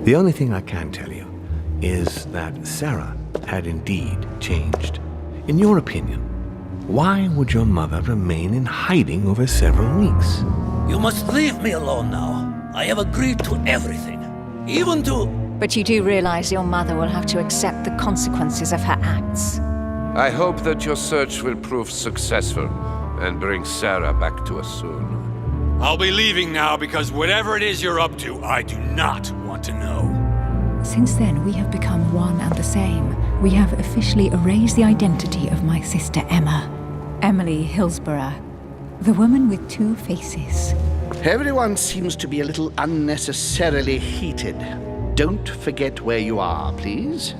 The only thing I can tell you is that Sarah had indeed changed. In your opinion, why would your mother remain in hiding over several weeks? You must leave me alone now. I have agreed to everything, even to... But you do realize your mother will have to accept the consequences of her acts. I hope that your search will prove successful and bring Sarah back to us soon. I'll be leaving now because whatever it is you're up to, I do not want to know. Since then, we have become one and the same. We have officially erased the identity of my sister Emma. Emily Hillsborough. The woman with two faces. Everyone seems to be a little unnecessarily heated. Don't forget where you are, please.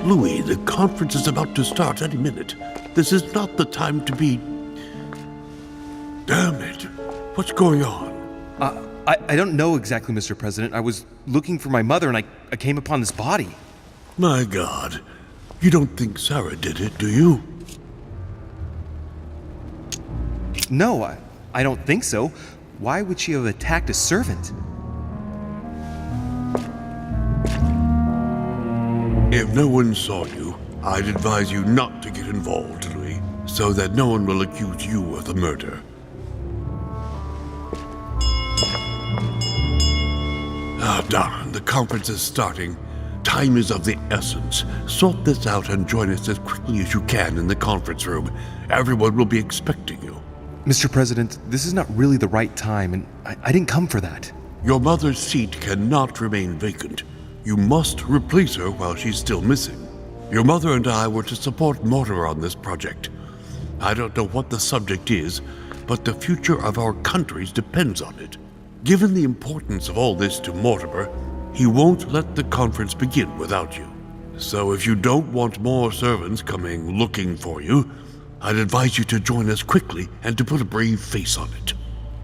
Louis, the conference is about to start any minute. This is not the time to be... Damn it. What's going on? I don't know exactly, Mr. President. I was looking for my mother and I came upon this body. My God. You don't think Sarah did it, do you? No, I don't think so. Why would she have attacked a servant? If no one saw you, I'd advise you not to get involved, Louis, so that no one will accuse you of the murder. Ah, darn, the conference is starting. Time is of the essence. Sort this out and join us as quickly as you can in the conference room. Everyone will be expecting you. Mr. President, this is not really the right time, and I didn't come for that. Your mother's seat cannot remain vacant. You must replace her while she's still missing. Your mother and I were to support Mortimer on this project. I don't know what the subject is, but the future of our countries depends on it. Given the importance of all this to Mortimer, he won't let the conference begin without you. So if you don't want more servants coming looking for you, I'd advise you to join us quickly and to put a brave face on it.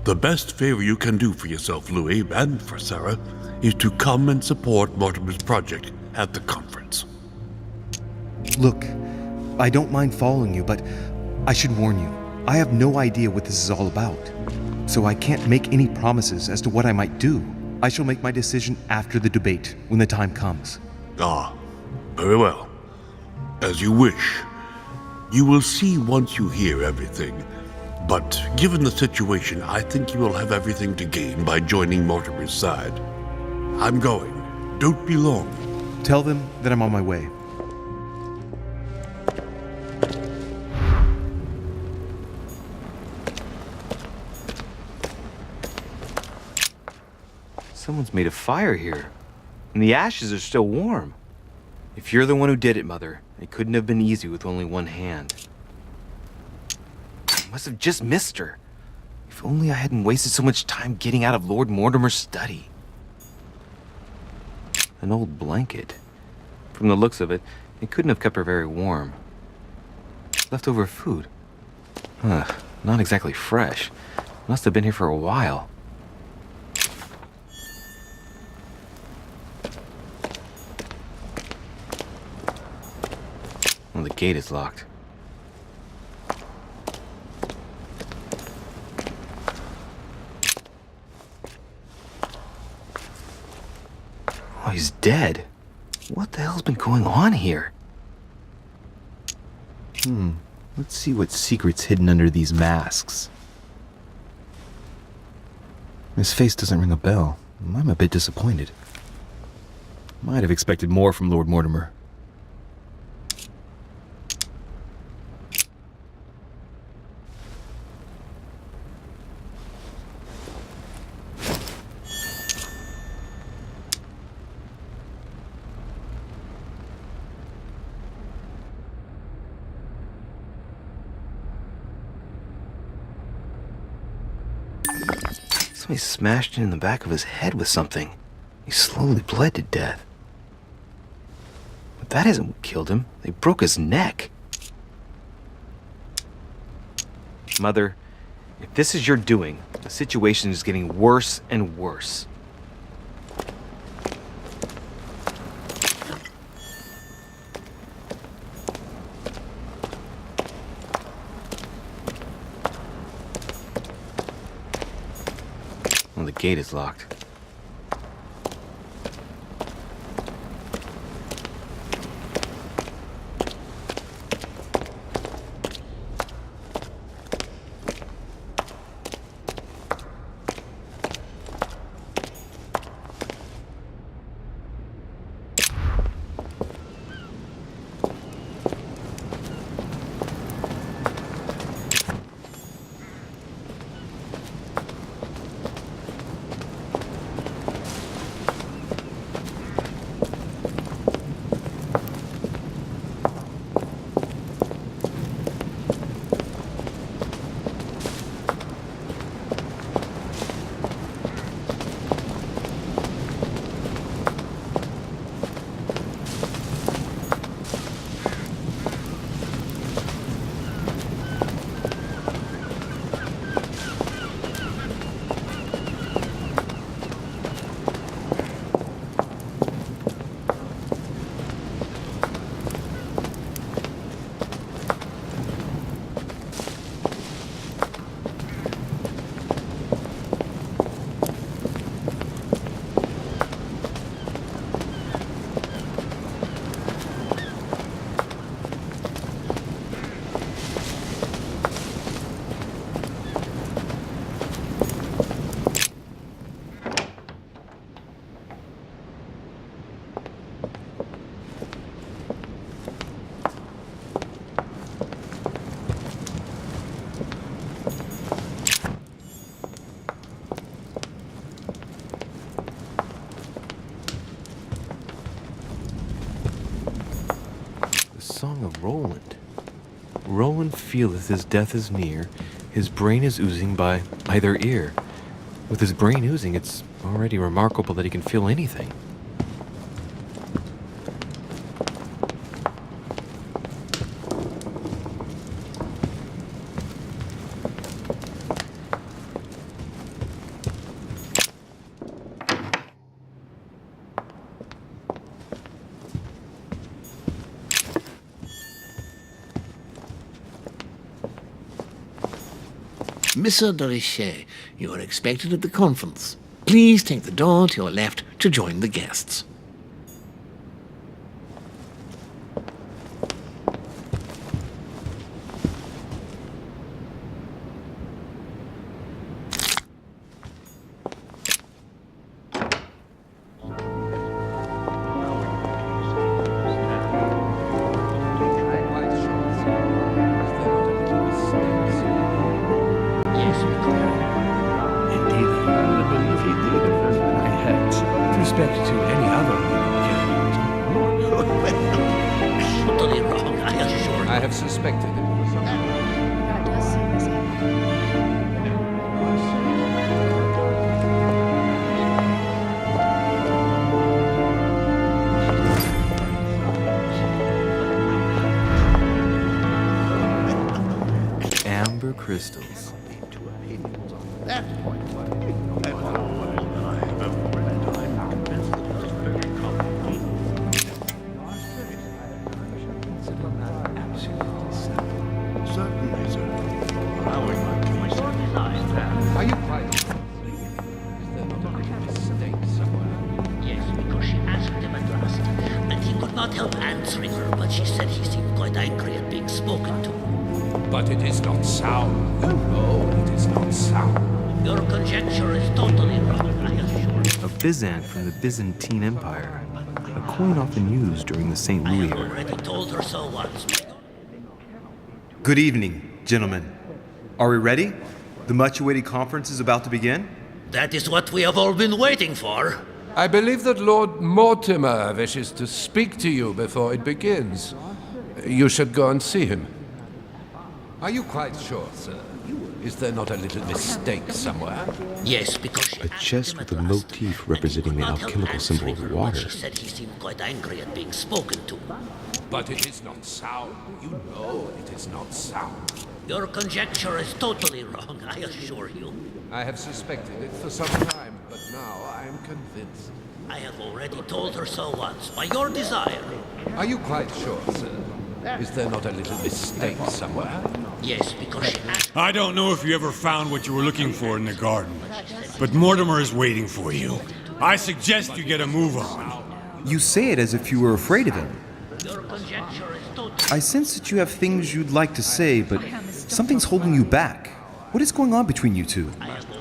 The best favor you can do for yourself, Louis, and for Sarah, is to come and support Mortimer's project at the conference. Look, I don't mind following you, but I should warn you, I have no idea what this is all about. So I can't make any promises as to what I might do. I shall make my decision after the debate, when the time comes. Ah, very well. As you wish. You will see once you hear everything. But given the situation, I think you will have everything to gain by joining Mortimer's side. I'm going. Don't be long. Tell them that I'm on my way. Someone's made a fire here, and the ashes are still warm. If you're the one who did it, Mother, it couldn't have been easy with only one hand. I must have just missed her. If only I hadn't wasted so much time getting out of Lord Mortimer's study. An old blanket. From the looks of it, it couldn't have kept her very warm. Leftover food. Not exactly fresh. Must have been here for a while. Well, the gate is locked. Oh, he's dead. What the hell's been going on here? Let's see what secret's hidden under these masks. His face doesn't ring a bell. I'm a bit disappointed. Might have expected more from Lord Mortimer. Somebody smashed him in the back of his head with something. He slowly bled to death. But that isn't what killed him. They broke his neck. Mother, if this is your doing, the situation is getting worse and worse. Well, the gate is locked. Song of Roland. Roland feeleth his death is near, his brain is oozing by either ear. With his brain oozing, it's already remarkable that he can feel anything. Mr. de Richet, you are expected at the conference. Please take the door to your left to join the guests. I have suspected it. Amber crystals. That point. Certainly, sir. Are you quite sure? Is there not a mistake somewhere? Yes, because she asked him at last, and he could not help answering her, but she said he seemed quite angry at being spoken to. But it is not sound. No, it is not sound. Your conjecture is totally wrong, I assure you. A Byzant from the Byzantine Empire. A coin often used during the St. I Louis have era. already told her so once. Good evening, gentlemen. Are we ready? The much-awaited conference is about to begin? That is what we have all been waiting for. I believe that Lord Mortimer wishes to speak to you before it begins. You should go and see him. Are you quite sure, sir? Is there not a little mistake somewhere? Yes, because she A asked chest him with at a last, motif and he representing could the not help alchemical symbol answering of her, but water. She said he seemed quite angry at being spoken to. But it is not sound. You know it is not sound. Your conjecture is totally wrong, I assure you. I have suspected it for some time, but now I am convinced. I have already told her so once, by your desire. Are you quite sure, sir? Is there not a little mistake somewhere? Yes, because she asked. I don't know if you ever found what you were looking for in the garden, but Mortimer is waiting for you. I suggest you get a move on. You say it as if you were afraid of him. Your conjecture is totally. I sense that you have things you'd like to say, but something's holding you back. What is going on between you two?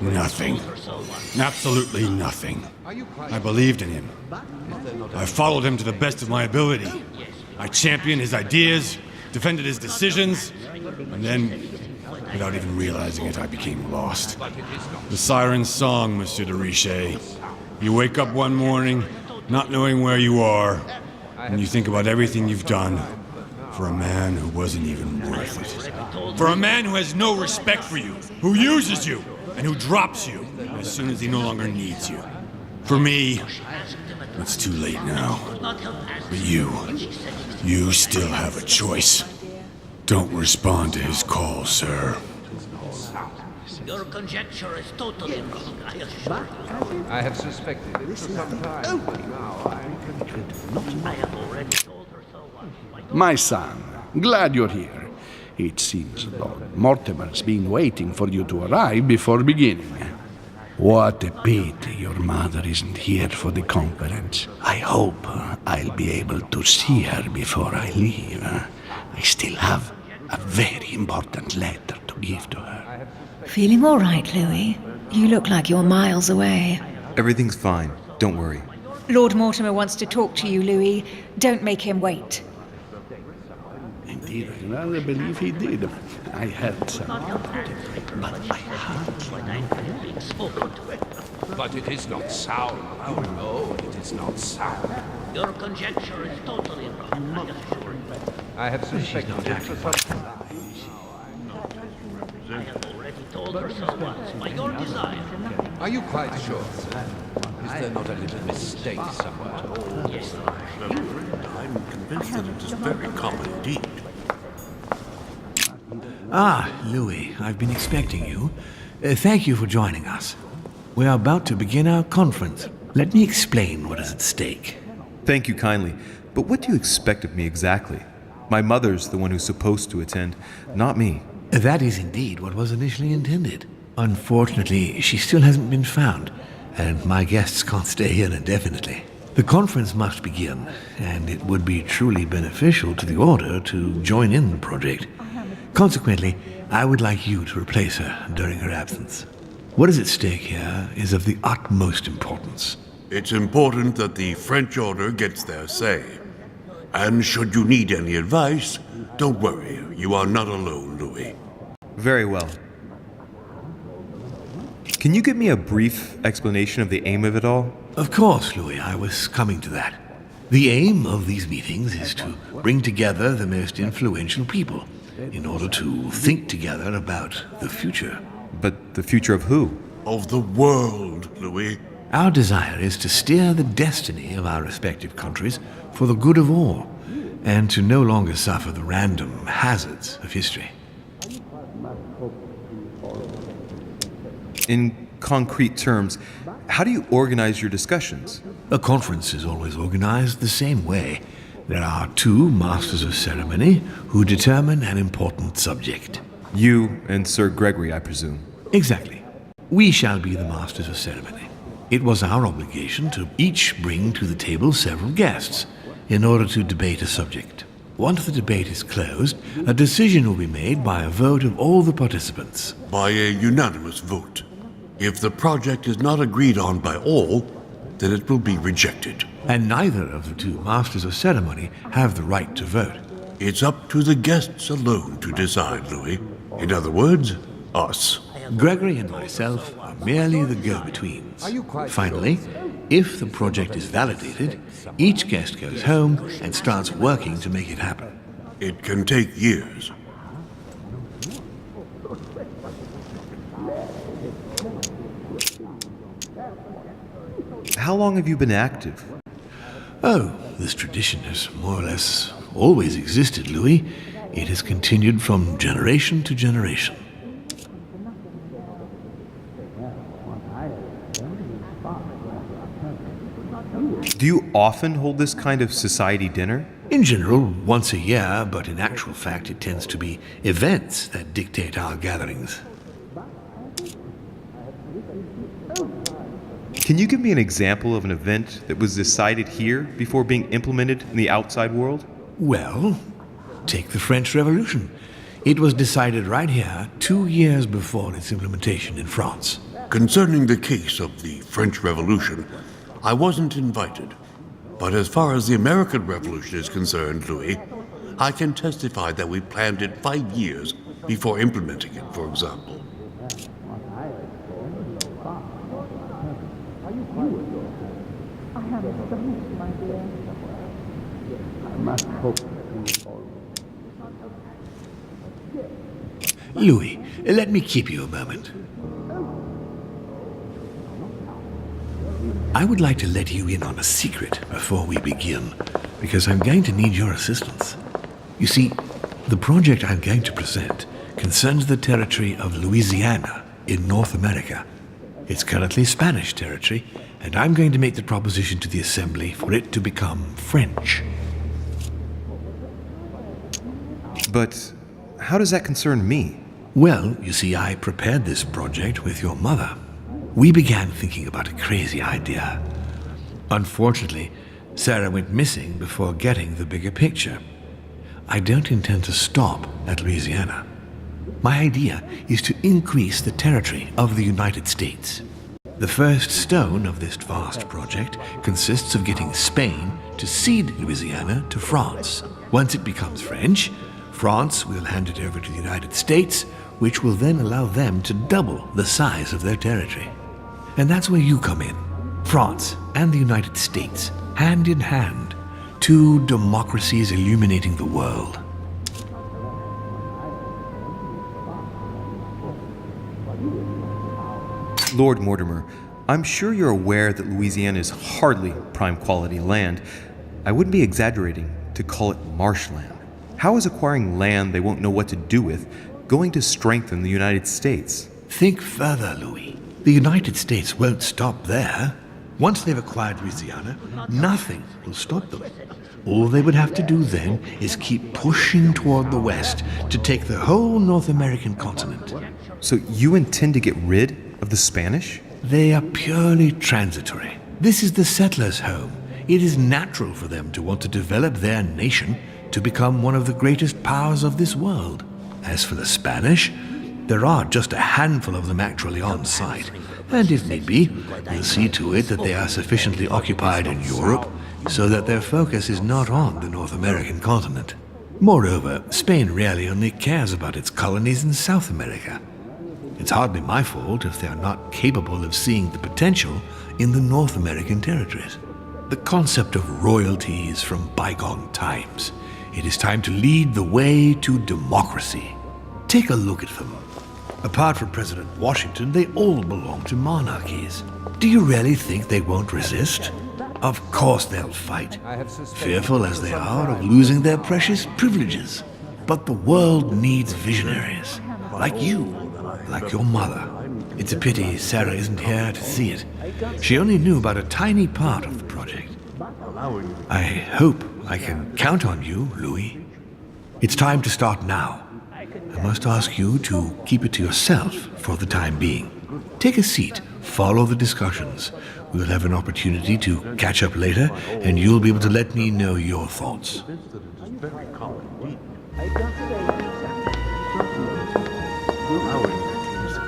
Nothing. Absolutely nothing. I believed in him. I followed him to the best of my ability. I championed his ideas, defended his decisions, and then, without even realizing it, I became lost. The siren's song, Monsieur de Richet. You wake up one morning, not knowing where you are, and you think about everything you've done for a man who wasn't even worth it. For a man who has no respect for you, who uses you, and who drops you as soon as he no longer needs you. For me, it's too late now. But you still have a choice. Don't respond to his call, sir. Your conjecture is totally wrong, I assure you. I have suspected it for some time, but now I am convinced. I have already told her so once, by your My son, glad you're here. It seems Lord Mortimer's been waiting for you to arrive before beginning. What a pity your mother isn't here for the conference. I hope I'll be able to see her before I leave. I still have a very important letter to give to her. Feeling all right, Louis? You look like you're miles away. Everything's fine. Don't worry. Lord Mortimer wants to talk to you, Louis. Don't make him wait. Indeed, I rather believe he did. I heard some of it, but I heard being spoken to. But it is not sound. You know it is not sound. Your conjecture is totally wrong, I assure you. I have suspected it for some time. I have already told her so once, by your desire. Are you quite sure, sir? Is there not a little mistake somewhere? Yes, I'm convinced that it is very common indeed. Ah, Louis, I've been expecting you. Thank you for joining us. We are about to begin our conference. Let me explain what is at stake. Thank you kindly, but what do you expect of me exactly? My mother's the one who's supposed to attend, not me. That is indeed what was initially intended. Unfortunately, she still hasn't been found, and my guests can't stay here indefinitely. The conference must begin, and it would be truly beneficial to the Order to join in the project. Consequently, I would like you to replace her during her absence. What is at stake here is of the utmost importance. It's important that the French Order gets their say. And should you need any advice, don't worry, you are not alone, Louis. Very well. Can you give me a brief explanation of the aim of it all? Of course, Louis, I was coming to that. The aim of these meetings is to bring together the most influential people in order to think together about the future. But the future of who? Of the world, Louis. Our desire is to steer the destiny of our respective countries for the good of all, and to no longer suffer the random hazards of history. In concrete terms, how do you organize your discussions? A conference is always organized the same way. There are two masters of ceremony who determine an important subject. You and Sir Gregory, I presume. Exactly. We shall be the masters of ceremony. It was our obligation to each bring to the table several guests in order to debate a subject. Once the debate is closed, a decision will be made by a vote of all the participants. By a unanimous vote. If the project is not agreed on by all, then it will be rejected. And neither of the two masters of ceremony have the right to vote. It's up to the guests alone to decide, Louis. In other words, us. Gregory and myself are merely the go-betweens. Finally, if the project is validated, each guest goes home and starts working to make it happen. It can take years. how long have you been active? Oh, this tradition has more or less always existed, Louis. It has continued from generation to generation. Do you often hold this kind of society dinner? In general, once a year, but in actual fact it tends to be events that dictate our gatherings. Can you give me an example of an event that was decided here before being implemented in the outside world? Well, take the French Revolution. It was decided right here 2 years before its implementation in France. Concerning the case of the French Revolution, I wasn't invited. But as far as the American Revolution is concerned, Louis, I can testify that we planned it 5 years before implementing it, for example. Louis, let me keep you a moment. I would like to let you in on a secret before we begin, because I'm going to need your assistance. You see, the project I'm going to present concerns the territory of Louisiana in North America. It's currently Spanish territory, and I'm going to make the proposition to the Assembly for it to become French. But how does that concern me? Well, you see, I prepared this project with your mother. We began thinking about a crazy idea. Unfortunately, Sarah went missing before getting the bigger picture. I don't intend to stop at Louisiana. My idea is to increase the territory of the United States. The first stone of this vast project consists of getting Spain to cede Louisiana to France. Once it becomes French, France will hand it over to the United States, which will then allow them to double the size of their territory. And that's where you come in. France and the United States, hand in hand, two democracies illuminating the world. Lord Mortimer, I'm sure you're aware that Louisiana is hardly prime quality land. I wouldn't be exaggerating to call it marshland. How is acquiring land they won't know what to do with going to strengthen the United States? Think further, Louis. The United States won't stop there. Once they've acquired Louisiana, nothing will stop them. All they would have to do then is keep pushing toward the west to take the whole North American continent. So you intend to get rid of the Spanish? They are purely transitory. This is the settlers' home. It is natural for them to want to develop their nation to become one of the greatest powers of this world. As for the Spanish, there are just a handful of them actually on site, and if need be, we'll see to it that they are sufficiently occupied in Europe so that their focus is not on the North American continent. Moreover, Spain really only cares about its colonies in South America. It's hardly my fault if they are not capable of seeing the potential in the North American territories. The concept of royalty is from bygone times. It is time to lead the way to democracy. Take a look at them. Apart from President Washington, they all belong to monarchies. Do you really think they won't resist? Of course they'll fight, fearful as they are of losing their precious privileges. But the world needs visionaries, like you, like your mother. It's a pity Sarah isn't here to see it. She only knew about a tiny part of the project. I hope I can count on you, Louis. It's time to start now. I must ask you to keep it to yourself for the time being. Take a seat, follow the discussions. We'll have an opportunity to catch up later, and you'll be able to let me know your thoughts.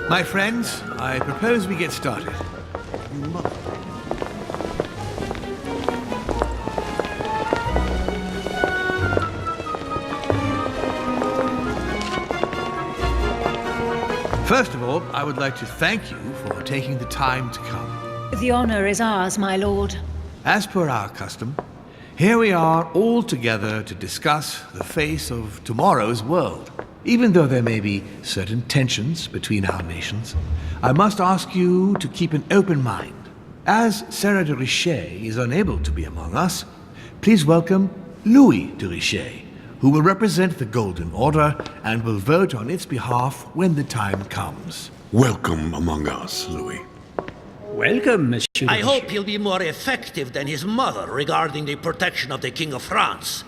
My friends, I propose we get started. First of all, I would like to thank you for taking the time to come. The honor is ours, my lord. As per our custom, here we are all together to discuss the face of tomorrow's world. Even though there may be certain tensions between our nations, I must ask you to keep an open mind. As Sarah de Richet is unable to be among us, please welcome Louis de Richet, who will represent the Golden Order and will vote on its behalf when the time comes. Welcome among us, Louis. Welcome, Monsieur. I hope he'll be more effective than his mother regarding the protection of the King of France.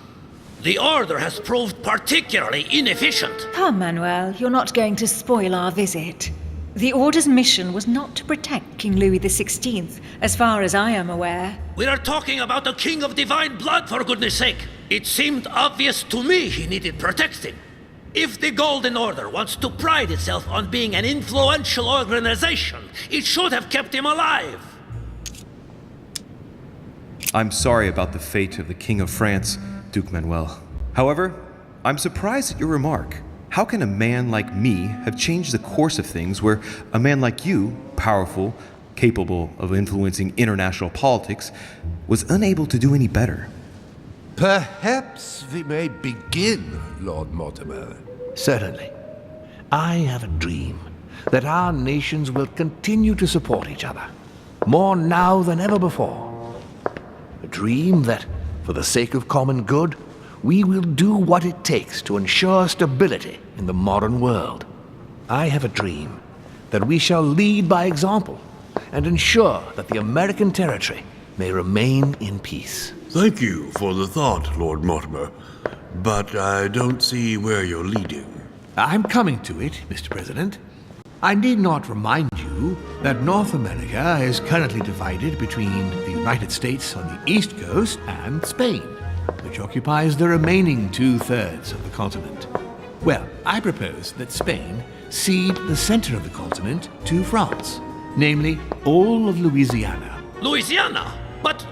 The Order has proved particularly inefficient. Come, Manuel, you're not going to spoil our visit. The Order's mission was not to protect King Louis XVI, as far as I am aware. We are talking about a king of divine blood, for goodness sake. It seemed obvious to me he needed protecting. If the Golden Order wants to pride itself on being an influential organization, it should have kept him alive. I'm sorry about the fate of the King of France, Duke Manuel. However, I'm surprised at your remark. How can a man like me have changed the course of things where a man like you, powerful, capable of influencing international politics, was unable to do any better? Perhaps we may begin, Lord Mortimer. Certainly. I have a dream that our nations will continue to support each other, more now than ever before. A dream that, for the sake of common good, we will do what it takes to ensure stability in the modern world. I have a dream that we shall lead by example and ensure that the American territory may remain in peace. Thank you for the thought, Lord Mortimer, but I don't see where you're leading. I'm coming to it, Mr. President. I need not remind you that North America is currently divided between the United States on the East Coast and Spain, which occupies the remaining 2/3 of the continent. Well, I propose that Spain cede the center of the continent to France, namely all of Louisiana. Louisiana? But,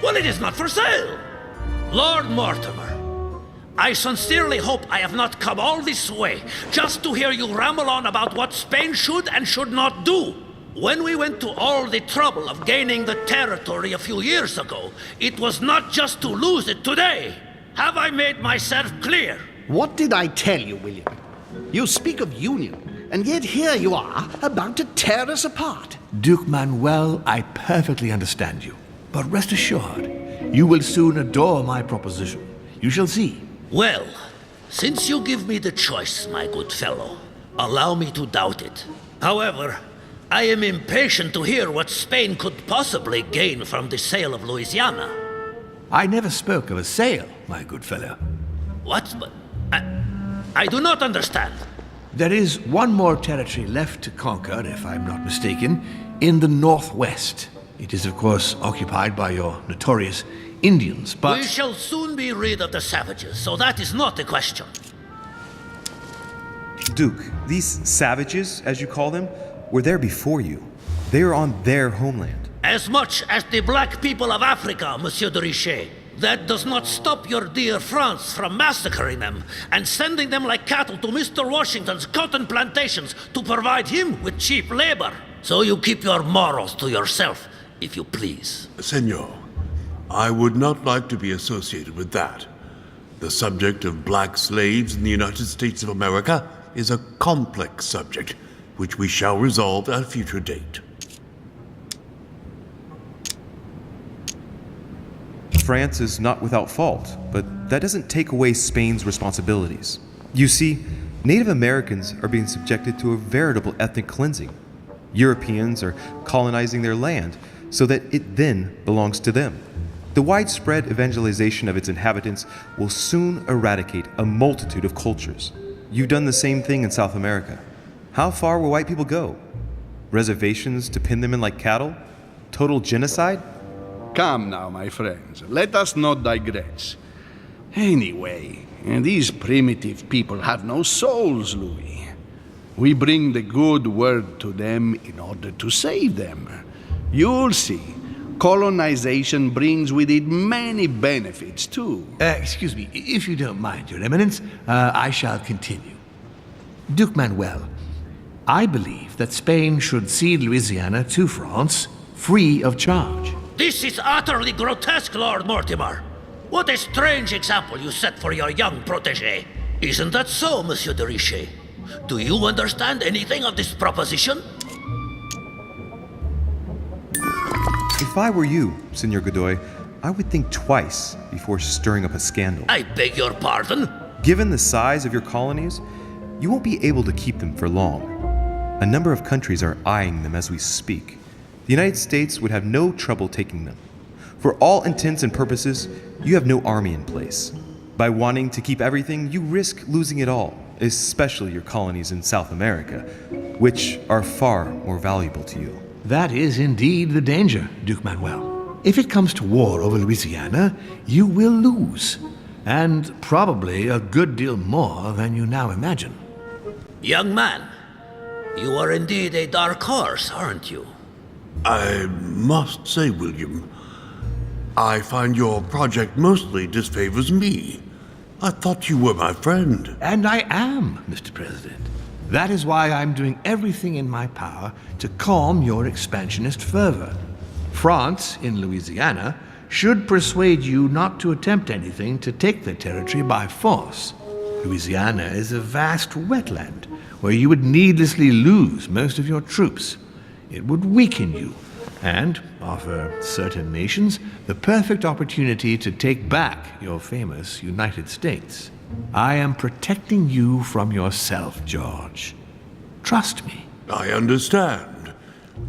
well, it is not for sale. Lord Mortimer, I sincerely hope I have not come all this way just to hear you ramble on about what Spain should and should not do. When we went to all the trouble of gaining the territory a few years ago, it was not just to lose it today. Have I made myself clear? What did I tell you, William? You speak of union, and yet here you are, about to tear us apart. Duke Manuel, I perfectly understand you. But rest assured, you will soon adore my proposition. You shall see. Well, since you give me the choice, my good fellow, allow me to doubt it. However, I am impatient to hear what Spain could possibly gain from the sale of Louisiana. I never spoke of a sale, my good fellow. What? But I do not understand. There is one more territory left to conquer, if I'm not mistaken, in the northwest. It is, of course, occupied by your notorious Indians, but... We shall soon be rid of the savages, so that is not the question. Duke, these savages, as you call them, were there before you. They are on their homeland. As much as the black people of Africa, Monsieur de Richet. That does not stop your dear France from massacring them and sending them like cattle to Mr. Washington's cotton plantations to provide him with cheap labor. So you keep your morals to yourself, if you please. Senor, I would not like to be associated with that. The subject of black slaves in the United States of America is a complex subject, which we shall resolve at a future date. France is not without fault, but that doesn't take away Spain's responsibilities. You see, Native Americans are being subjected to a veritable ethnic cleansing. Europeans are colonizing their land so that it then belongs to them. The widespread evangelization of its inhabitants will soon eradicate a multitude of cultures. You've done the same thing in South America. How far will white people go? Reservations to pin them in like cattle? Total genocide? Come now, my friends, let us not digress. Anyway, these primitive people have no souls, Louis. We bring the good word to them in order to save them. You'll see, colonization brings with it many benefits, too. Excuse me, if you don't mind, Your Eminence, I shall continue. Duke Manuel, I believe that Spain should cede Louisiana to France free of charge. This is utterly grotesque, Lord Mortimer. What a strange example you set for your young protégé. Isn't that so, Monsieur de Richet? Do you understand anything of this proposition? If I were you, Senor Godoy, I would think twice before stirring up a scandal. I beg your pardon? Given the size of your colonies, you won't be able to keep them for long. A number of countries are eyeing them as we speak. The United States would have no trouble taking them. For all intents and purposes, you have no army in place. By wanting to keep everything, you risk losing it all, especially your colonies in South America, which are far more valuable to you. That is indeed the danger, Duke Manuel. If it comes to war over Louisiana, you will lose. And probably a good deal more than you now imagine. Young man, you are indeed a dark horse, aren't you? I must say, William, I find your project mostly disfavors me. I thought you were my friend. And I am, Mr. President. That is why I'm doing everything in my power to calm your expansionist fervor. France, in Louisiana, should persuade you not to attempt anything to take the territory by force. Louisiana is a vast wetland where you would needlessly lose most of your troops. It would weaken you and offer certain nations the perfect opportunity to take back your famous United States. I am protecting you from yourself, George. Trust me. I understand.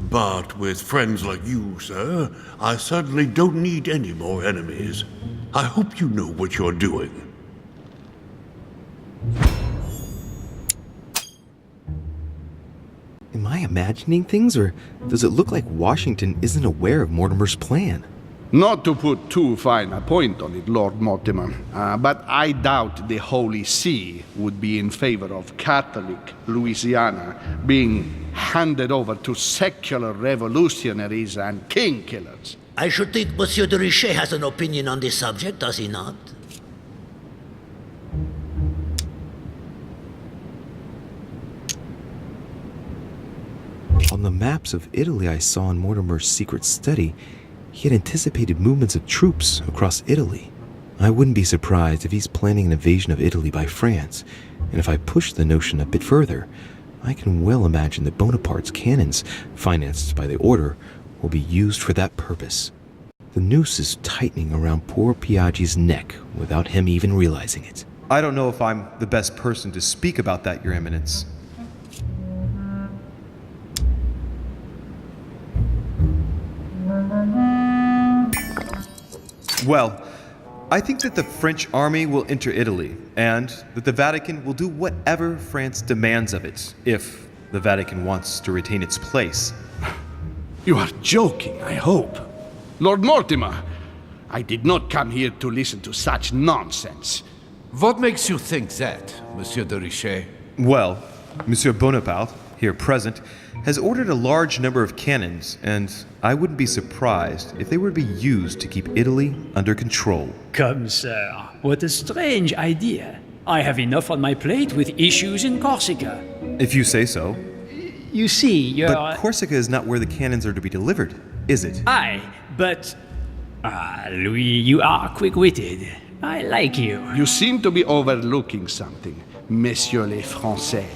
But with friends like you, sir, I certainly don't need any more enemies. I hope you know what you're doing. Am I imagining things, or does it look like Washington isn't aware of Mortimer's plan? Not to put too fine a point on it, Lord Mortimer, but I doubt the Holy See would be in favor of Catholic Louisiana being handed over to secular revolutionaries and king killers. I should think Monsieur de Richet has an opinion on this subject, does he not? On the maps of Italy I saw in Mortimer's secret study, he had anticipated movements of troops across Italy. I wouldn't be surprised if he's planning an invasion of Italy by France, and if I push the notion a bit further, I can well imagine that Bonaparte's cannons, financed by the Order, will be used for that purpose. The noose is tightening around poor Piaggi's neck without him even realizing it. I don't know if I'm the best person to speak about that, Your Eminence. Well, I think that the French army will enter Italy, and that the Vatican will do whatever France demands of it, if the Vatican wants to retain its place. You are joking, I hope. Lord Mortimer, I did not come here to listen to such nonsense. What makes you think that, Monsieur de Richet? Well, Monsieur Bonaparte, here present, has ordered a large number of cannons, and I wouldn't be surprised if they were to be used to keep Italy under control. Come, sir, what a strange idea. I have enough on my plate with issues in Corsica. If you say so. You see, you're... But Corsica is not where the cannons are to be delivered, is it? Aye, but... Louis, you are quick-witted. I like you. You seem to be overlooking something, Messieurs les Français.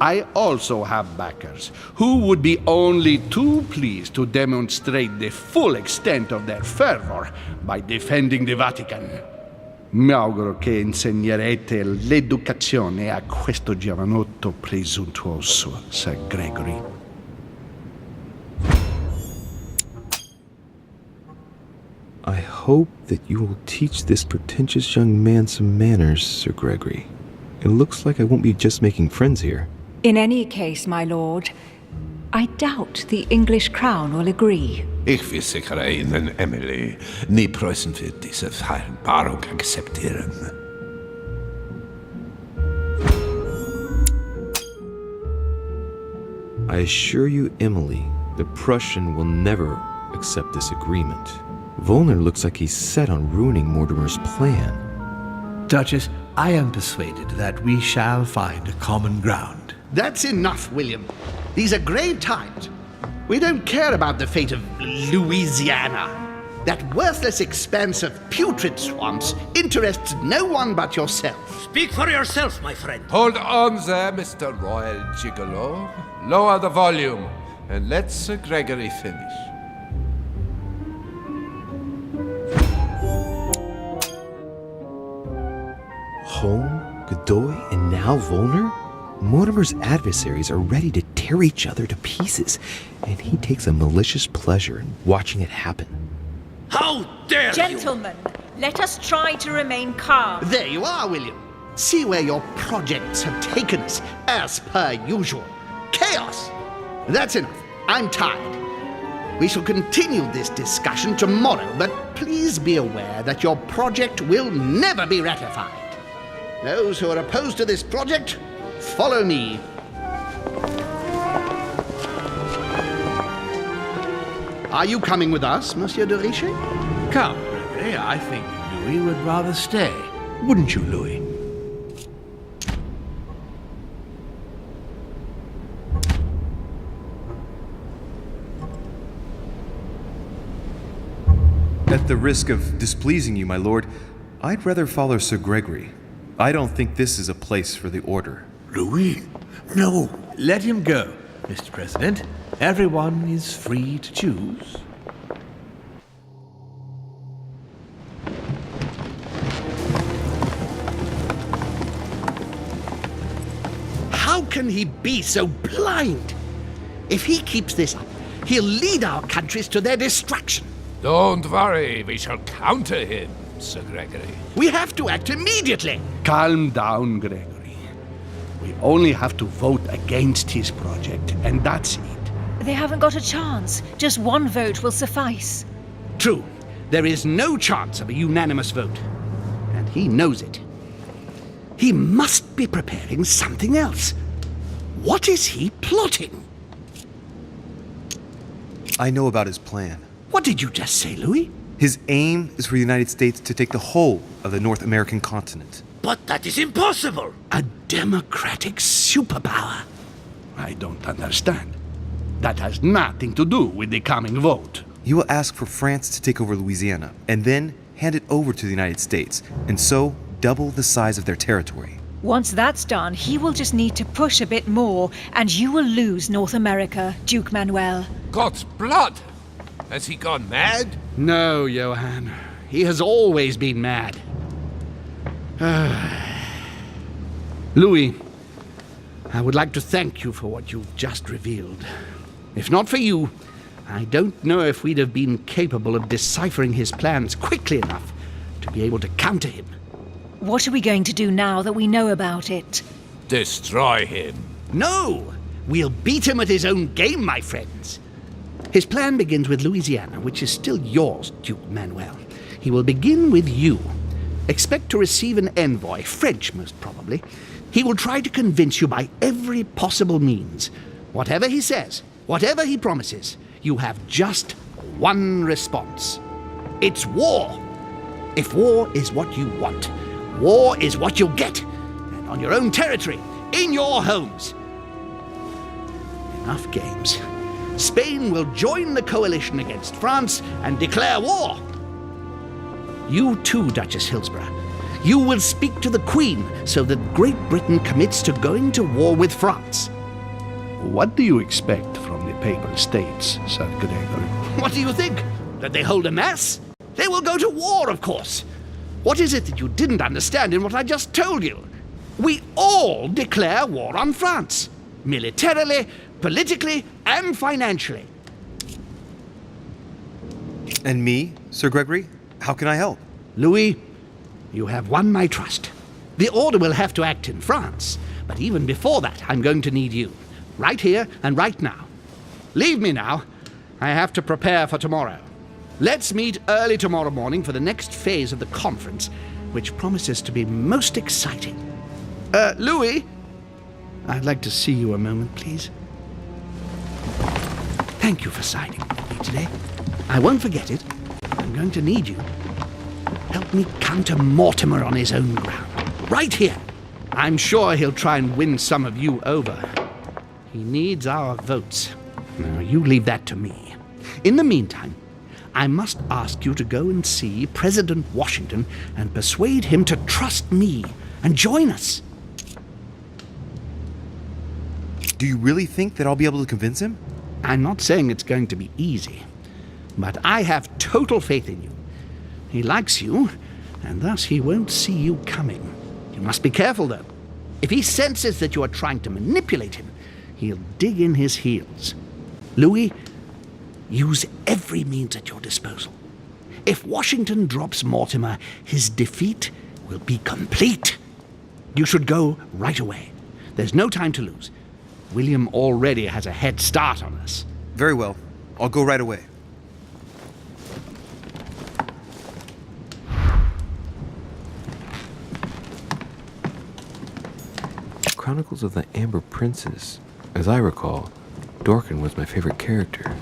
I also have backers who would be only too pleased to demonstrate the full extent of their fervor by defending the Vatican. Mi auguro che insegnerete l'educazione a questo giovanotto presuntuoso, Sir Gregory. I hope that you will teach this pretentious young man some manners, Sir Gregory. It looks like I won't be just making friends here. In any case, my lord, I doubt the English crown will agree. Ich will sicher Ihnen, Emily. Nie Preußen wird diese Vereinbarung akzeptieren. I assure you, Emily, the Prussian will never accept this agreement. Volner looks like he's set on ruining Mortimer's plan. Duchess, I am persuaded that we shall find a common ground. That's enough, William. These are grave times. We don't care about the fate of Louisiana. That worthless expanse of putrid swamps interests no one but yourself. Speak for yourself, my friend. Hold on there, Mr. Royal Gigolo. Lower the volume, and let Sir Gregory finish. Home, Godoy, and now Volner? Mortimer's adversaries are ready to tear each other to pieces, and he takes a malicious pleasure in watching it happen. How dare Gentlemen, let us try to remain calm. There you are, William. See where your projects have taken us, as per usual. Chaos! That's enough. I'm tired. We shall continue this discussion tomorrow, but please be aware that your project will never be ratified. Those who are opposed to this project, follow me. Are you coming with us, Monsieur de Richet? Come, Gregory, I think Louis would rather stay. Wouldn't you, Louis? At the risk of displeasing you, my lord, I'd rather follow Sir Gregory. I don't think this is a place for the Order. Louis? No. Let him go, Mr. President. Everyone is free to choose. How can he be so blind? If he keeps this up, he'll lead our countries to their destruction. Don't worry, we shall counter him, Sir Gregory. We have to act immediately. Calm down, Gregory. We only have to vote against his project, and that's it. They haven't got a chance. Just one vote will suffice. True. There is no chance of a unanimous vote. And he knows it. He must be preparing something else. What is he plotting? I know about his plan. What did you just say, Louis? His aim is for the United States to take the whole of the North American continent. But that is impossible. A democratic superpower. I don't understand. That has nothing to do with the coming vote. He will ask for France to take over Louisiana, and then hand it over to the United States, and so double the size of their territory. Once that's done, he will just need to push a bit more, and you will lose North America, Duke Manuel. God's blood! Has he gone mad? No, Johann. He has always been mad. Louis, I would like to thank you for what you've just revealed. If not for you, I don't know if we'd have been capable of deciphering his plans quickly enough to be able to counter him. What are we going to do now that we know about it? Destroy him. No! We'll beat him at his own game, my friends. His plan begins with Louisiana, which is still yours, Duke Manuel. He will begin with you. Expect to receive an envoy, French most probably. He will try to convince you by every possible means. Whatever he says, whatever he promises, you have just one response. It's war. If war is what you want, war is what you'll get. And on your own territory, in your homes. Enough games. Spain will join the coalition against France and declare war. You too, Duchess Hillsborough. You will speak to the Queen so that Great Britain commits to going to war with France. What do you expect from the Papal States, Sir Gregory? What do you think? That they hold a mass? They will go to war, of course. What is it that you didn't understand in what I just told you? We all declare war on France. Militarily, politically, and financially. And me, Sir Gregory? How can I help? Louis, you have won my trust. The Order will have to act in France, but even before that, I'm going to need you. Right here and right now. Leave me now. I have to prepare for tomorrow. Let's meet early tomorrow morning for the next phase of the conference, which promises to be most exciting. Louis, I'd like to see you a moment, please. Thank you for signing with me today. I won't forget it. I'm going to need you. Help me counter Mortimer on his own ground. Right here. I'm sure he'll try and win some of you over. He needs our votes. Now, you leave that to me. In the meantime, I must ask you to go and see President Washington and persuade him to trust me and join us. Do you really think that I'll be able to convince him? I'm not saying it's going to be easy, but I have total faith in you. He likes you, and thus he won't see you coming. You must be careful, though. If he senses that you are trying to manipulate him, he'll dig in his heels. Louis, use every means at your disposal. If Washington drops Mortimer, his defeat will be complete. You should go right away. There's no time to lose. William already has a head start on us. Very well. I'll go right away. Chronicles of the Amber Princess. As I recall, Dorkin was my favorite character.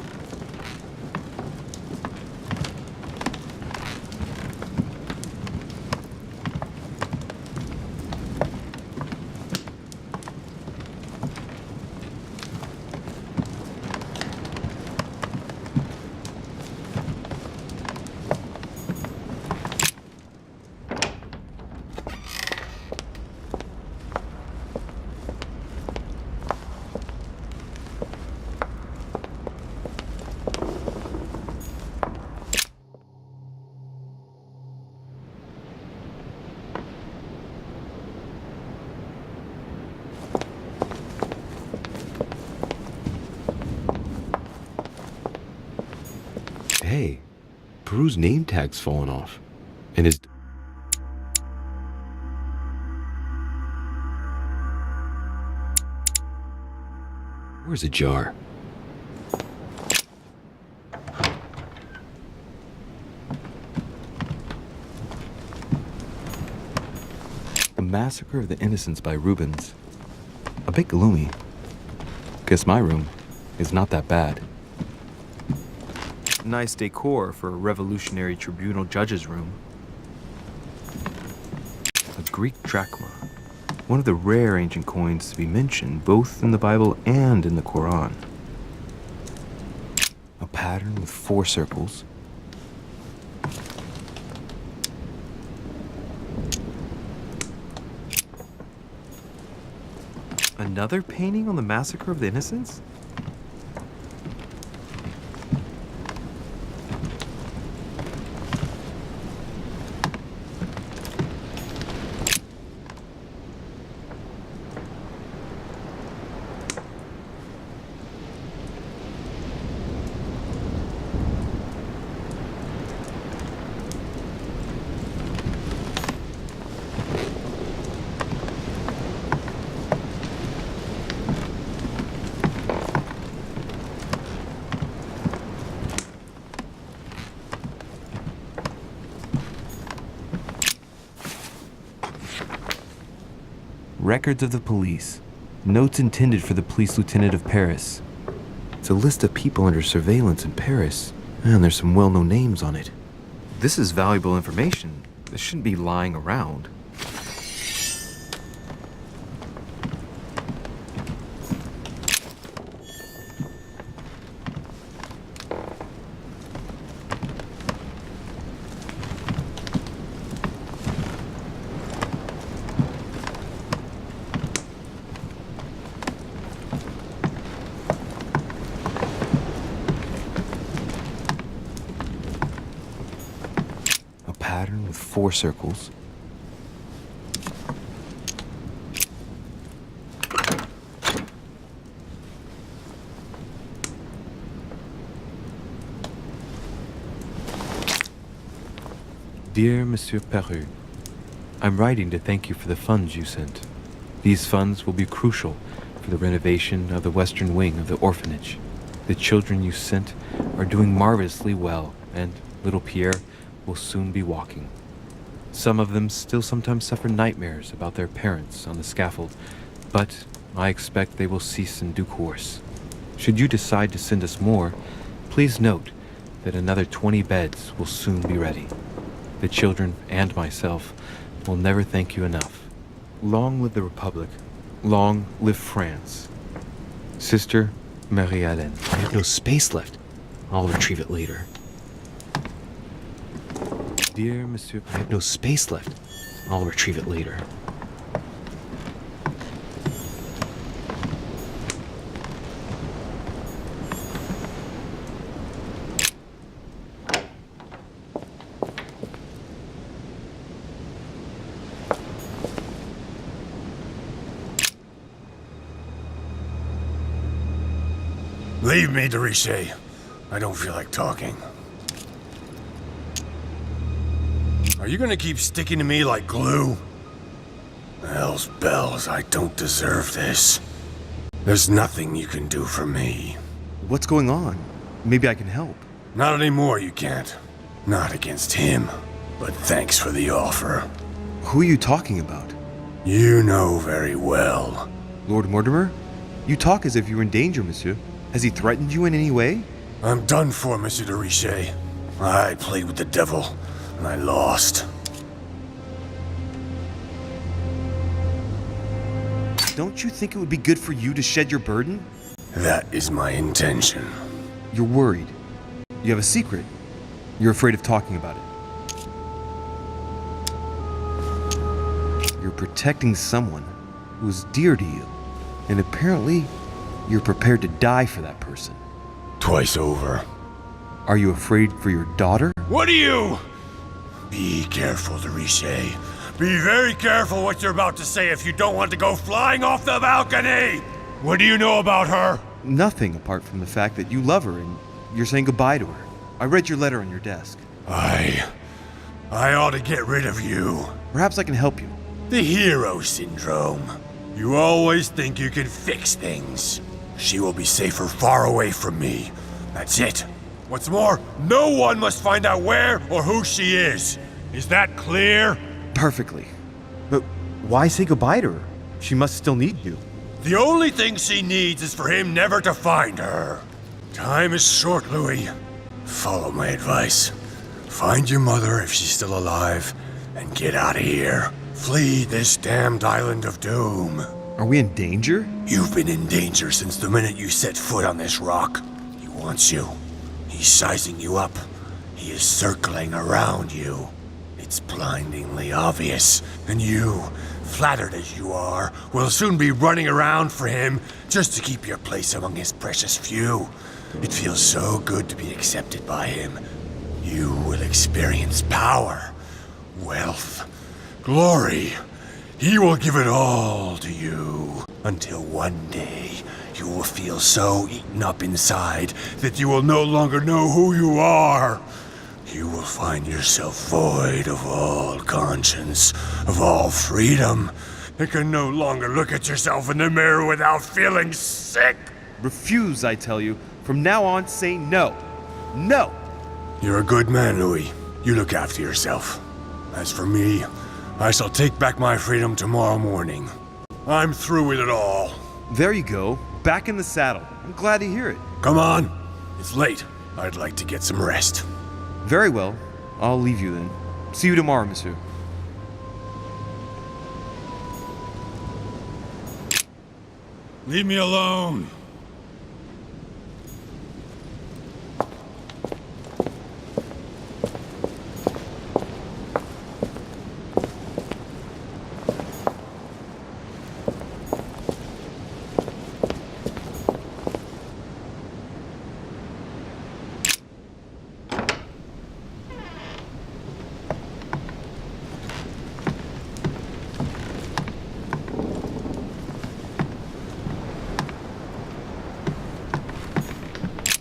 Hey, Peru's name tag's fallen off. And his... Where's a jar? The Massacre of the Innocents by Rubens. A bit gloomy. Guess my room is not that bad. Nice decor for a revolutionary tribunal judge's room. A Greek drachma. One of the rare ancient coins to be mentioned both in the Bible and in the Quran. A pattern with 4 circles. Another painting on the Massacre of the Innocents? Records of the police. Notes intended for the police lieutenant of Paris. It's a list of people under surveillance in Paris, and there's some well-known names on it. This is valuable information. This shouldn't be lying around. Pattern with 4 circles. Dear Monsieur Peru, I'm writing to thank you for the funds you sent. These funds will be crucial for the renovation of the western wing of the orphanage. The children you sent are doing marvelously well, and little Pierre will soon be walking. Some of them still sometimes suffer nightmares about their parents on the scaffold, but I expect they will cease in due course. Should you decide to send us more, please note that another 20 beds will soon be ready. The children and myself will never thank you enough. Long live the Republic. Long live France. Sister Marie-Hélène. I have no space left. I'll retrieve it later. Dear Monsieur, I have no space left. I'll retrieve it later. Leave me, Deriche. I don't feel like talking. Are you gonna keep sticking to me like glue? Hell's bells, I don't deserve this. There's nothing you can do for me. What's going on? Maybe I can help. Not anymore, you can't. Not against him. But thanks for the offer. Who are you talking about? You know very well. Lord Mortimer? You talk as if you were in danger, monsieur. Has he threatened you in any way? I'm done for, Monsieur de Richet. I played with the devil, and I lost. Don't you think it would be good for you to shed your burden? That is my intention. You're worried. You have a secret. You're afraid of talking about it. You're protecting someone who's dear to you. And apparently, you're prepared to die for that person. Twice over. Are you afraid for your daughter? What are you? Be careful, de Richet. Be very careful what you're about to say if you don't want to go flying off the balcony! What do you know about her? Nothing apart from the fact that you love her and you're saying goodbye to her. I read your letter on your desk. I ought to get rid of you. Perhaps I can help you. The hero syndrome. You always think you can fix things. She will be safer far away from me. That's it. What's more, no one must find out where or who she is. Is that clear? Perfectly. But why say goodbye to her? She must still need you. The only thing she needs is for him never to find her. Time is short, Louis. Follow my advice. Find your mother if she's still alive, and get out of here. Flee this damned island of doom. Are we in danger? You've been in danger since the minute you set foot on this rock. He wants you. He's sizing you up. He is circling around you. It's blindingly obvious, and you, flattered as you are, will soon be running around for him just to keep your place among his precious few. It feels so good to be accepted by him. You will experience power, wealth, glory. He will give it all to you, until one day you will feel so eaten up inside that you will no longer know who you are. You will find yourself void of all conscience, of all freedom, and can no longer look at yourself in the mirror without feeling sick. Refuse, I tell you. From now on, say no. No! You're a good man, Louis. You look after yourself. As for me, I shall take back my freedom tomorrow morning. I'm through with it all. There you go. Back in the saddle. I'm glad to hear it. Come on. It's late. I'd like to get some rest. Very well. I'll leave you then. See you tomorrow, monsieur. Leave me alone.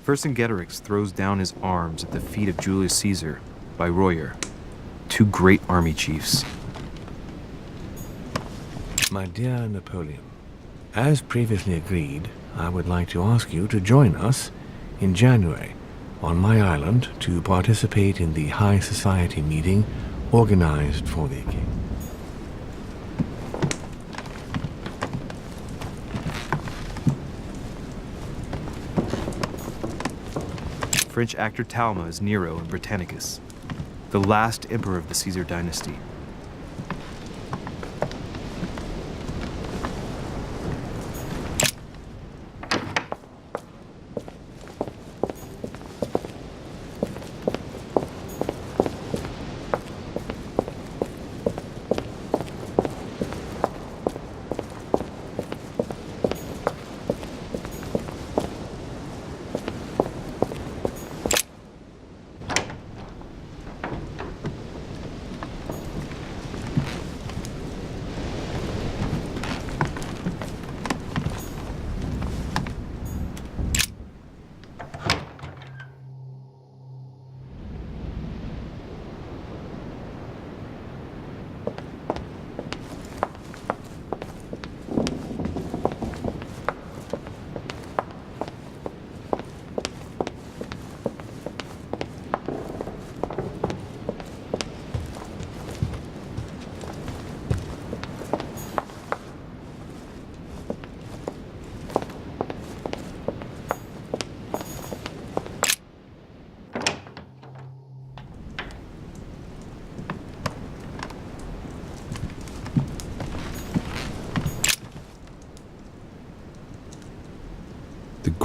Vercingetorix throws down his arms at the feet of Julius Caesar by Royer, two great army chiefs. My dear Napoleon, as previously agreed, I would like to ask you to join us in January on my island to participate in the High Society meeting organized for the King. French actor Talma is Nero in Britannicus, the last emperor of the Caesar dynasty.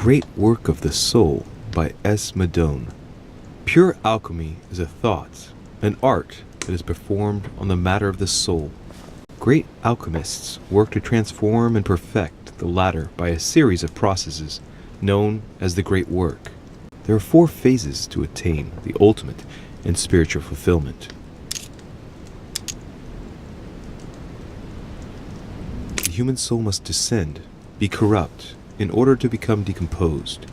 Great Work of the Soul by S. Madone. Pure alchemy is a thought, an art that is performed on the matter of the soul. Great alchemists work to transform and perfect the latter by a series of processes known as the Great Work. There are 4 phases to attain the ultimate in spiritual fulfillment. The human soul must descend, be corrupt, in order to become decomposed.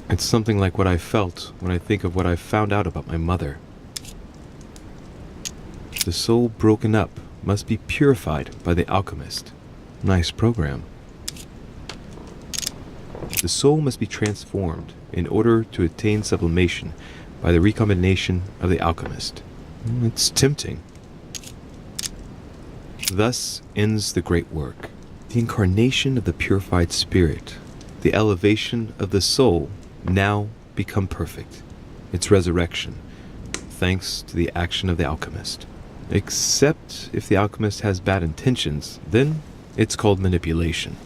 It's something like what I felt when I think of what I found out about my mother. The soul broken up must be purified by the alchemist. Nice program. The soul must be transformed in order to attain sublimation by the recombination of the alchemist. It's tempting. Thus ends the great work. The incarnation of the purified spirit, the elevation of the soul, now become perfect. Its resurrection, thanks to the action of the alchemist. Except if the alchemist has bad intentions, then it's called manipulation.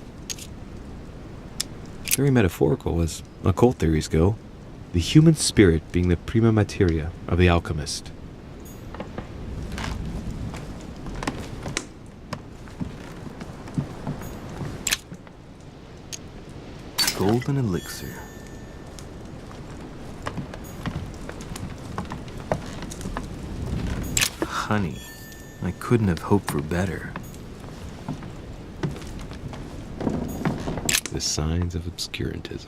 Very metaphorical as occult theories go, the human spirit being the prima materia of the alchemist. Golden elixir. Honey. I couldn't have hoped for better. The signs of obscurantism.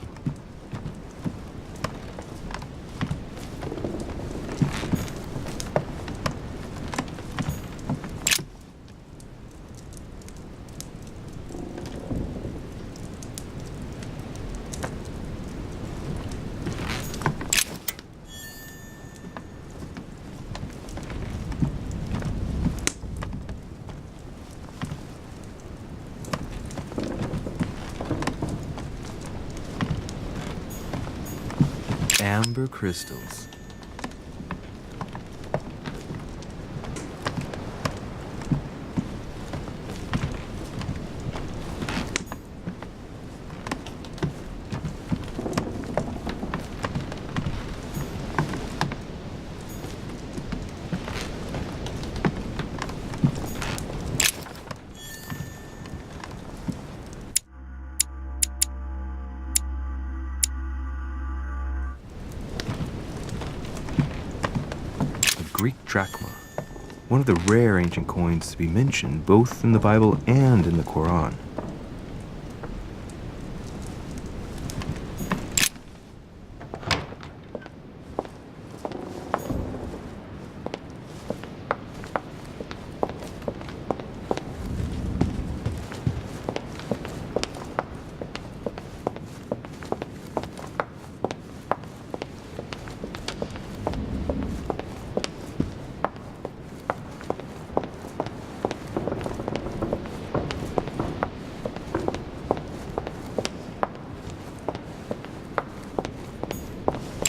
Amber crystals. Greek drachma, one of the rare ancient coins to be mentioned both in the Bible and in the Quran.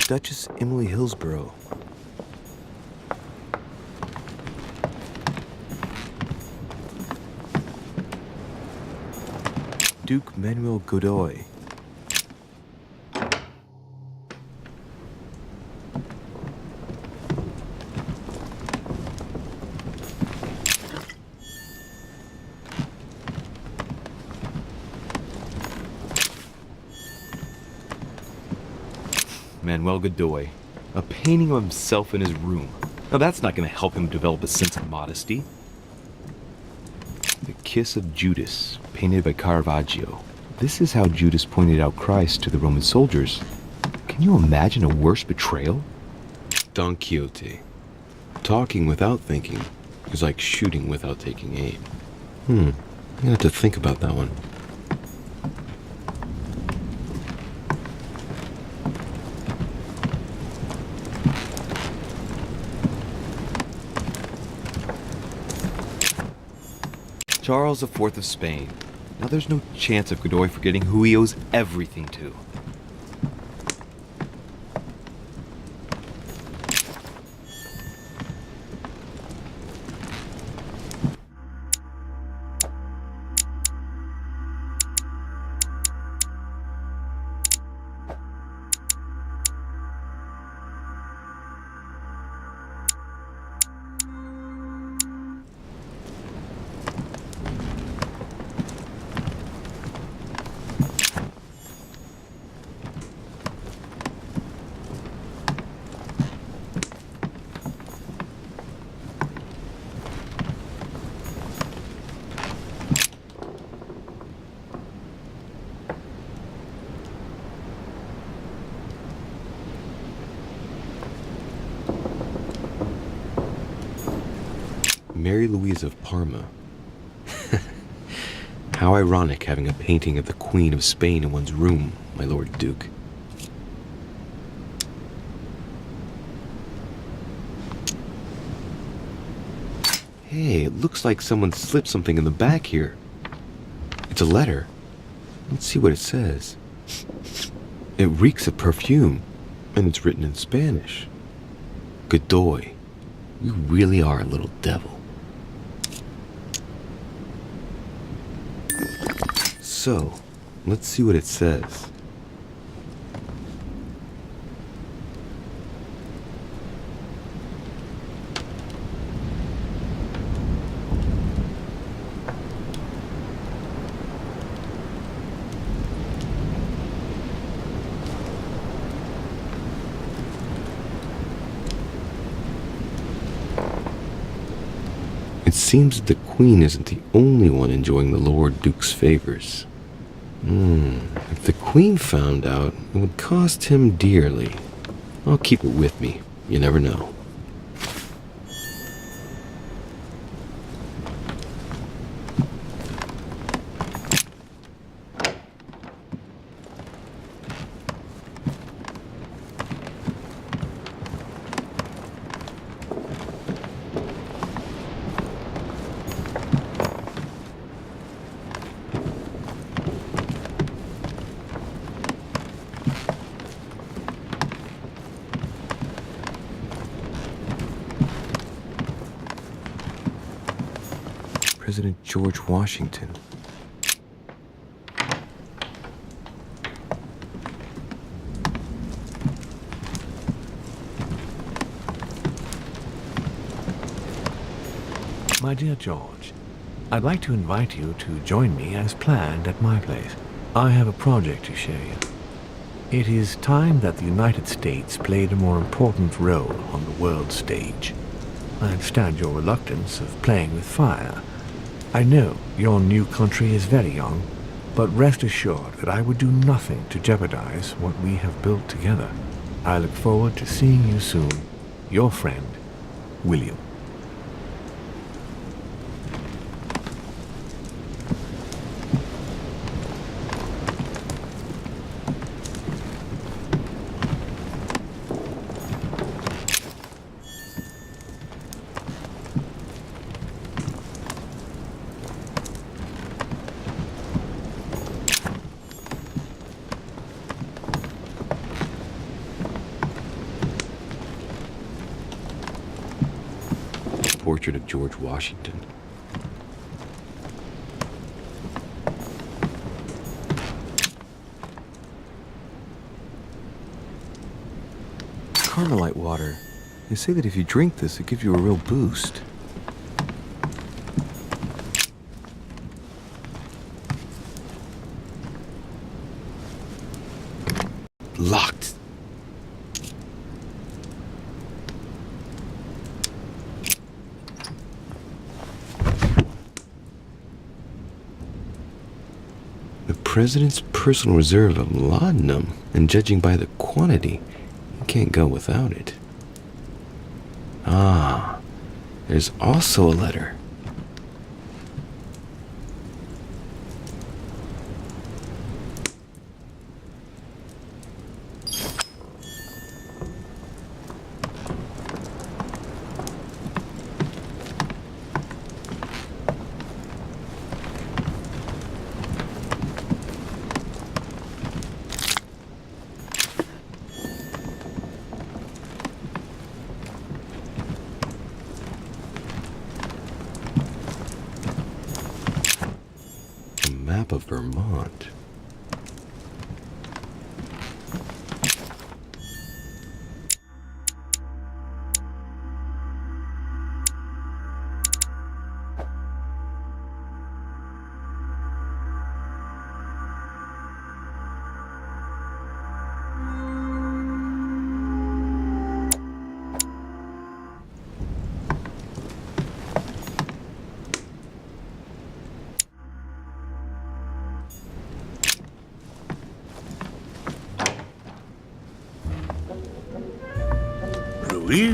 Duchess Emily Hillsborough. Duke Manuel Godoy. Manuel Godoy, a painting of himself in his room. Now that's not going to help him develop a sense of modesty. The Kiss of Judas, painted by Caravaggio. This is how Judas pointed out Christ to the Roman soldiers. Can you imagine a worse betrayal? Don Quixote. Talking without thinking is like shooting without taking aim. I'm gonna have to think about that one. Charles IV of Spain. Now there's no chance of Godoy forgetting who he owes everything to. Mary Louise of Parma. How ironic having a painting of the Queen of Spain in one's room, my Lord Duke. Hey, it looks like someone slipped something in the back here. It's a letter. Let's see what it says. It reeks of perfume, and it's written in Spanish. Godoy, you really are a little devil. So, let's see what it says. It seems that the Queen isn't the only one enjoying the Lord Duke's favors. If the Queen found out, it would cost him dearly. I'll keep it with me. You never know. President George Washington. My dear George, I'd like to invite you to join me as planned at my place. I have a project to show you. It is time that the United States played a more important role on the world stage. I understand your reluctance of playing with fire. I know your new country is very young, but rest assured that I would do nothing to jeopardize what we have built together. I look forward to seeing you soon. Your friend, William. Portrait of George Washington. Carmelite water. They say that if you drink this, it gives you a real boost. Locked. The President's personal reserve of laudanum, and judging by the quantity, you can't go without it. Ah, there's also a letter. Map of Vermont. Louis?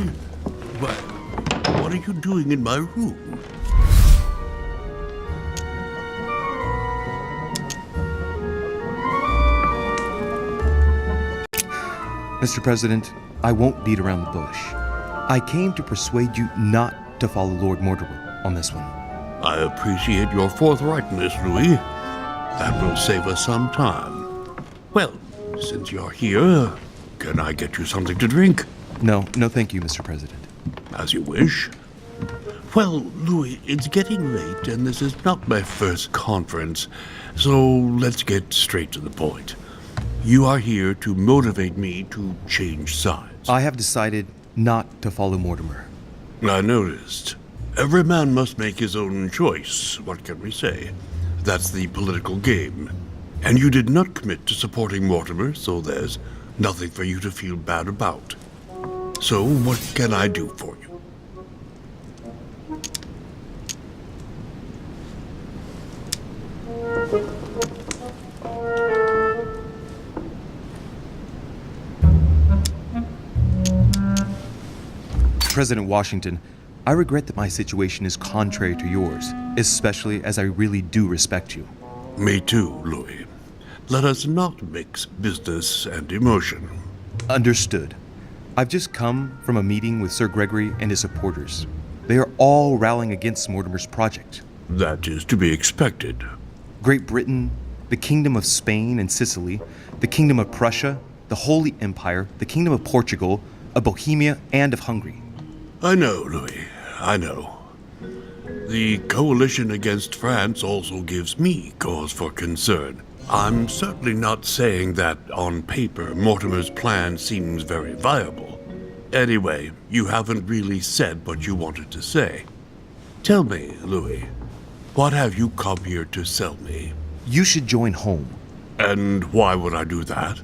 What are you doing in my room? Mr. President, I won't beat around the bush. I came to persuade you not to follow Lord Mortimer on this one. I appreciate your forthrightness, Louis. That will save us some time. Well, since you're here, can I get you something to drink? No, thank you, Mr. President. As you wish. Well, Louis, it's getting late, and this is not my first conference, so let's get straight to the point. You are here to motivate me to change sides. I have decided not to follow Mortimer. I noticed. Every man must make his own choice. What can we say? That's the political game. And you did not commit to supporting Mortimer, so there's nothing for you to feel bad about. So what can I do for you? President Washington, I regret that my situation is contrary to yours, especially as I really do respect you. Me too, Louis. Let us not mix business and emotion. Understood. I've just come from a meeting with Sir Gregory and his supporters. They are all rallying against Mortimer's project. That is to be expected. Great Britain, the Kingdom of Spain and Sicily, the Kingdom of Prussia, the Holy Empire, the Kingdom of Portugal, of Bohemia, and of Hungary. I know, Louis. I know. The coalition against France also gives me cause for concern. I'm certainly not saying that, on paper, Mortimer's plan seems very viable. Anyway, you haven't really said what you wanted to say. Tell me, Louis, what have you come here to sell me? You should join home. And why would I do that?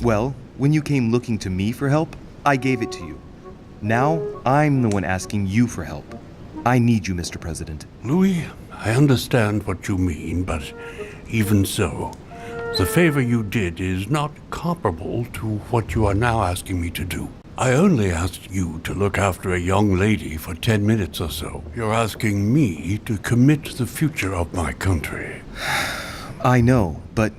Well, when you came looking to me for help, I gave it to you. Now, I'm the one asking you for help. I need you, Mr. President. Louis, I understand what you mean, but even so, the favor you did is not comparable to what you are now asking me to do. I only asked you to look after a young lady for 10 minutes or so. You're asking me to commit the future of my country. I know, but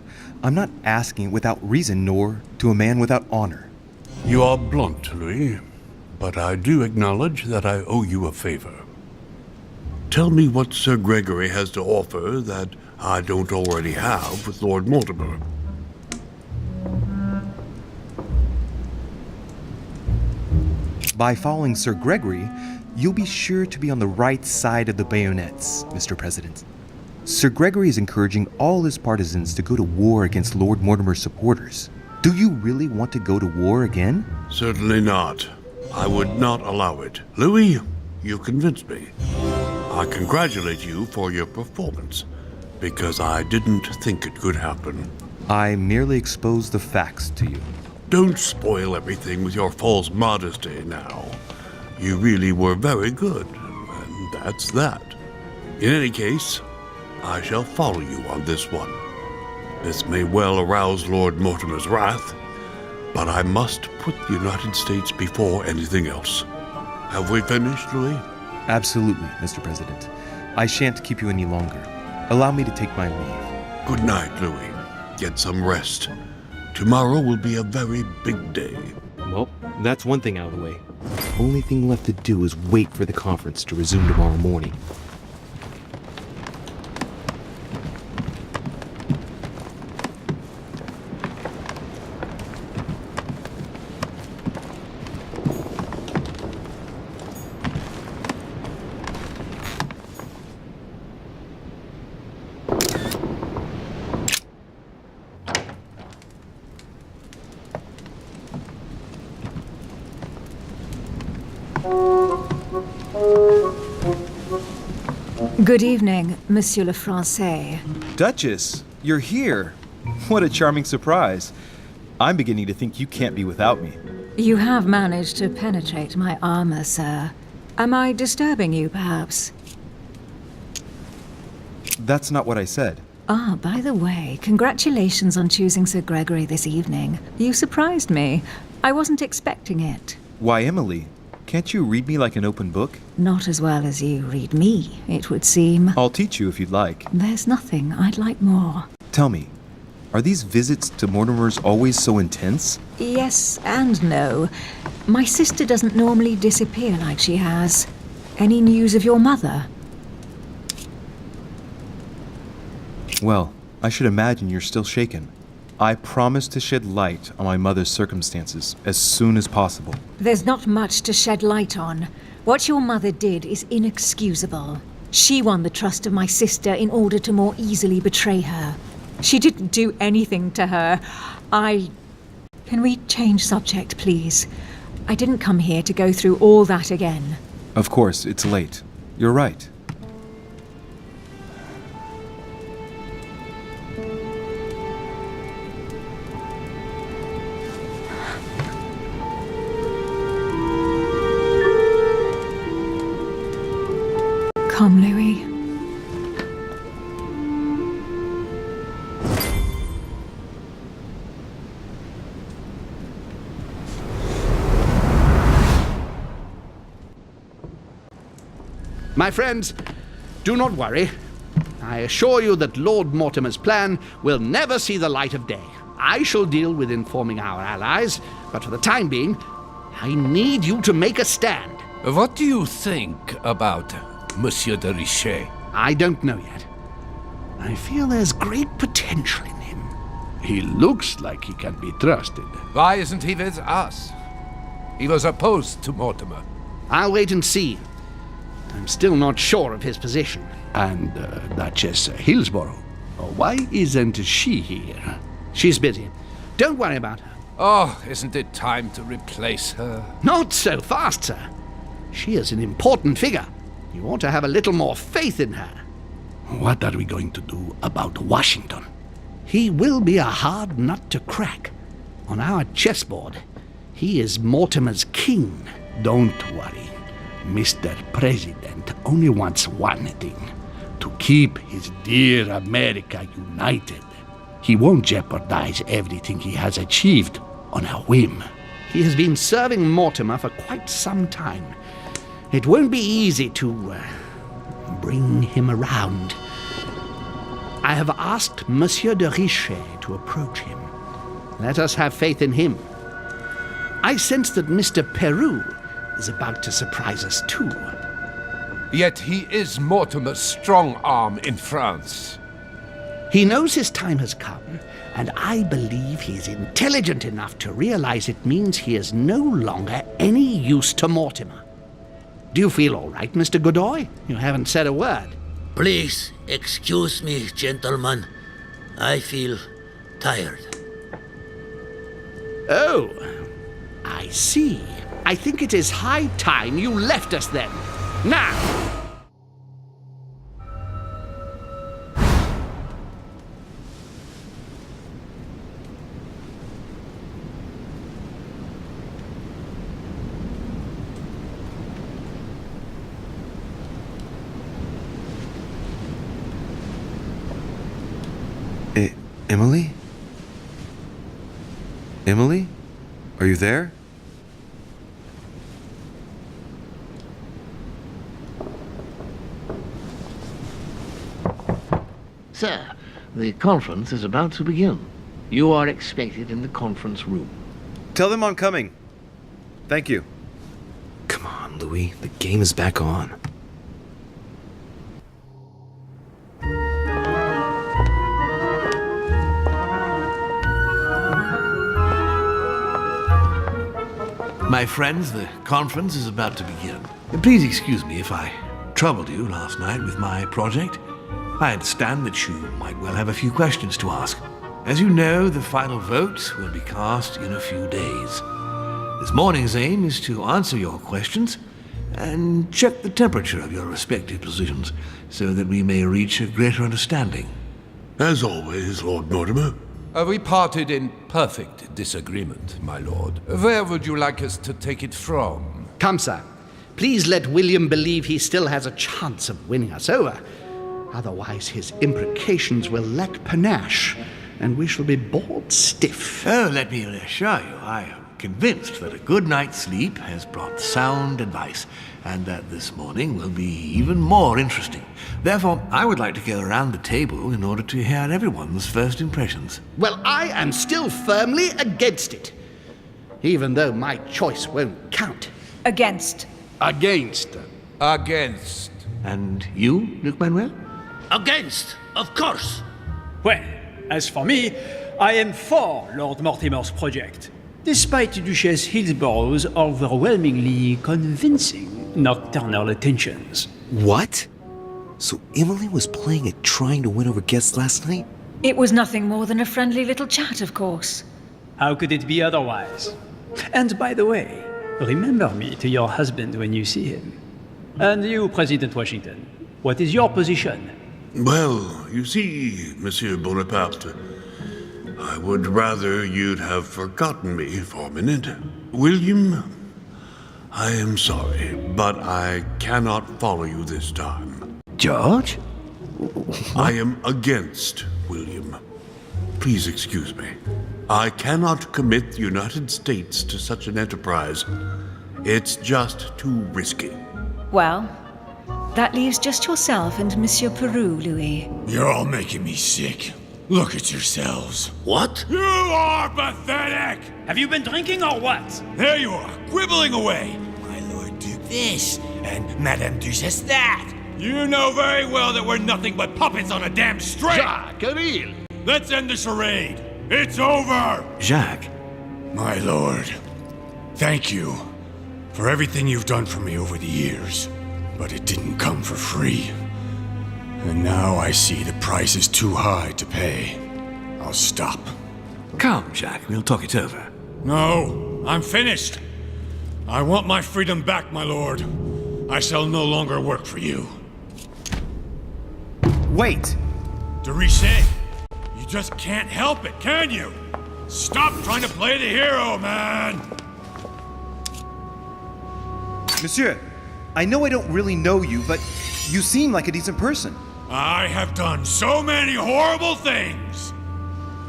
I'm not asking without reason, nor to a man without honor. You are blunt, Louis, but I do acknowledge that I owe you a favor. Tell me what Sir Gregory has to offer that I don't already have with Lord Mortimer. By following Sir Gregory, you'll be sure to be on the right side of the bayonets, Mr. President. Sir Gregory is encouraging all his partisans to go to war against Lord Mortimer's supporters. Do you really want to go to war again? Certainly not. I would not allow it. Louis, you convinced me. I congratulate you for your performance, because I didn't think it could happen. I merely exposed the facts to you. Don't spoil everything with your false modesty now. You really were very good, and that's that. In any case, I shall follow you on this one. This may well arouse Lord Mortimer's wrath, but I must put the United States before anything else. Have we finished, Louis? Absolutely, Mr. President. I shan't keep you any longer. Allow me to take my leave. Good night, Louis. Get some rest. Tomorrow will be a very big day. Well, that's one thing out of the way. Only thing left to do is wait for the conference to resume tomorrow morning. Good evening, Monsieur le Français. Duchess, you're here. What a charming surprise. I'm beginning to think you can't be without me. You have managed to penetrate my armor, sir. Am I disturbing you, perhaps? That's not what I said. Ah, by the way, congratulations on choosing Sir Gregory this evening. You surprised me. I wasn't expecting it. Why, Emily? Can't you read me like an open book? Not as well as you read me, it would seem. I'll teach you if you'd like. There's nothing I'd like more. Tell me, are these visits to Mortimer's always so intense? Yes and no. My sister doesn't normally disappear like she has. Any news of your mother? Well, I should imagine you're still shaken. I promise to shed light on my mother's circumstances as soon as possible. There's not much to shed light on. What your mother did is inexcusable. She won the trust of my sister in order to more easily betray her. She didn't do anything to her. Can we change subject, please? I didn't come here to go through all that again. Of course, it's late. You're right. Come, Louis. My friends, do not worry. I assure you that Lord Mortimer's plan will never see the light of day. I shall deal with informing our allies, but for the time being, I need you to make a stand. What do you think about Monsieur de Richet? I don't know yet. I feel there's great potential in him. He looks like he can be trusted. Why isn't he with us? He was opposed to Mortimer. I'll wait and see. I'm still not sure of his position. And Duchess Hillsborough, why isn't she here? She's busy. Don't worry about her. Oh, isn't it time to replace her? Not so fast, sir. She is an important figure. You ought to have a little more faith in her. What are we going to do about Washington? He will be a hard nut to crack. On our chessboard, he is Mortimer's king. Don't worry. Mr. President only wants one thing: to keep his dear America united. He won't jeopardize everything he has achieved on a whim. He has been serving Mortimer for quite some time. It won't be easy to bring him around. I have asked Monsieur de Richet to approach him. Let us have faith in him. I sense that Mr. Peru is about to surprise us too. Yet he is Mortimer's strong arm in France. He knows his time has come, and I believe he is intelligent enough to realize it means he is no longer any use to Mortimer. Do you feel all right, Mr. Godoy? You haven't said a word. Please excuse me, gentlemen. I feel tired. Oh, I see. I think it is high time you left us then. Now! Emily? Emily? Are you there? Sir, the conference is about to begin. You are expected in the conference room. Tell them I'm coming. Thank you. Come on, Louis. The game is back on. My friends, the conference is about to begin. Please excuse me if I troubled you last night with my project. I understand that you might well have a few questions to ask. As you know, the final vote will be cast in a few days. This morning's aim is to answer your questions and check the temperature of your respective positions so that we may reach a greater understanding. As always, Lord Mortimer. We parted in perfect disagreement, my lord. Where would you like us to take it from? Come, sir. Please let William believe he still has a chance of winning us over. Otherwise, his imprecations will lack panache, and we shall be bored stiff. Oh, let me reassure you, I am convinced that a good night's sleep has brought sound advice, and that this morning will be even more interesting. Therefore, I would like to go around the table in order to hear everyone's first impressions. Well, I am still firmly against it, even though my choice won't count. Against. Against. Against. And you, Luc Manuel? Against, of course. Well, as for me, I am for Lord Mortimer's project, despite Duchess Hillsborough's overwhelmingly convincing nocturnal attentions. What? So Emily was playing at trying to win over guests last night? It was nothing more than a friendly little chat, of course. How could it be otherwise? And by the way, remember me to your husband when you see him. And you, President Washington, what is your position? Well, you see, Monsieur Bonaparte, I would rather you'd have forgotten me for a minute. William, I am sorry, but I cannot follow you this time. George? I am against William. Please excuse me. I cannot commit the United States to such an enterprise. It's just too risky. Well, that leaves just yourself and Monsieur Peru, Louis. You're all making me sick. Look at yourselves. What? You are pathetic! Have you been drinking or what? There you are, quibbling away. My Lord Duke this, and Madame Duchess that. You know very well that we're nothing but puppets on a damn string. Jacques, really? Let's end the charade. It's over! Jacques? My lord, thank you for everything you've done for me over the years. But it didn't come for free. And now I see the price is too high to pay. I'll stop. Come, Jacques, we'll talk it over. No, I'm finished. I want my freedom back, my lord. I shall no longer work for you. Wait! De Richet, you just can't help it, can you? Stop trying to play the hero, man! Monsieur, I know I don't really know you, but you seem like a decent person. I have done so many horrible things!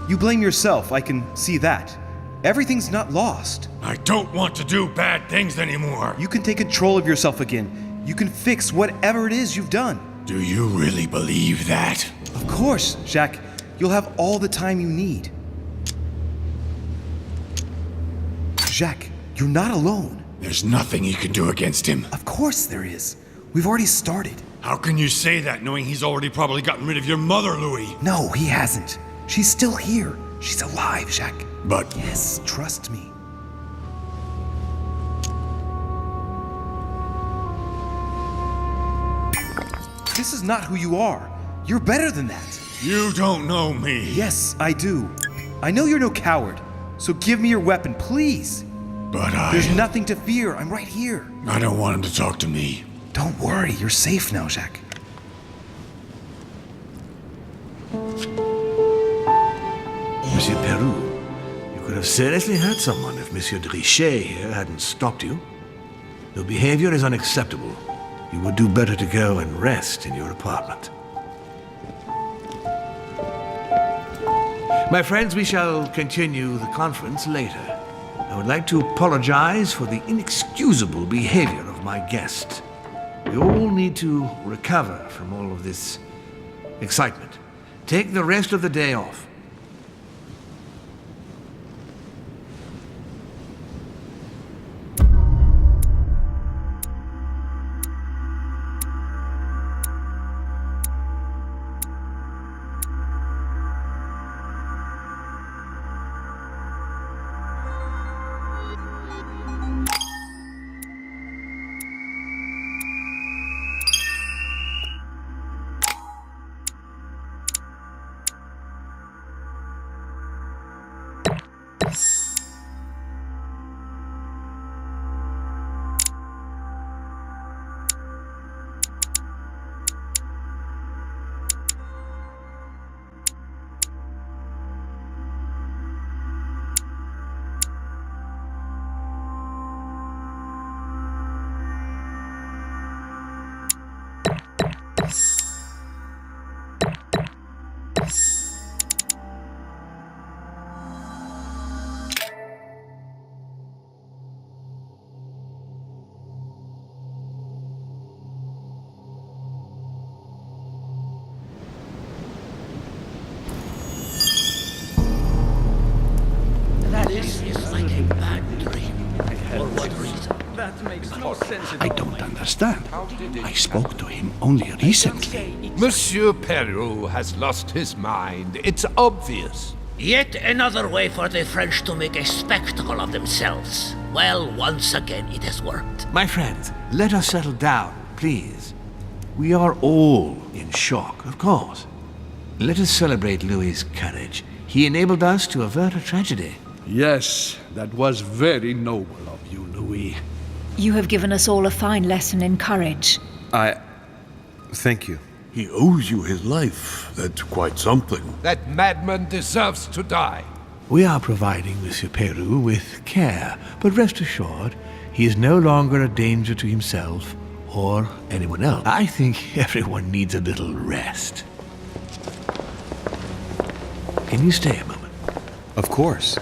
You blame yourself, I can see that. Everything's not lost. I don't want to do bad things anymore. You can take control of yourself again. You can fix whatever it is you've done. Do you really believe that? Of course, Jacques. You'll have all the time you need. Jacques, you're not alone. There's nothing you can do against him. Of course there is. We've already started. How can you say that knowing he's already probably gotten rid of your mother, Louis? No, he hasn't. She's still here. She's alive, Jacques. But... Yes, trust me. This is not who you are. You're better than that. You don't know me. Yes, I do. I know you're no coward. So give me your weapon, please. But There's nothing to fear. I'm right here. I don't want him to talk to me. Don't worry. You're safe now, Jacques. Monsieur Peru, you could have seriously hurt someone if Monsieur de Richet here hadn't stopped you. Your behavior is unacceptable. You would do better to go and rest in your apartment. My friends, we shall continue the conference later. I would like to apologize for the inexcusable behavior of my guest. We all need to recover from all of this excitement. Take the rest of the day off. I don't understand. I spoke to him only recently. Monsieur Peru has lost his mind. It's obvious. Yet another way for the French to make a spectacle of themselves. Well, once again it has worked. My friends, let us settle down, please. We are all in shock, of course. Let us celebrate Louis's courage. He enabled us to avert a tragedy. Yes, that was very noble of you, Louis. You have given us all a fine lesson in courage. Thank you. He owes you his life. That's quite something. That madman deserves to die. We are providing Monsieur Peru with care, but rest assured, he is no longer a danger to himself or anyone else. I think everyone needs a little rest. Can you stay a moment? Of course.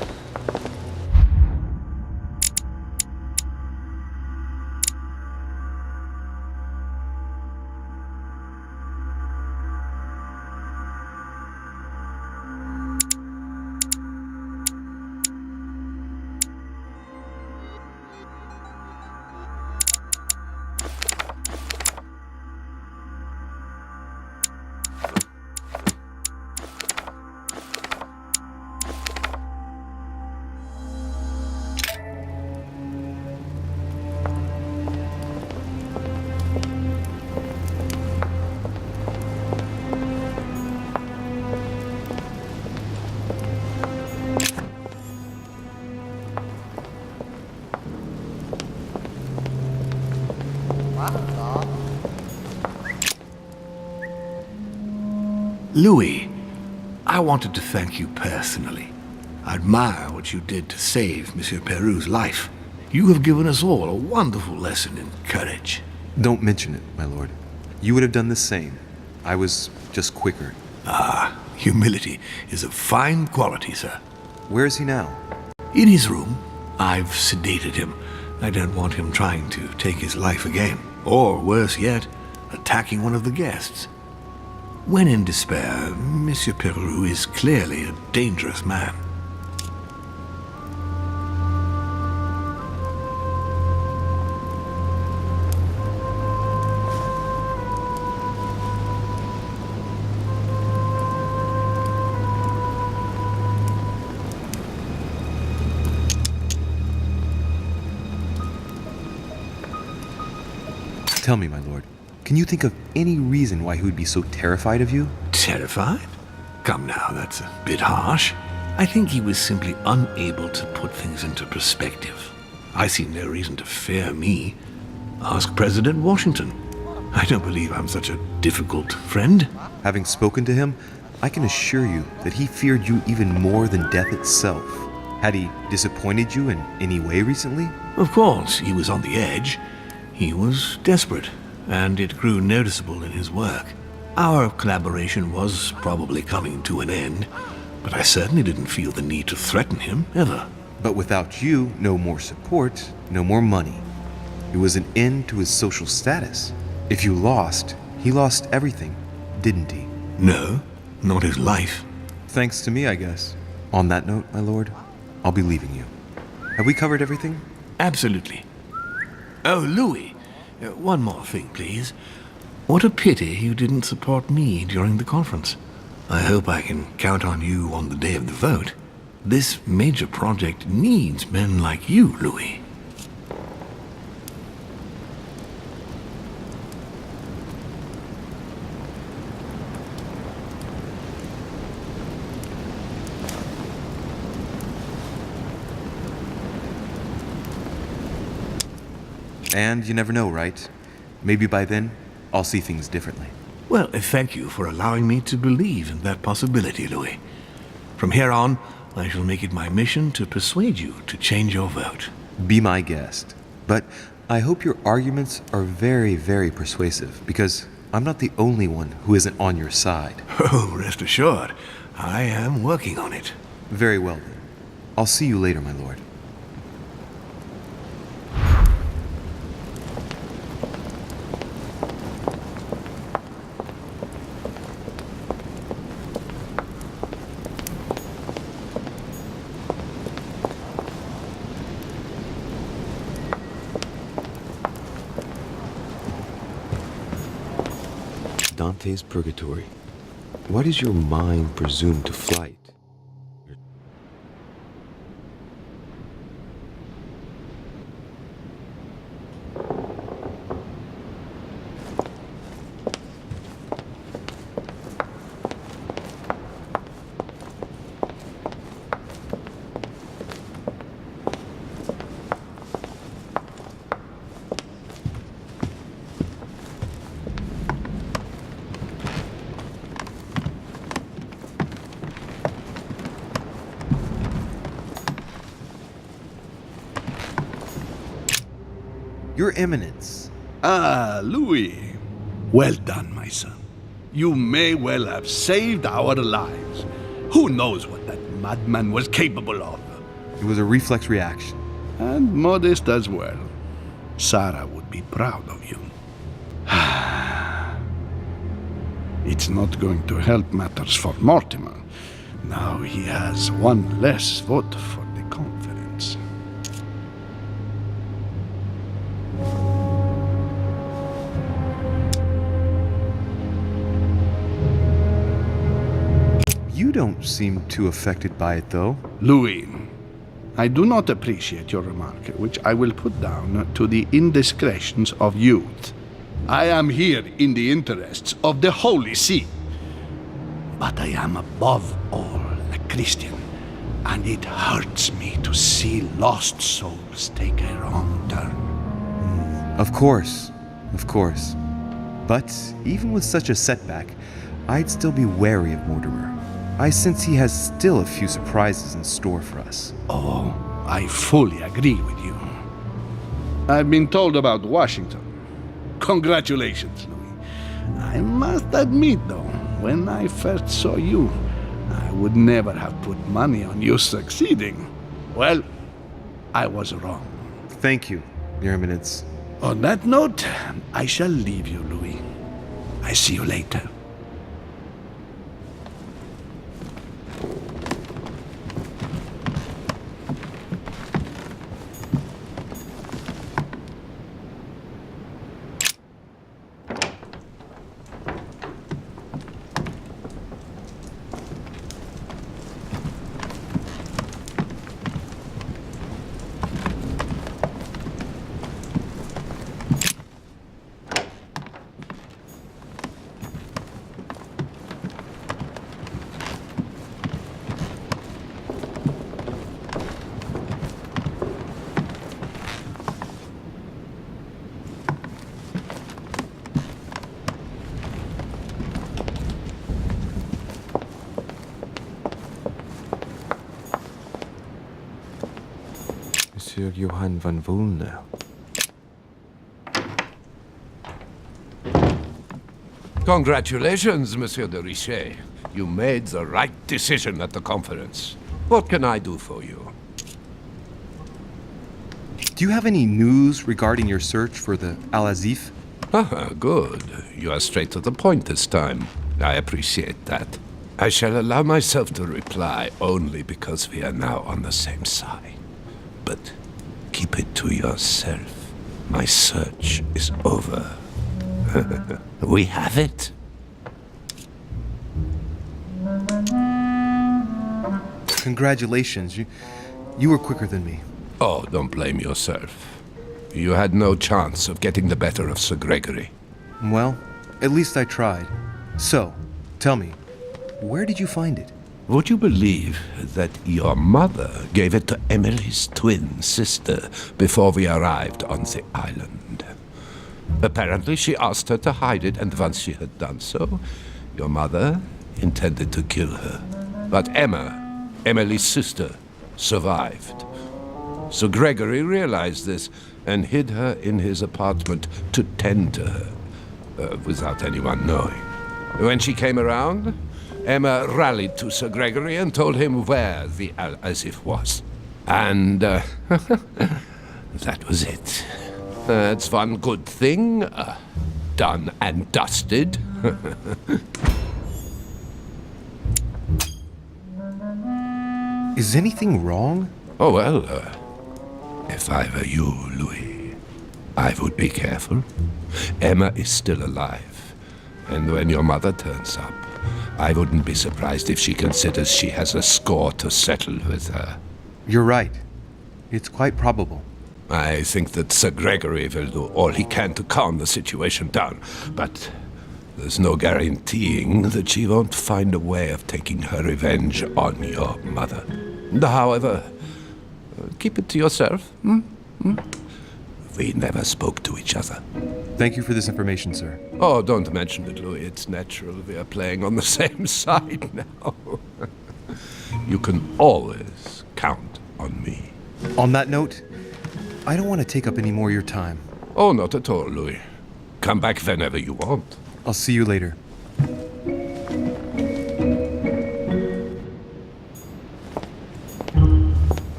Louis, I wanted to thank you personally. I admire what you did to save Monsieur Peru's life. You have given us all a wonderful lesson in courage. Don't mention it, my lord. You would have done the same. I was just quicker. Humility is a fine quality, sir. Where is he now? In his room. I've sedated him. I don't want him trying to take his life again. Or, worse yet, attacking one of the guests. When in despair, Monsieur Peru is clearly a dangerous man. Tell me, my lord, can you think of any reason why he would be so terrified of you? Terrified? Come now, that's a bit harsh. I think he was simply unable to put things into perspective. I see no reason to fear me. Ask President Washington. I don't believe I'm such a difficult friend. Having spoken to him, I can assure you that he feared you even more than death itself. Had he disappointed you in any way recently? Of course, he was on the edge. He was desperate, and it grew noticeable in his work. Our collaboration was probably coming to an end, but I certainly didn't feel the need to threaten him, ever. But without you, no more support, no more money. It was an end to his social status. If you lost, he lost everything, didn't he? No, not his life. Thanks to me, I guess. On that note, my lord, I'll be leaving you. Have we covered everything? Absolutely. Oh, Louis, one more thing, please. What a pity you didn't support me during the conference. I hope I can count on you on the day of the vote. This major project needs men like you, Louis. And you never know, right? Maybe by then, I'll see things differently. Well, thank you for allowing me to believe in that possibility, Louis. From here on, I shall make it my mission to persuade you to change your vote. Be my guest. But I hope your arguments are very, very persuasive, because I'm not the only one who isn't on your side. Oh, rest assured, I am working on it. Very well, then. I'll see you later, my lord. Dante's Purgatory. Why does your mind presume to flight? Your Eminence. Ah, Louis. Well done, my son. You may well have saved our lives. Who knows what that madman was capable of? It was a reflex reaction. And modest as well. Sarah would be proud of you. It's not going to help matters for Mortimer. Now he has one less vote for the conference. You don't seem too affected by it, though. Louis, I do not appreciate your remark, which I will put down to the indiscretions of youth. I am here in the interests of the Holy See. But I am above all a Christian, and it hurts me to see lost souls take a wrong turn. Of course. But even with such a setback, I'd still be wary of Mortimer. I sense he has still a few surprises in store for us. Oh, I fully agree with you. I've been told about Washington. Congratulations, Louis. I must admit, though, when I first saw you, I would never have put money on you succeeding. Well, I was wrong. Thank you, Your Eminence. On that note, I shall leave you, Louis. I see you later. Monsieur Johann van Vulner. Congratulations, Monsieur de Richet. You made the right decision at the conference. What can I do for you? Do you have any news regarding your search for the Al-Azif? Good. You are straight to the point this time. I appreciate that. I shall allow myself to reply only because we are now on the same side. But keep it to yourself. My search is over. We have it. Congratulations. You were quicker than me. Oh, don't blame yourself. You had no chance of getting the better of Sir Gregory. Well, at least I tried. So, tell me, where did you find it? Would you believe that your mother gave it to Emily's twin sister before we arrived on the island? Apparently she asked her to hide it, and once she had done so, your mother intended to kill her. But Emma, Emily's sister, survived. So Gregory realized this and hid her in his apartment to tend to her, without anyone knowing. When she came around, Emma rallied to Sir Gregory and told him where the Al-Azif was. And that was it. That's one good thing. Done and dusted. Is anything wrong? Oh, well, if I were you, Louis, I would be careful. Emma is still alive, And when your mother turns up, I wouldn't be surprised if she considers she has a score to settle with her. You're right. It's quite probable. I think that Sir Gregory will do all he can to calm the situation down, but there's no guaranteeing that she won't find a way of taking her revenge on your mother. However, keep it to yourself. We never spoke to each other. Thank you for this information, sir. Oh, don't mention it, Louis. It's natural. We are playing on the same side now. You can always count on me. On that note, I don't want to take up any more of your time. Oh, not at all, Louis. Come back whenever you want. I'll see you later.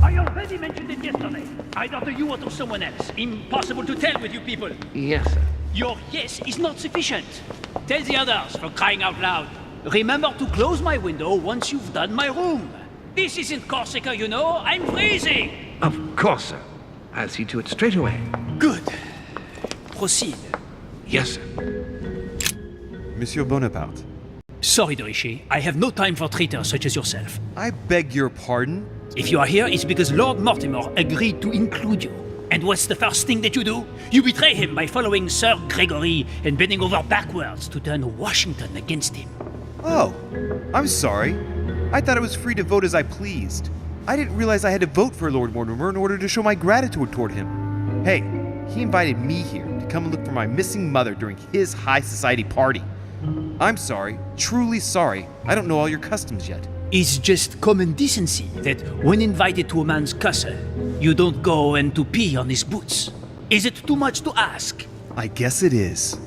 I already mentioned it yesterday. Either you or to someone else. Impossible to tell with you people. Yes, sir. Your yes is not sufficient. Tell the others, for crying out loud. Remember to close my window once you've done my room. This isn't Corsica, you know. I'm freezing. Of course, sir. I'll see to it straight away. Good. Proceed. Yes, sir. Monsieur Bonaparte. Sorry, Dorishi. I have no time for traitors such as yourself. I beg your pardon? If you are here, it's because Lord Mortimer agreed to include you. And what's the first thing that you do? You betray him by following Sir Gregory and bending over backwards to turn Washington against him. Oh, I'm sorry. I thought I was free to vote as I pleased. I didn't realize I had to vote for Lord Mortimer in order to show my gratitude toward him. Hey, he invited me here to come and look for my missing mother during his high society party. I'm sorry, truly sorry. I don't know all your customs yet. It's just common decency that when invited to a man's castle, you don't go and to pee on his boots. Is it too much to ask? I guess it is.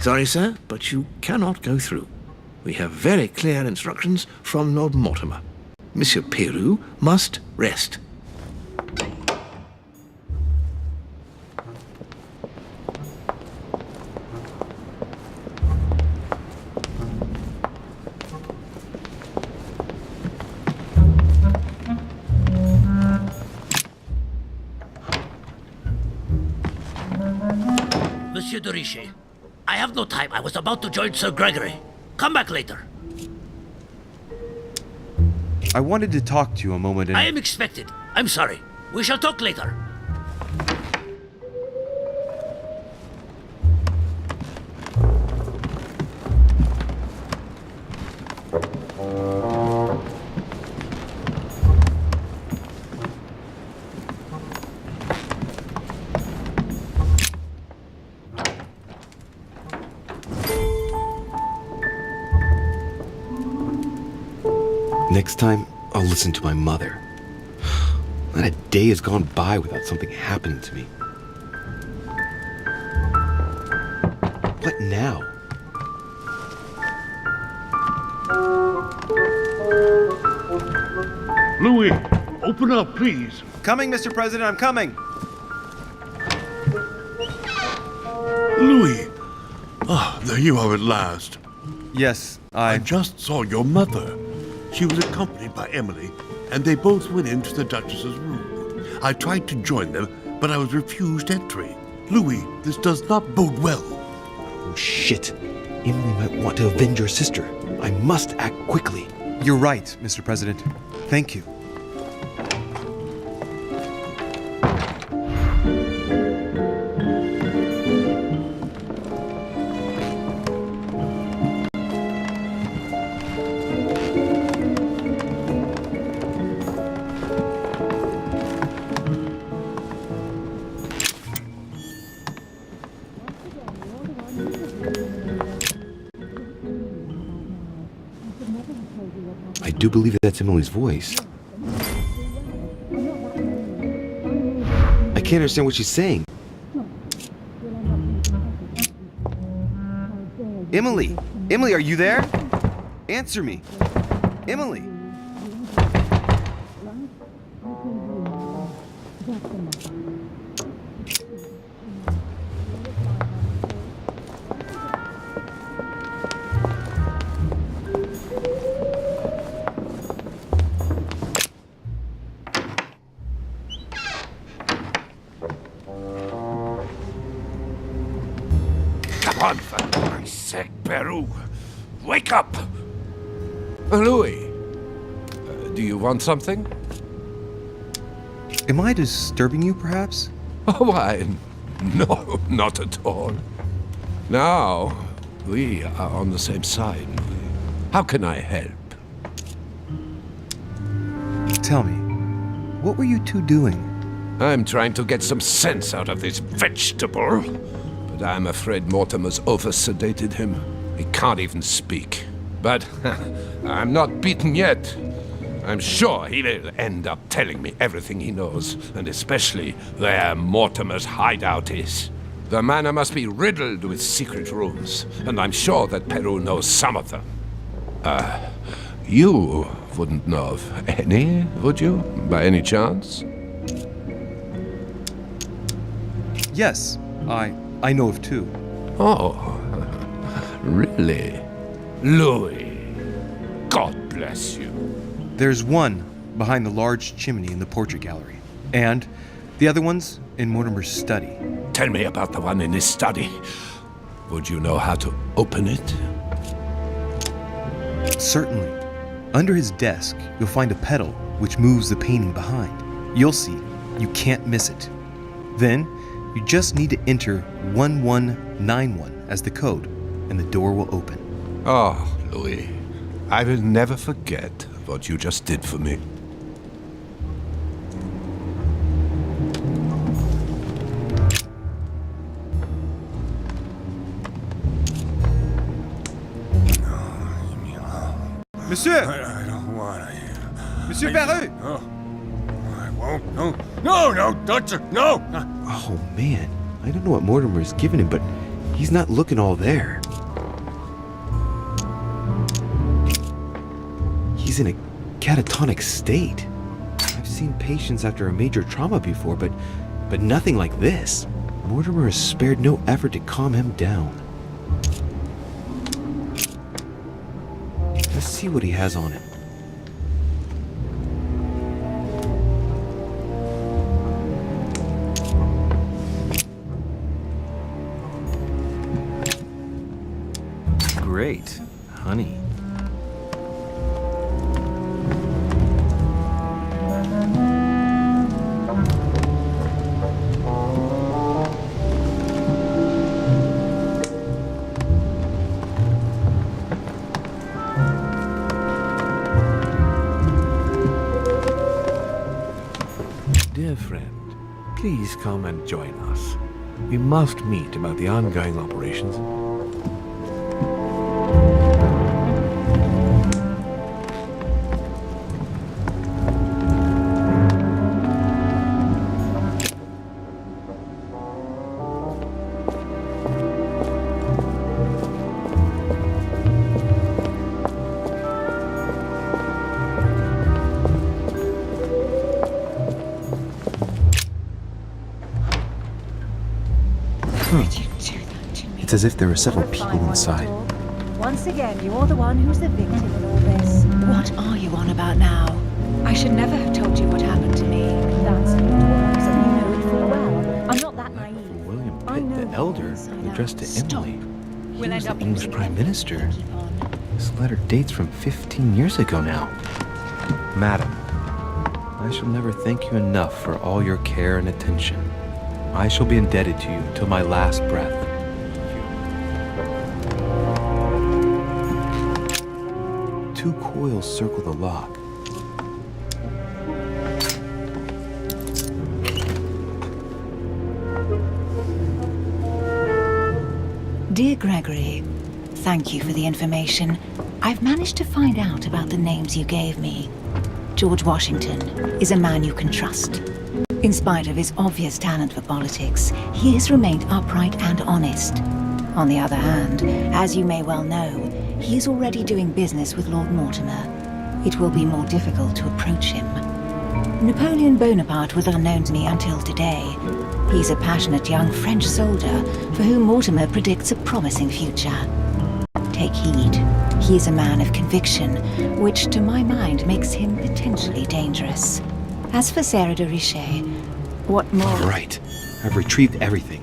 Sorry, sir, but you cannot go through. We have very clear instructions from Lord Mortimer. Monsieur Peru must rest. Monsieur de Richet, I have no time. I was about to join Sir Gregory. Come back later. I wanted to talk to you a moment and... I am expected. I'm sorry. We shall talk later. Next time, I'll listen to my mother. Not a day has gone by without something happening to me. What now? Louis, open up, please. Coming, Mr. President, I'm coming. Louis! Ah, there you are at last. Yes, I just saw your mother. She was accompanied by Emily, and they both went into the Duchess's room. I tried to join them, but I was refused entry. Louis, this does not bode well. Oh, shit. Emily might want to avenge her sister. I must act quickly. You're right, Mr. President. Thank you. I do believe that's Emily's voice. I can't understand what she's saying. Emily! Emily, are you there? Answer me. Emily! wake up! Louis, do you want something? Am I disturbing you, perhaps? Oh, why, no, not at all. Now, we are on the same side. How can I help? Tell me, what were you two doing? I'm trying to get some sense out of this vegetable, but I'm afraid Mortimer's over-sedated him. He can't even speak. But I'm not beaten yet. I'm sure he will end up telling me everything he knows, and especially where Mortimer's hideout is. The manor must be riddled with secret rooms, and I'm sure that Peru knows some of them. You wouldn't know of any, would you, by any chance? Yes, I know of two. Oh, really? Louis, God bless you. There's one behind the large chimney in the portrait gallery, and the other one's in Mortimer's study. Tell me about the one in his study. Would you know how to open it? Certainly. Under his desk, you'll find a pedal which moves the painting behind. You'll see. You can't miss it. Then, you just need to enter 1191 as the code, and the door will open. Oh, Louis, I will never forget what you just did for me. Monsieur! I don't want to. Monsieur Peru! No. I won't. No. No, don't touch her. No! Oh, man. I don't know what Mortimer's given him, but he's not looking all there. He's in a catatonic state. I've seen patients after a major trauma before, but nothing like this. Mortimer has spared no effort to calm him down. Let's see what he has on him. Great. Honey. Dear friend, please come and join us. We must meet about the ongoing operations. It's as if there are several people inside. Once again, you're the one who's the victim in all this. What are you on about now? I should never have told you what happened to me. That's not wise, and you know it full well. I'm not that naive. William Pitt the Elder, addressed to Emily. He was the English Prime Minister. This letter dates from 15 years ago now. Madam, I shall never thank you enough for all your care and attention. I shall be indebted to you till my last breath. Two coils circle the lock. Dear Gregory, thank you for the information. I've managed to find out about the names you gave me. George Washington is a man you can trust. In spite of his obvious talent for politics, he has remained upright and honest. On the other hand, as you may well know, he is already doing business with Lord Mortimer. It will be more difficult to approach him. Napoleon Bonaparte was unknown to me until today. He's a passionate young French soldier for whom Mortimer predicts a promising future. Take heed. He is a man of conviction, which to my mind makes him potentially dangerous. As for Sarah de Richet, what more? All right. I've retrieved everything.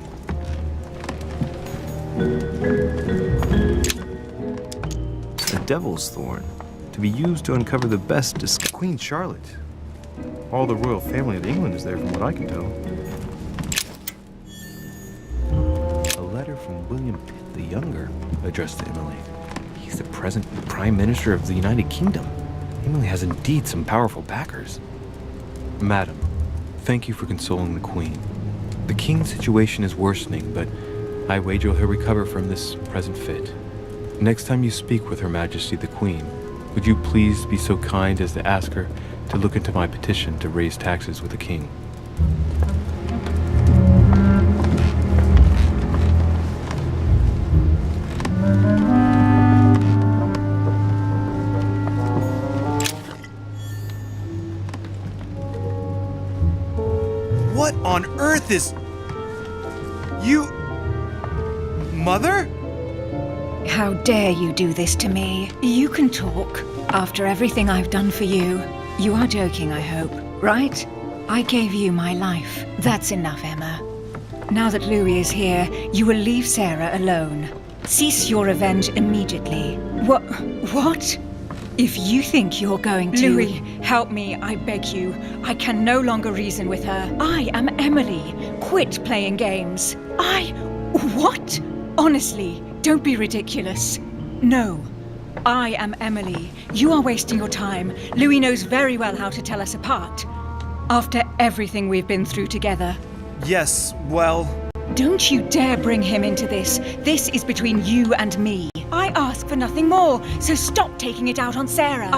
A devil's thorn, to be used to uncover the best discovery. Queen Charlotte. All the royal family of England is there from what I can tell. A letter from William Pitt the Younger, addressed to Emily. He's the present Prime Minister of the United Kingdom. Emily has indeed some powerful backers. Madam, thank you for consoling the Queen. The King's situation is worsening, but I wager he'll recover from this present fit. Next time you speak with Her Majesty the Queen, would you please be so kind as to ask her to look into my petition to raise taxes with the King? What on earth is... You... Mother? How dare you do this to me? You can talk after everything I've done for you. You are joking, I hope, right? I gave you my life. That's enough, Emma. Now that Louis is here, you will leave Sarah alone. Cease your revenge immediately. What? If you think you're going to... Louis, help me, I beg you. I can no longer reason with her. I am Emily. Quit playing games. What? Honestly, don't be ridiculous. No. I am Emily. You are wasting your time. Louis knows very well how to tell us apart. After everything we've been through together. Yes, well... Don't you dare bring him into this. This is between you and me. I ask for nothing more, so stop taking it out on Sarah.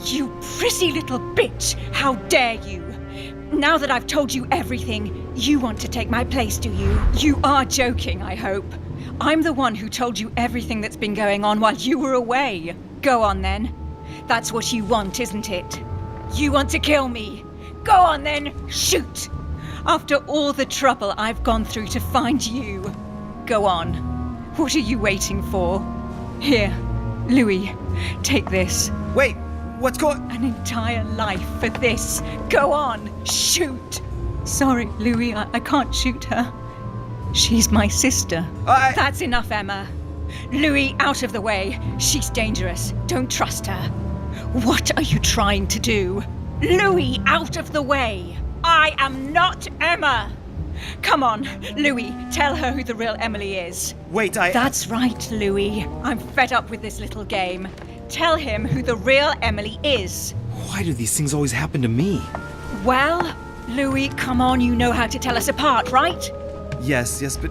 You prissy little bitch! How dare you! Now that I've told you everything, you want to take my place, do you? You are joking, I hope. I'm the one who told you everything that's been going on while you were away. Go on then. That's what you want, isn't it? You want to kill me. Go on then, shoot! After all the trouble I've gone through to find you. Go on. What are you waiting for? Here, Louis, take this. Wait, what's going... An entire life for this. Go on, shoot! Sorry, Louis, I can't shoot her. She's my sister. That's enough, Emma. Louis, out of the way. She's dangerous. Don't trust her. What are you trying to do? Louis, out of the way. I am not Emma. Come on, Louis, tell her who the real Emily is. Wait, That's right, Louis. I'm fed up with this little game. Tell him who the real Emily is. Why do these things always happen to me? Well, Louis, come on, you know how to tell us apart, right? Yes, but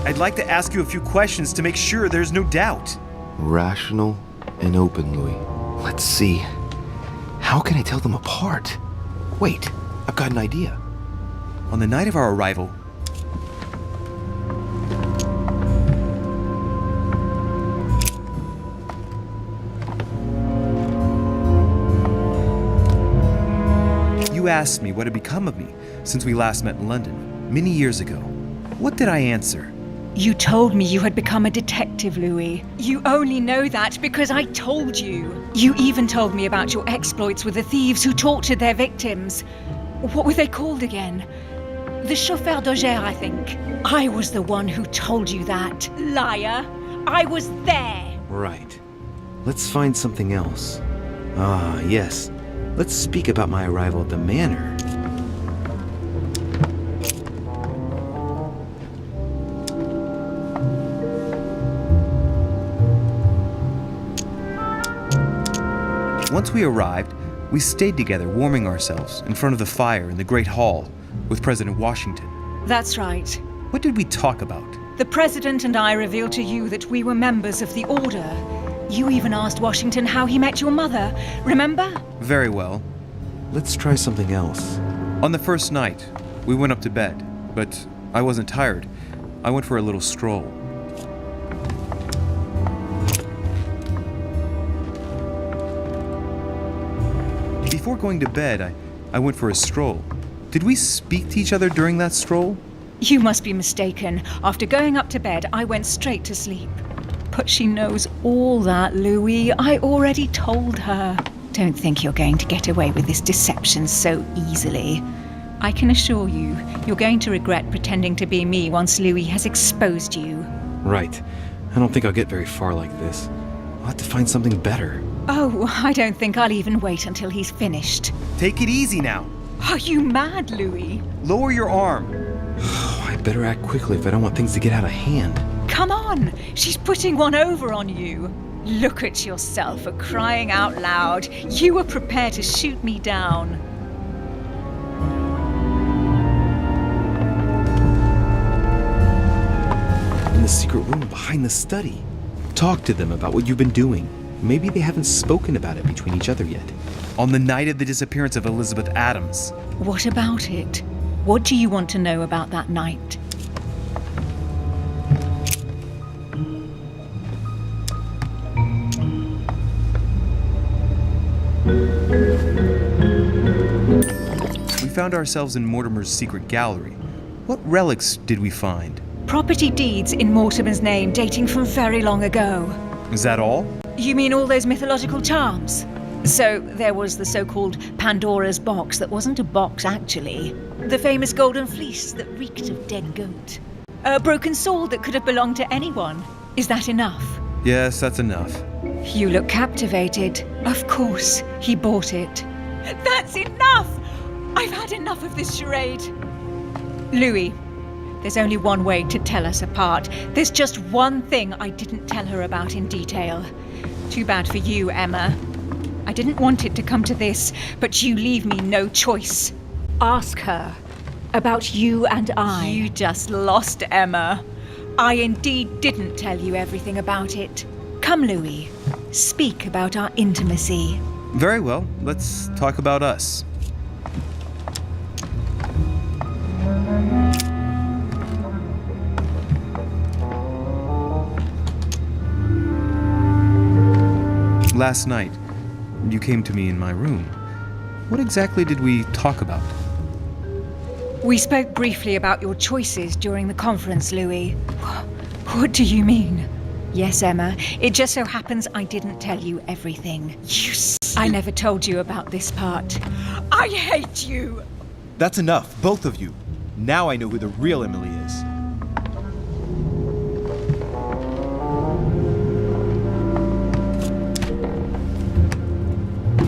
I'd like to ask you a few questions to make sure there's no doubt. Rational and open, Louis. Let's see. How can I tell them apart? Wait, I've got an idea. On the night of our arrival, you asked me what had become of me since we last met in London, many years ago. What did I answer? You told me you had become a detective, Louis. You only know that because I told you. You even told me about your exploits with the thieves who tortured their victims. What were they called again? The chauffeur d'Auger, I think. I was the one who told you that. Liar. I was there. Right. Let's find something else. Ah, yes. Let's speak about my arrival at the manor. Once we arrived, we stayed together warming ourselves in front of the fire in the Great Hall with President Washington. That's right. What did we talk about? The President and I revealed to you that we were members of the Order. You even asked Washington how he met your mother, remember? Very well. Let's try something else. On the first night, we went up to bed, but I wasn't tired. I went for a little stroll. Before going to bed, I went for a stroll. Did we speak to each other during that stroll? You must be mistaken. After going up to bed, I went straight to sleep. But she knows all that, Louis. I already told her. Don't think you're going to get away with this deception so easily. I can assure you, you're going to regret pretending to be me once Louis has exposed you. Right. I don't think I'll get very far like this. I'll have to find something better. Oh, I don't think I'll even wait until he's finished. Take it easy now. Are you mad, Louis? Lower your arm. I better act quickly if I don't want things to get out of hand. Come on, she's putting one over on you. Look at yourself for crying out loud. You were prepared to shoot me down. In the secret room behind the study. Talk to them about what you've been doing. Maybe they haven't spoken about it between each other yet. On the night of the disappearance of Elizabeth Adams. What about it? What do you want to know about that night? We found ourselves in Mortimer's secret gallery. What relics did we find? Property deeds in Mortimer's name dating from very long ago. Is that all? You mean all those mythological charms? So there was the so-called Pandora's box that wasn't a box actually. The famous golden fleece that reeked of dead goat. A broken sword that could have belonged to anyone. Is that enough? Yes, that's enough. You look captivated. Of course, he bought it. That's enough! I've had enough of this charade. Louis, there's only one way to tell us apart. There's just one thing I didn't tell her about in detail. Too bad for you, Emma. I didn't want it to come to this, but you leave me no choice. Ask her about you and I. You just lost, Emma. I indeed didn't tell you everything about it. Come, Louis. Speak about our intimacy. Very well, let's talk about us. Last night, you came to me in my room. What exactly did we talk about? We spoke briefly about your choices during the conference, Louis. What do you mean? Yes, Emma. It just so happens I didn't tell you everything. I never told you about this part. I hate you! That's enough, both of you. Now I know who the real Emily is.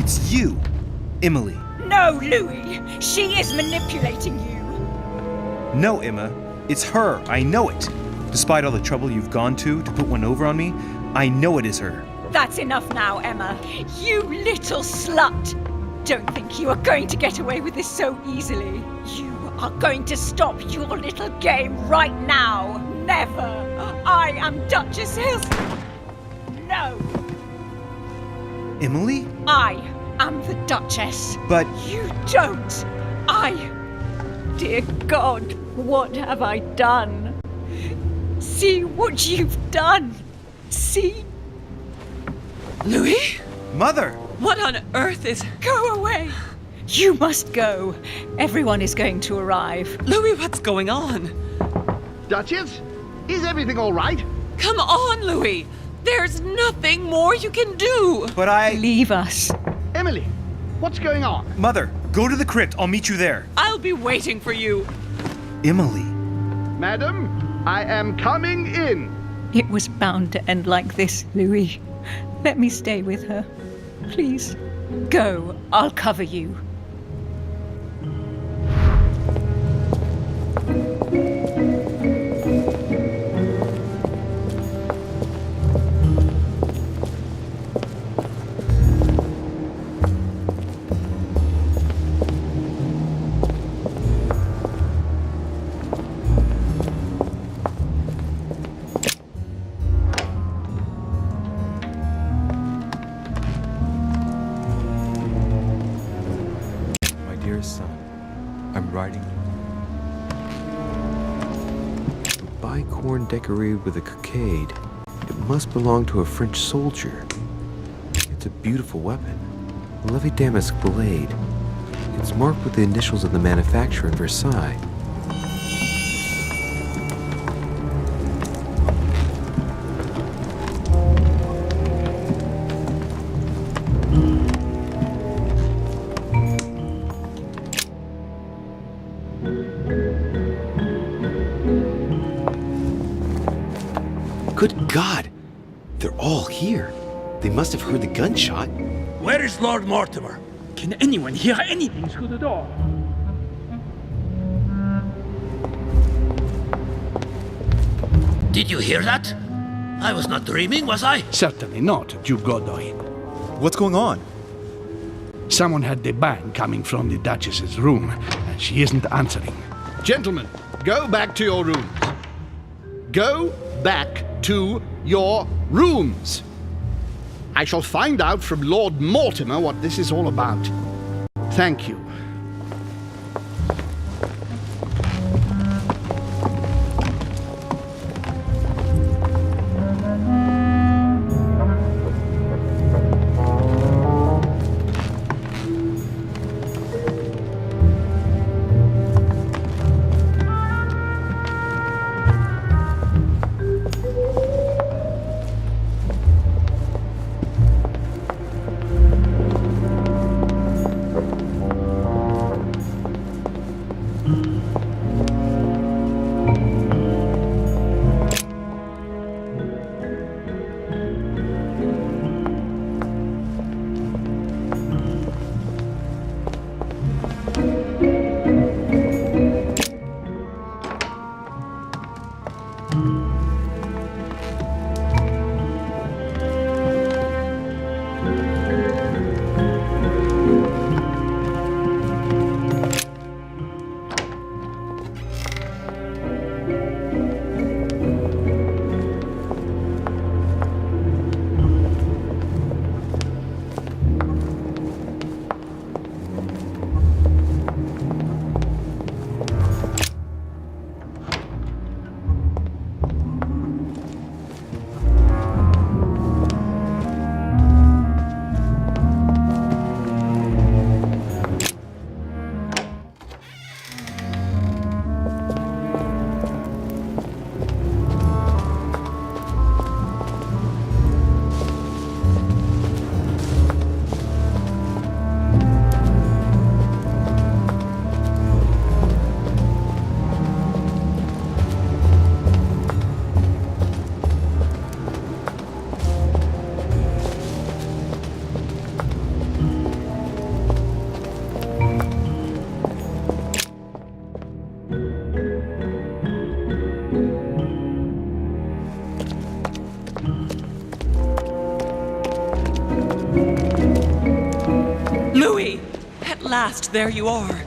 It's you, Emily. No, Louis! She is manipulating you! No, Emma. It's her. I know it. Despite all the trouble you've gone to put one over on me, I know it is her. That's enough now, Emma. You little slut! Don't think you are going to get away with this so easily. You are going to stop your little game right now. Never! I am Duchess Hills. No! Emily? I am the Duchess. But... You don't! Dear God, what have I done? See what you've done! See? Louis? Mother! What on earth is... Go away! You must go. Everyone is going to arrive. Louis, what's going on? Duchess? Is everything all right? Come on, Louis! There's nothing more you can do! But I... Leave us. Emily, what's going on? Mother, go to the crypt. I'll meet you there. I'll be waiting for you. Emily. Madam, I am coming in. It was bound to end like this, Louis. Let me stay with her. Please. Go. I'll cover you. Bicorn decorated with a cockade. It must belong to a French soldier. It's a beautiful weapon. A lovely damask blade. It's marked with the initials of the manufacturer in Versailles. Good God! They're all here. They must have heard the gunshot. Where is Lord Mortimer? Can anyone hear anything through the door? Did you hear that? I was not dreaming, was I? Certainly not, Duke Godoy. What's going on? Someone had the bang coming from the Duchess's room, and she isn't answering. Gentlemen, go back to your rooms. Go back to your rooms. I shall find out from Lord Mortimer what this is all about. Thank you. last, there you are.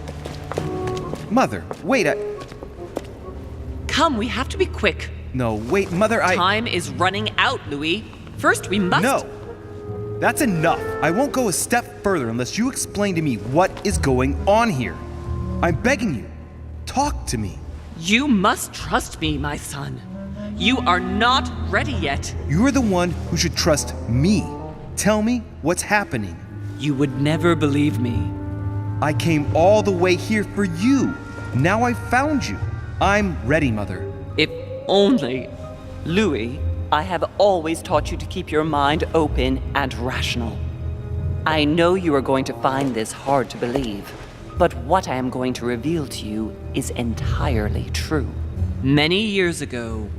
Mother, wait, Come, we have to be quick. No, wait, Mother, Time is running out, Louis. First, we must... No! That's enough. I won't go a step further unless you explain to me what is going on here. I'm begging you. Talk to me. You must trust me, my son. You are not ready yet. You are the one who should trust me. Tell me what's happening. You would never believe me. I came all the way here for you. Now I've found you. I'm ready, Mother. If only. Louis, I have always taught you to keep your mind open and rational. I know you are going to find this hard to believe, but what I am going to reveal to you is entirely true. Many years ago,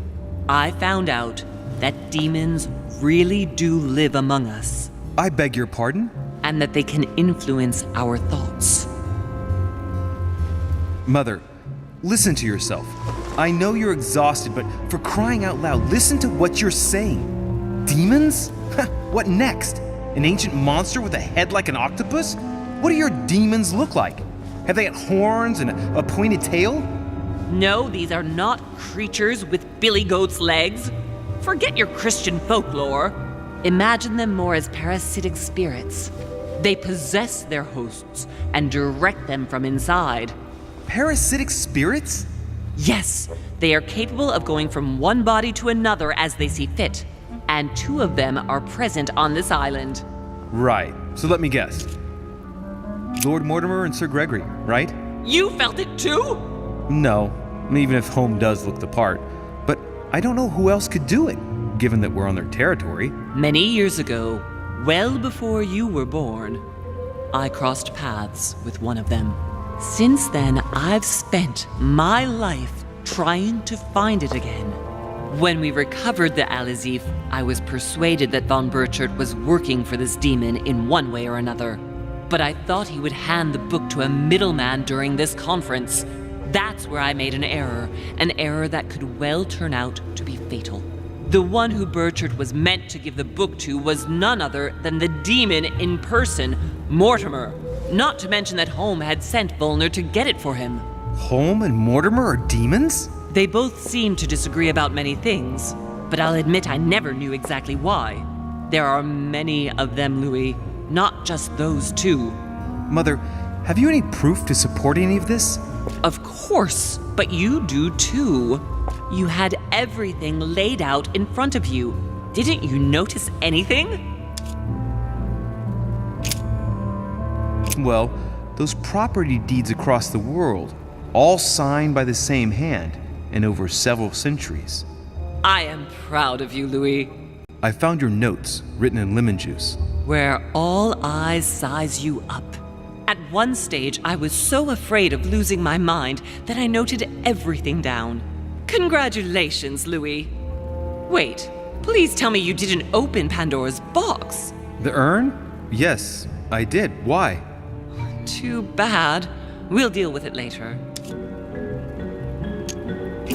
I found out that demons really do live among us. I beg your pardon? And that they can influence our thoughts. Mother, listen to yourself. I know you're exhausted, but for crying out loud, listen to what you're saying. Demons? What next? An ancient monster with a head like an octopus? What do your demons look like? Have they got horns and a pointed tail? No, these are not creatures with billy goat's legs. Forget your Christian folklore. Imagine them more as parasitic spirits. They possess their hosts and direct them from inside. Parasitic spirits? Yes, they are capable of going from one body to another as they see fit. And 2 of them are present on this island. Right, so let me guess. Lord Mortimer and Sir Gregory, right? You felt it too? No, even if Home does look the part. But I don't know who else could do it, given that we're on their territory. Many years ago, well before you were born, I crossed paths with one of them. Since then, I've spent my life trying to find it again. When we recovered the Alizif, I was persuaded that von Burchard was working for this demon in one way or another. But I thought he would hand the book to a middleman during this conference. That's where I made an error that could well turn out to be fatal. The one who Burchard was meant to give the book to was none other than the demon in person, Mortimer. Not to mention that Holm had sent Volner to get it for him. Holm and Mortimer are demons? They both seem to disagree about many things, but I'll admit I never knew exactly why. There are many of them, Louis, not just those two. Mother, have you any proof to support any of this? Of course, but you do too. You had everything laid out in front of you. Didn't you notice anything? Well, those property deeds across the world, all signed by the same hand, and over several centuries. I am proud of you, Louis. I found your notes, written in lemon juice. Where all eyes size you up. At one stage, I was so afraid of losing my mind that I noted everything down. Congratulations, Louis. Wait, please tell me you didn't open Pandora's box. The urn? Yes, I did. Why? Too bad. We'll deal with it later.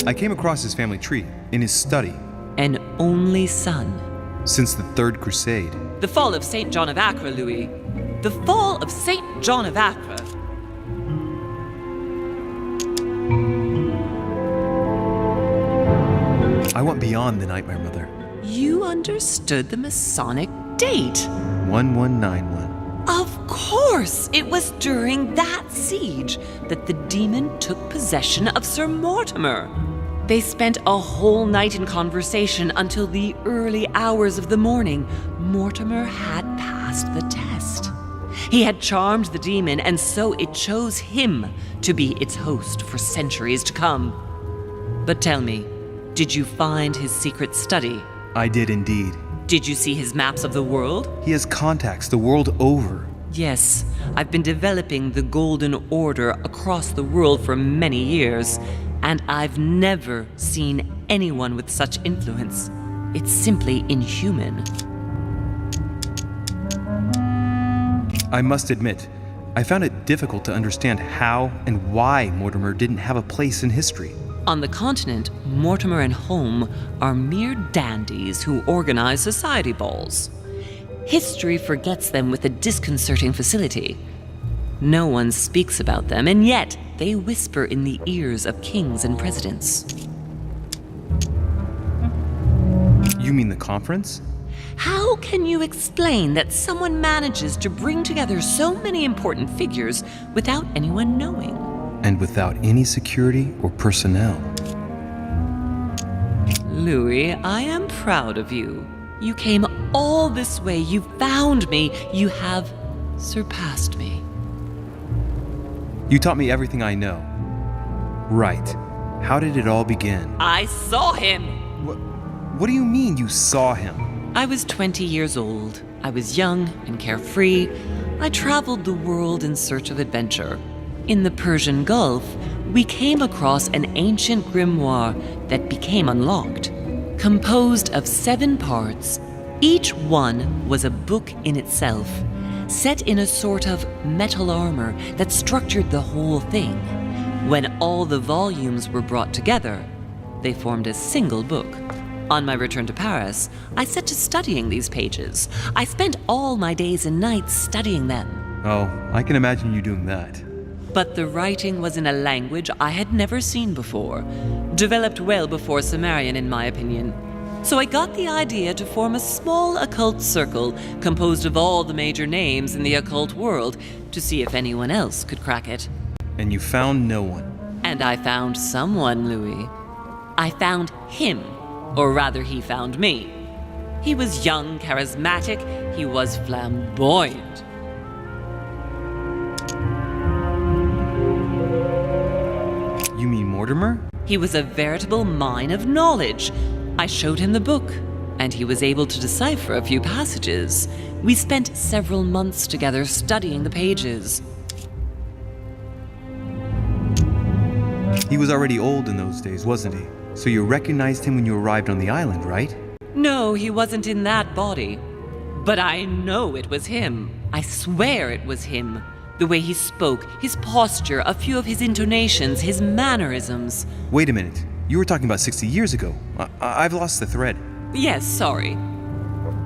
I came across his family tree in his study. An only son. Since the Third Crusade. The fall of St. John of Acre, Louis. The fall of St. John of Acre. I went beyond the Nightmare Mother. You understood the Masonic date. 1191. Of course! It was during that siege that the demon took possession of Sir Mortimer. They spent a whole night in conversation until the early hours of the morning. Mortimer had passed the test. He had charmed the demon, and so it chose him to be its host for centuries to come. But tell me, did you find his secret study? I did indeed. Did you see his maps of the world? He has contacts the world over. Yes, I've been developing the Golden Order across the world for many years, and I've never seen anyone with such influence. It's simply inhuman. I must admit, I found it difficult to understand how and why Mortimer didn't have a place in history. On the continent, Mortimer and Holm are mere dandies who organize society balls. History forgets them with a disconcerting facility. No one speaks about them, and yet they whisper in the ears of kings and presidents. You mean the conference? How can you explain that someone manages to bring together so many important figures without anyone knowing? And without any security or personnel. Louis, I am proud of you. You came all this way. You found me. You have surpassed me. You taught me everything I know. Right. How did it all begin? I saw him! What do you mean you saw him? I was 20 years old. I was young and carefree. I traveled the world in search of adventure. In the Persian Gulf, we came across an ancient grimoire that became unlocked. Composed of 7 parts, each one was a book in itself, set in a sort of metal armor that structured the whole thing. When all the volumes were brought together, they formed a single book. On my return to Paris, I set to studying these pages. I spent all my days and nights studying them. Oh, I can imagine you doing that. But the writing was in a language I had never seen before, developed well before Sumerian in my opinion. So I got the idea to form a small occult circle composed of all the major names in the occult world to see if anyone else could crack it. And you found no one. And I found someone, Louis. I found him, or rather he found me. He was young, charismatic, he was flamboyant. You mean Mortimer? He was a veritable mine of knowledge. I showed him the book, and he was able to decipher a few passages. We spent several months together studying the pages. He was already old in those days, wasn't he? So you recognized him when you arrived on the island, right? No, he wasn't in that body. But I know it was him. I swear it was him. The way he spoke, his posture, a few of his intonations, his mannerisms. Wait a minute. You were talking about 60 years ago. I've lost the thread. Yes, sorry.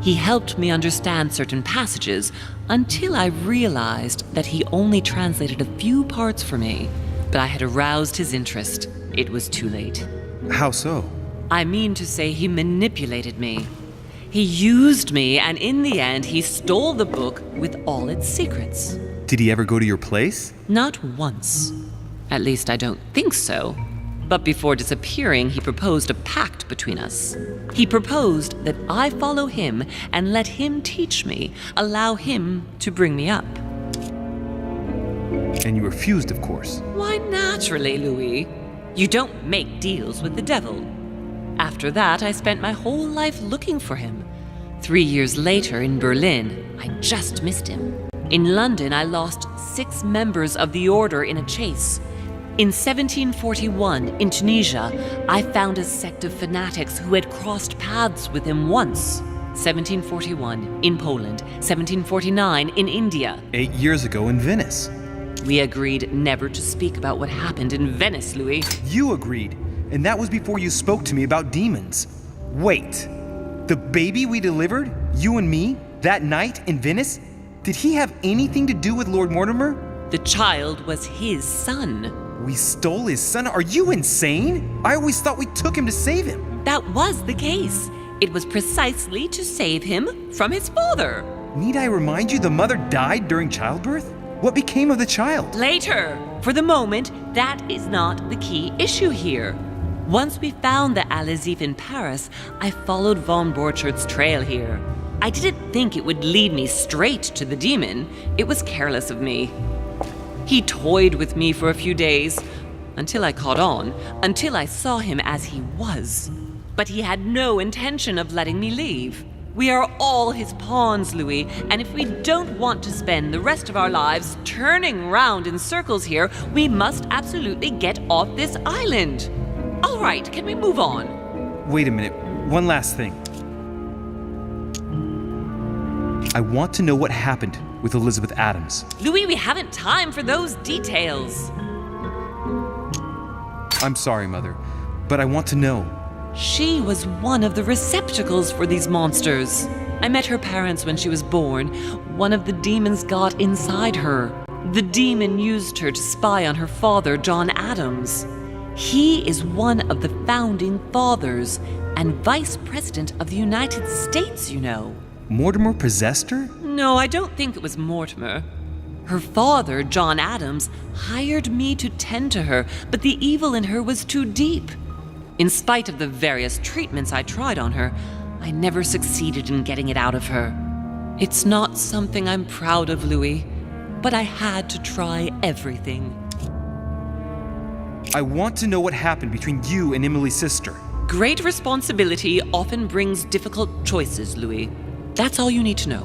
He helped me understand certain passages until I realized that he only translated a few parts for me. But I had aroused his interest. It was too late. How so? I mean to say he manipulated me. He used me, and in the end, he stole the book with all its secrets. Did he ever go to your place? Not once. At least I don't think so. But before disappearing, he proposed a pact between us. He proposed that I follow him and let him teach me, allow him to bring me up. And you refused, of course. Why, naturally, Louis. You don't make deals with the devil. After that, I spent my whole life looking for him. 3 years later, in Berlin, I just missed him. In London, I lost 6 members of the order in a chase. In 1741, in Tunisia, I found a sect of fanatics who had crossed paths with him once. 1741, in Poland. 1749, in India. 8 years ago in Venice. We agreed never to speak about what happened in Venice, Louis. You agreed, and that was before you spoke to me about demons. Wait, the baby we delivered, you and me, that night in Venice, did he have anything to do with Lord Mortimer? The child was his son. We stole his son? Are you insane? I always thought we took him to save him. That was the case. It was precisely to save him from his father. Need I remind you the mother died during childbirth? What became of the child? Later. For the moment, that is not the key issue here. Once we found the Al-Azif in Paris, I followed von Borchart's trail here. I didn't think it would lead me straight to the demon. It was careless of me. He toyed with me for a few days, until I caught on, until I saw him as he was. But he had no intention of letting me leave. We are all his pawns, Louis, and if we don't want to spend the rest of our lives turning round in circles here, we must absolutely get off this island. All right, can we move on? Wait a minute, one last thing. I want to know what happened with Elizabeth Adams. Louis, we haven't time for those details. I'm sorry, Mother, but I want to know. She was one of the receptacles for these monsters. I met her parents when she was born. One of the demons got inside her. The demon used her to spy on her father, John Adams. He is one of the founding fathers and vice president of the United States, you know. Mortimer possessed her? No, I don't think it was Mortimer. Her father, John Adams, hired me to tend to her, but the evil in her was too deep. In spite of the various treatments I tried on her, I never succeeded in getting it out of her. It's not something I'm proud of, Louis, but I had to try everything. I want to know what happened between you and Emily's sister. Great responsibility often brings difficult choices, Louis. That's all you need to know.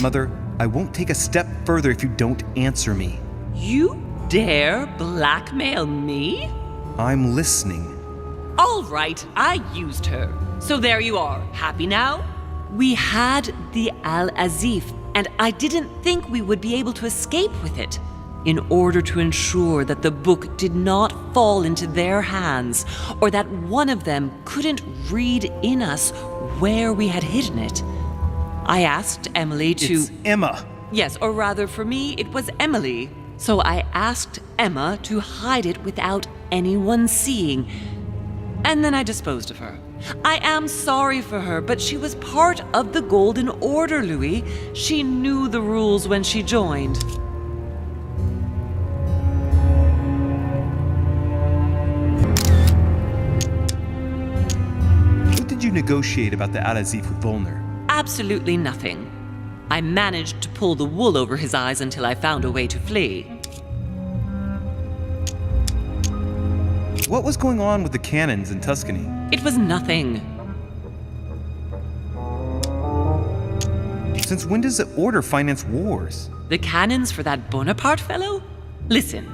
Mother, I won't take a step further if you don't answer me. You dare blackmail me? I'm listening. All right, I used her. So there you are. Happy now? We had the Al-Azif, and I didn't think we would be able to escape with it. In order to ensure that the book did not fall into their hands, or that one of them couldn't read in us where we had hidden it, I asked Emily to... It's Emma. Yes, or rather for me, it was Emily. So I asked Emma to hide it without anyone seeing. And then I disposed of her. I am sorry for her, but she was part of the Golden Order, Louis. She knew the rules when she joined. What did you negotiate about the Al-Azif with Volner? Absolutely nothing. I managed to pull the wool over his eyes until I found a way to flee. What was going on with the cannons in Tuscany? It was nothing. Since when does the Order finance wars? The cannons for that Bonaparte fellow? Listen,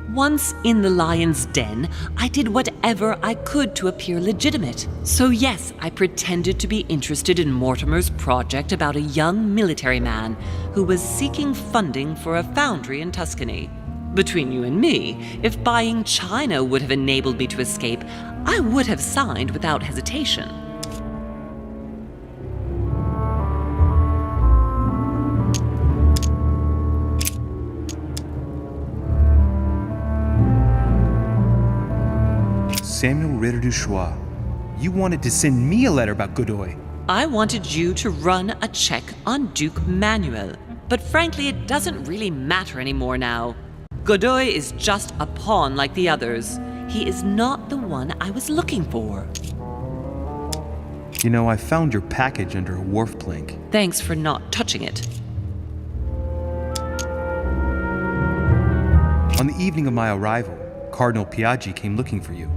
Once in the lion's den, I did whatever I could to appear legitimate. So yes, I pretended to be interested in Mortimer's project about a young military man who was seeking funding for a foundry in Tuscany. Between you and me, if buying China would have enabled me to escape, I would have signed without hesitation. Samuel Ritter du Choix, you wanted to send me a letter about Godoy. I wanted you to run a check on Duke Manuel, but frankly, it doesn't really matter anymore now. Godoy is just a pawn like the others. He is not the one I was looking for. You know, I found your package under a wharf plank. Thanks for not touching it. On the evening of my arrival, Cardinal Piaggi came looking for you.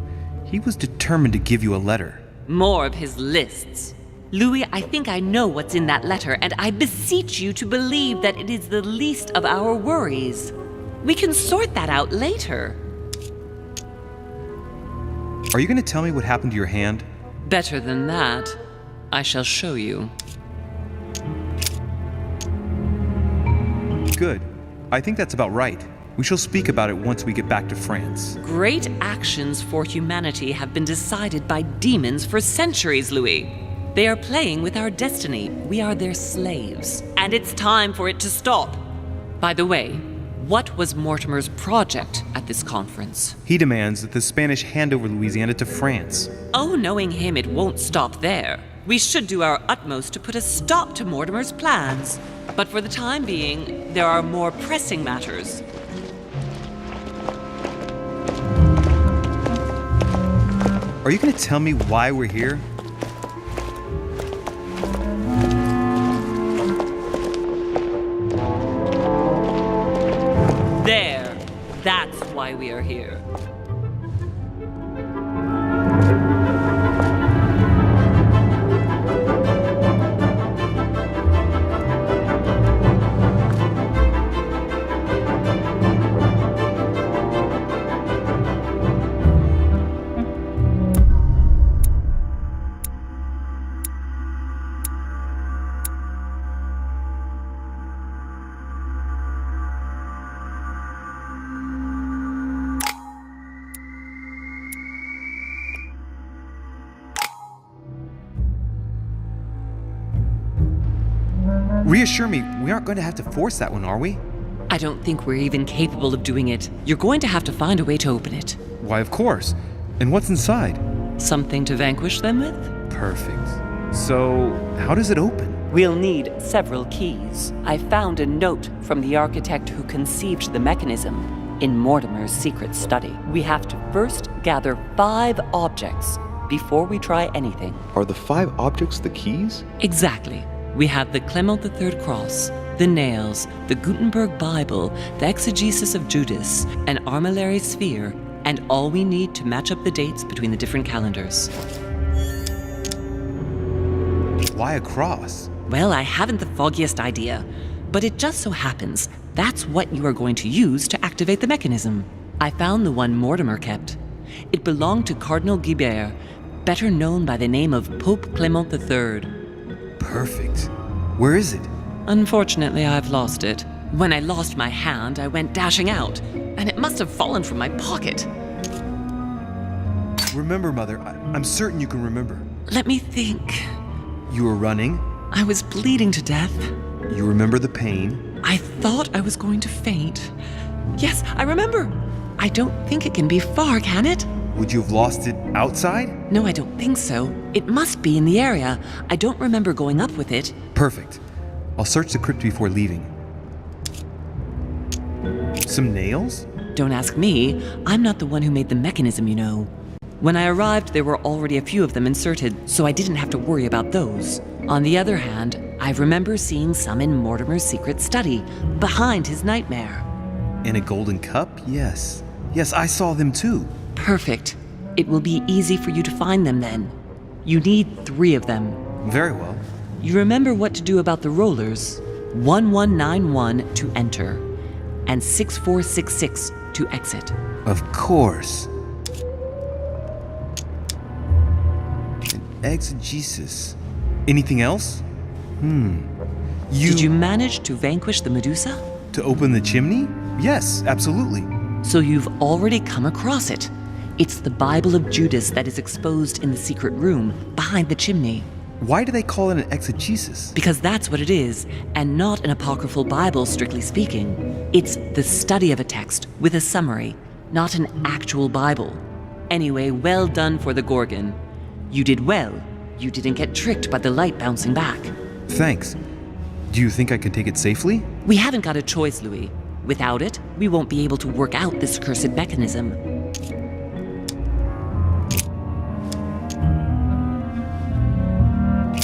He was determined to give you a letter. More of his lists. Louis, I think I know what's in that letter, and I beseech you to believe that it is the least of our worries. We can sort that out later. Are you going to tell me what happened to your hand? Better than that. I shall show you. Good. I think that's about right. We shall speak about it once we get back to France. Great actions for humanity have been decided by demons for centuries, Louis. They are playing with our destiny. We are their slaves. And it's time for it to stop. By the way, what was Mortimer's project at this conference? He demands that the Spanish hand over Louisiana to France. Oh, knowing him, it won't stop there. We should do our utmost to put a stop to Mortimer's plans. But for the time being, there are more pressing matters. Are you going to tell me why we're here? There. That's why we are here. Reassure me, we aren't going to have to force that one, are we? I don't think we're even capable of doing it. You're going to have to find a way to open it. Why, of course. And what's inside? Something to vanquish them with? Perfect. So, how does it open? We'll need several keys. I found a note from the architect who conceived the mechanism in Mortimer's secret study. We have to first gather 5 objects before we try anything. Are the 5 objects the keys? Exactly. We have the Clement III cross, the nails, the Gutenberg Bible, the exegesis of Judas, an armillary sphere, and all we need to match up the dates between the different calendars. Why a cross? Well, I haven't the foggiest idea, but it just so happens that's what you are going to use to activate the mechanism. I found the one Mortimer kept. It belonged to Cardinal Guibert, better known by the name of Pope Clement III. Perfect. Where is it? Unfortunately, I've lost it. When I lost my hand, I went dashing out, and it must have fallen from my pocket. Remember, Mother. I'm certain you can remember. Let me think. You were running. I was bleeding to death. You remember the pain. I thought I was going to faint. Yes, I remember. I don't think it can be far, can it? Would you have lost it outside? No, I don't think so. It must be in the area. I don't remember going up with it. Perfect. I'll search the crypt before leaving. Some nails? Don't ask me. I'm not the one who made the mechanism, you know. When I arrived, there were already a few of them inserted, so I didn't have to worry about those. On the other hand, I remember seeing some in Mortimer's secret study, behind his nightmare. And a golden cup? Yes. Yes, I saw them too. Perfect. It will be easy for you to find them then. You need 3 of them. Very well. You remember what to do about the rollers. 1191 to enter. and 6466 to exit. Of course. An exegesis. Anything else? Did you manage to vanquish the Medusa? To open the chimney? Yes, absolutely. So you've already come across it. It's the Bible of Judas that is exposed in the secret room behind the chimney. Why do they call it an exegesis? Because that's what it is, and not an apocryphal Bible, strictly speaking. It's the study of a text with a summary, not an actual Bible. Anyway, well done for the Gorgon. You did well. You didn't get tricked by the light bouncing back. Thanks. Do you think I can take it safely? We haven't got a choice, Louis. Without it, we won't be able to work out this cursed mechanism.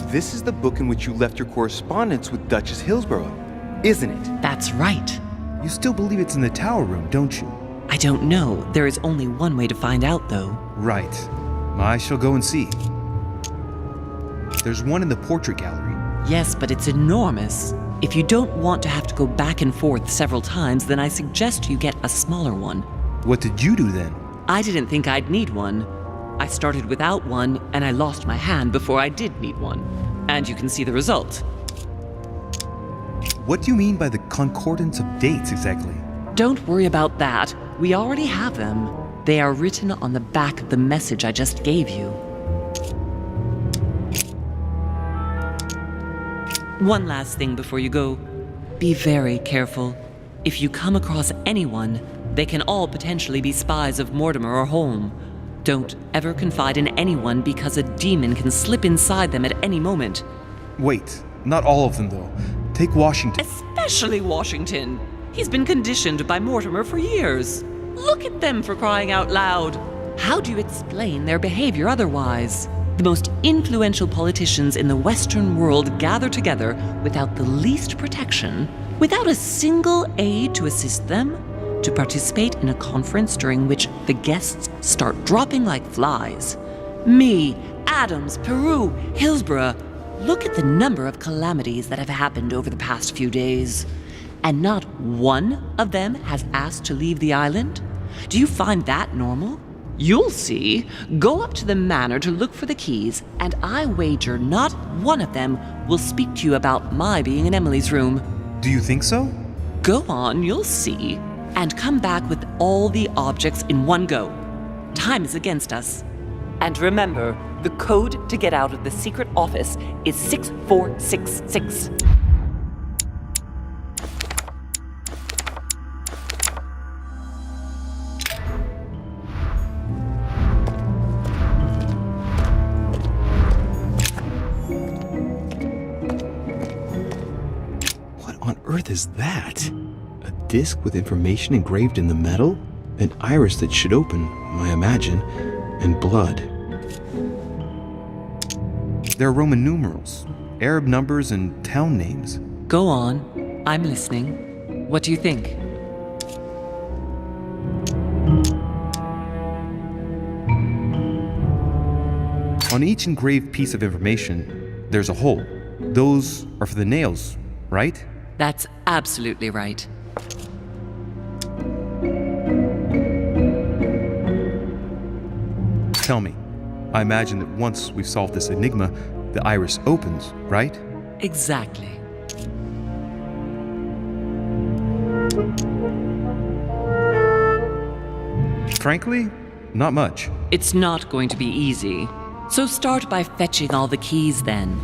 This is the book in which you left your correspondence with Duchess Hillsborough, isn't it? That's right. You still believe it's in the tower room, don't you? I don't know. There is only one way to find out, though. Right. I shall go and see. There's one in the portrait gallery. Yes, but it's enormous. If you don't want to have to go back and forth several times, then I suggest you get a smaller one. What did you do then? I didn't think I'd need one. I started without one, and I lost my hand before I did need one. And you can see the result. What do you mean by the concordance of dates exactly? Don't worry about that. We already have them. They are written on the back of the message I just gave you. One last thing before you go. Be very careful. If you come across anyone, they can all potentially be spies of Mortimer or Holm. Don't ever confide in anyone because a demon can slip inside them at any moment. Wait, not all of them though. Take Washington. Especially Washington. He's been conditioned by Mortimer for years. Look at them, for crying out loud. How do you explain their behavior otherwise? The most influential politicians in the Western world gather together without the least protection, without a single aid to assist them, to participate in a conference during which the guests start dropping like flies. Me, Adams, Peru, Hillsborough. Look at the number of calamities that have happened over the past few days. And not one of them has asked to leave the island? Do you find that normal? You'll see. Go up to the manor to look for the keys, and I wager not one of them will speak to you about my being in Emily's room. Do you think so? Go on, you'll see. And come back with all the objects in one go. Time is against us. And remember, the code to get out of the secret office is 6466. What on earth is that? A disc with information engraved in the metal? An iris that should open, I imagine, and blood. There are Roman numerals, Arab numbers, and town names. Go on. I'm listening. What do you think? On each engraved piece of information, there's a hole. Those are for the nails, right? That's absolutely right. Tell me, I imagine that once we've solved this enigma, the iris opens, right? Exactly. Frankly, not much. It's not going to be easy. So start by fetching all the keys then.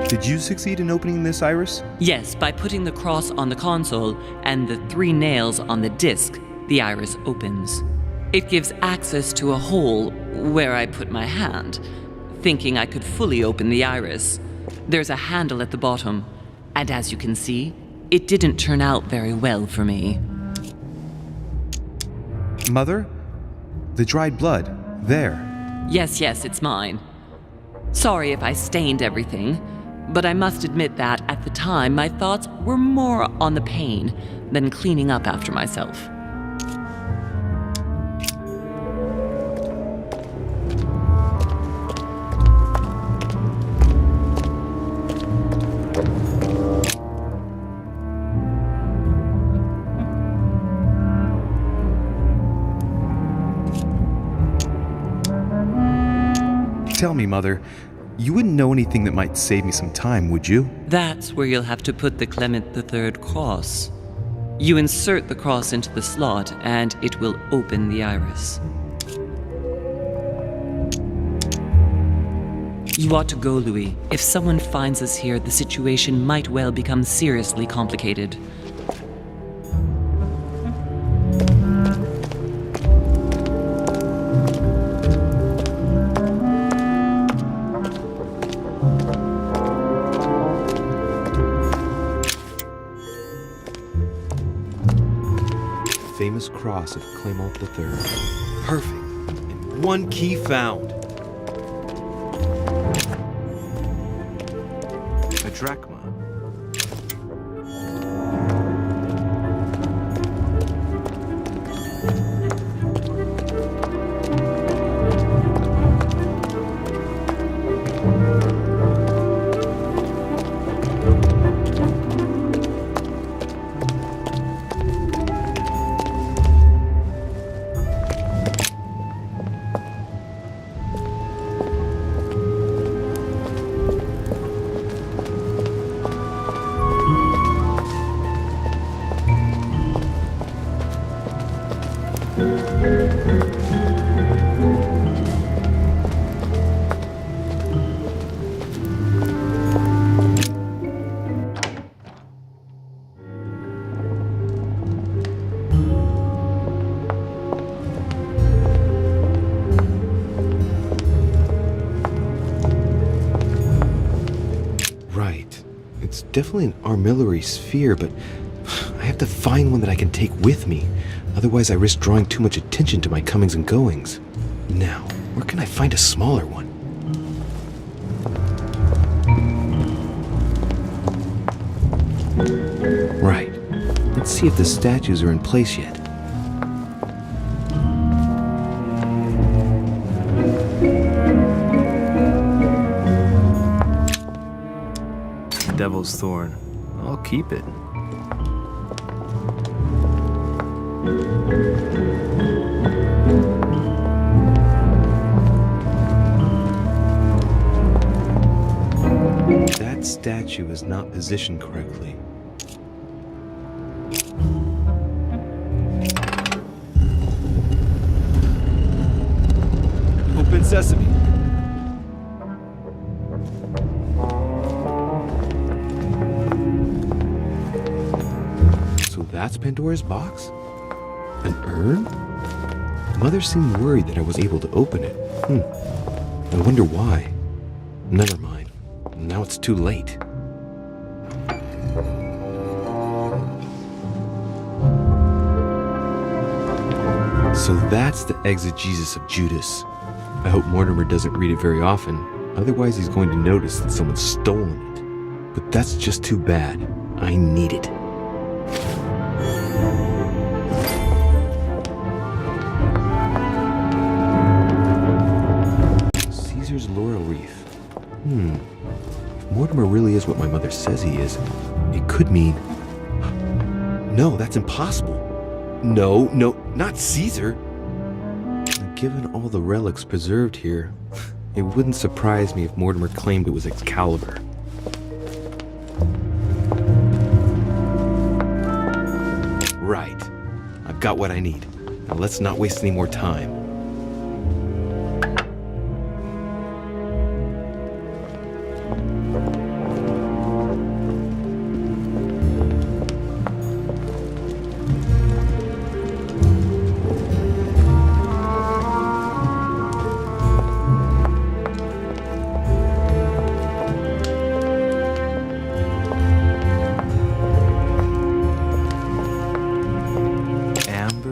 Did you succeed in opening this iris? Yes, by putting the cross on the console and the 3 nails on the disc, the iris opens. It gives access to a hole where I put my hand, thinking I could fully open the iris. There's a handle at the bottom, and as you can see, it didn't turn out very well for me. Mother? The dried blood. There. Yes, it's mine. Sorry if I stained everything, but I must admit that at the time my thoughts were more on the pain than cleaning up after myself. Tell me, Mother, you wouldn't know anything that might save me some time, would you? That's where you'll have to put the Clement III cross. You insert the cross into the slot, and it will open the iris. You ought to go, Louis. If someone finds us here, the situation might well become seriously complicated. Famous cross of Clement III. Perfect. And one key found. A drachma. It's definitely an armillary sphere, but I have to find one that I can take with me. Otherwise, I risk drawing too much attention to my comings and goings. Now, where can I find a smaller one? Right. Let's see if the statues are in place yet. Devil's Thorn. I'll keep it. That statue is not positioned correctly. Open sesame. That's Pandora's box? An urn? Mother seemed worried that I was able to open it. I wonder why. Never mind. Now it's too late. So that's the exegesis of Judas. I hope Mortimer doesn't read it very often. Otherwise he's going to notice that someone's stolen it. But that's just too bad. I need it. Laurel wreath. If Mortimer really is what my mother says he is, it could mean... No, that's impossible. No, not Caesar. Given all the relics preserved here, it wouldn't surprise me if Mortimer claimed it was Excalibur. Right. I've got what I need. Now let's not waste any more time.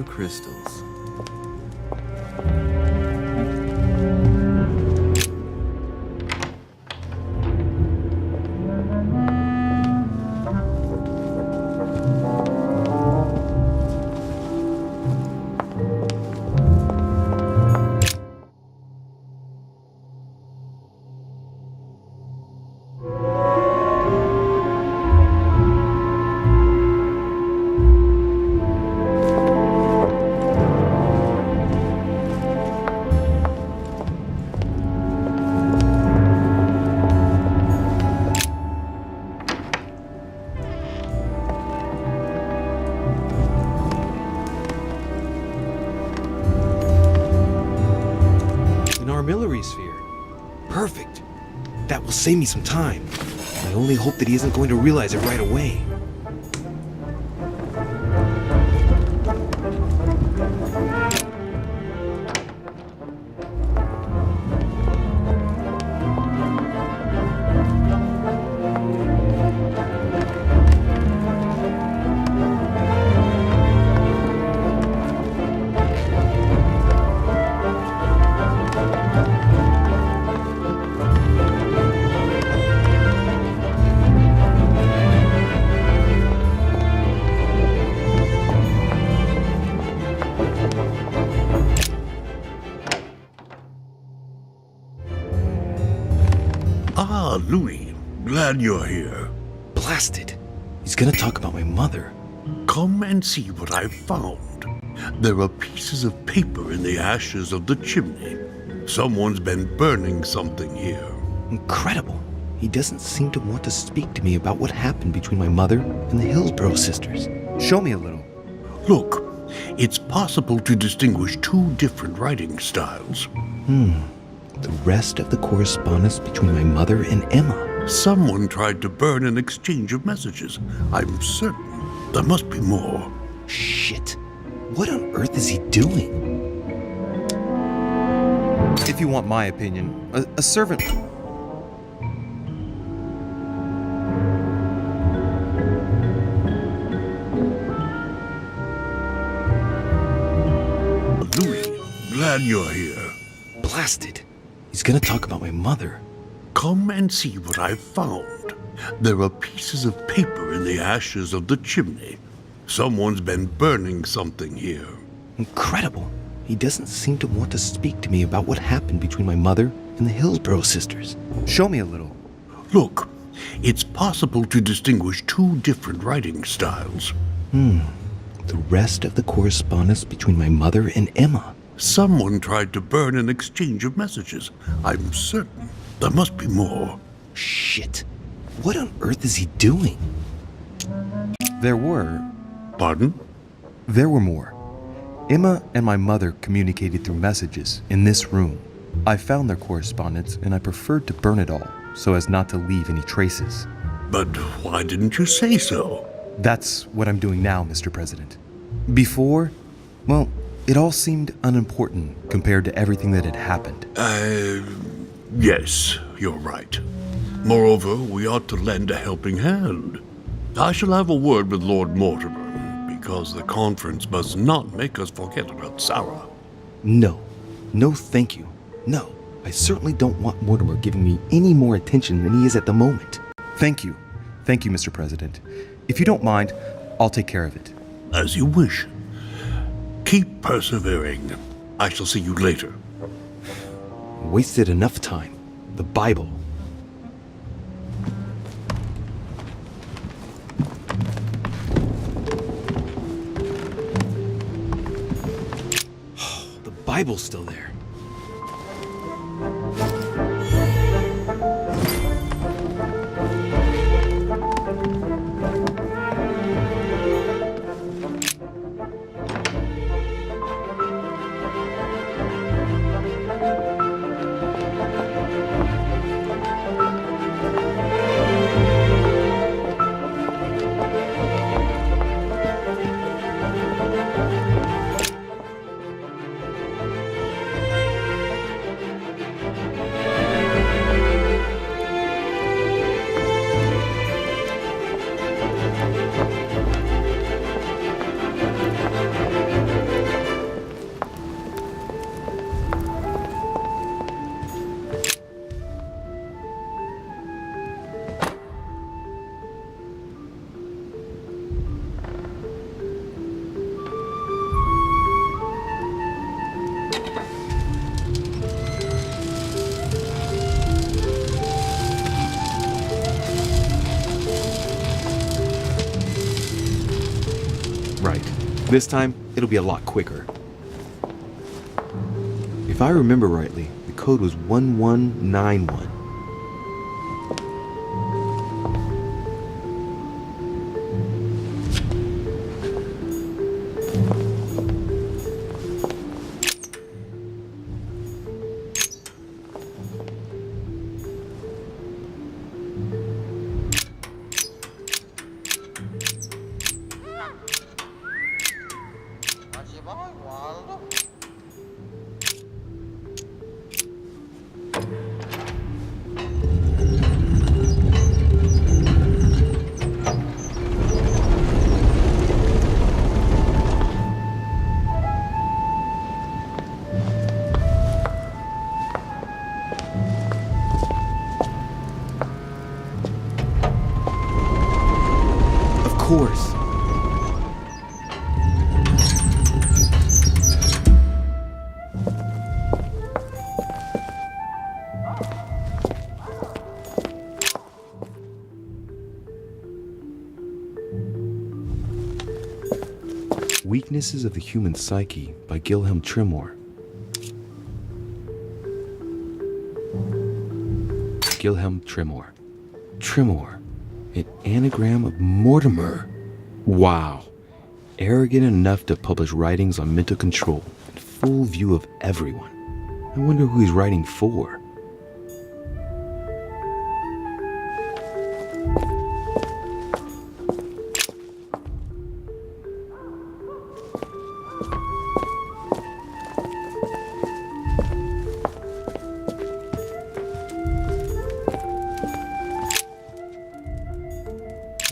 Crystals. save me some time. I only hope that he isn't going to realize it right away. Ah, Louis. Glad you're here. Blasted. He's gonna talk about my mother. Come and see what I've found. There are pieces of paper in the ashes of the chimney. Someone's been burning something here. Incredible. He doesn't seem to want to speak to me about what happened between my mother and the Hillsborough sisters. Show me a little. Look, it's possible to distinguish two different writing styles. The rest of the correspondence between my mother and Emma. Someone tried to burn an exchange of messages. I'm certain there must be more. Shit. What on earth is he doing? If you want my opinion, a servant... Louis, glad you're here. Blasted. He's gonna talk about my mother. Come and see what I've found. There are pieces of paper in the ashes of the chimney. Someone's been burning something here. Incredible. He doesn't seem to want to speak to me about what happened between my mother and the Hillsborough sisters. Show me a little. Look, it's possible to distinguish two different writing styles. The rest of the correspondence between my mother and Emma. Someone tried to burn an exchange of messages. I'm certain there must be more. Shit. What on earth is he doing? There were... Pardon? There were more. Emma and my mother communicated through messages in this room. I found their correspondence and I preferred to burn it all so as not to leave any traces. But why didn't you say so? That's what I'm doing now, Mr. President. Before, well, it all seemed unimportant compared to everything that had happened. Yes, you're right. Moreover, we ought to lend a helping hand. I shall have a word with Lord Mortimer, because the conference must not make us forget about Sarah. No. No, thank you. No. I certainly don't want Mortimer giving me any more attention than he is at the moment. Thank you. Thank you, Mr. President. If you don't mind, I'll take care of it. As you wish. Keep persevering. I shall see you later. Wasted enough time. The Bible. The Bible's still there. Right. This time, it'll be a lot quicker. If I remember rightly, the code was 1191. course. Weaknesses of the Human Psyche by Wilhelm Tremor. Wilhelm Tremor. Tremor, an anagram of Mortimer. Wow. Arrogant enough to publish writings on mental control in full view of everyone. I wonder who he's writing for.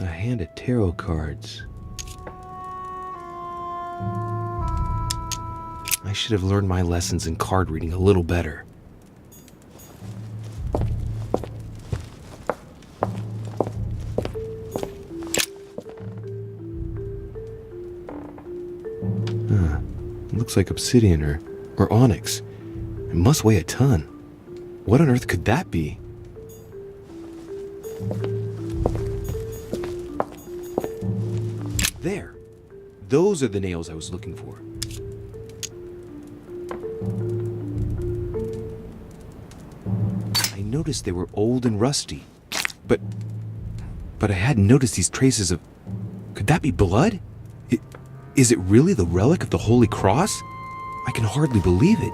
A hand of tarot cards. I should have learned my lessons in card reading a little better. Looks like obsidian or onyx. It must weigh a ton. What on earth could that be? There. Those are the nails I was looking for. I noticed they were old and rusty. But I hadn't noticed these traces of... Could that be blood? Is it really the relic of the Holy Cross? I can hardly believe it.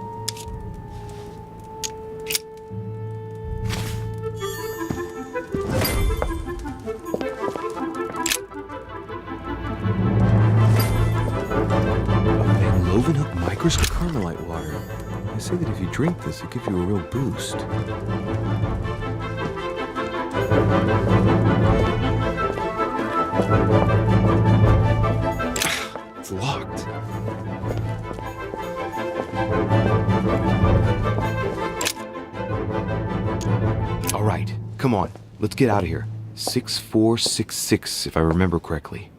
Microscope Carmelite water. They say that if you drink this, it gives you a real boost. It's locked. All right, come on. Let's get out of here. 6466, if I remember correctly.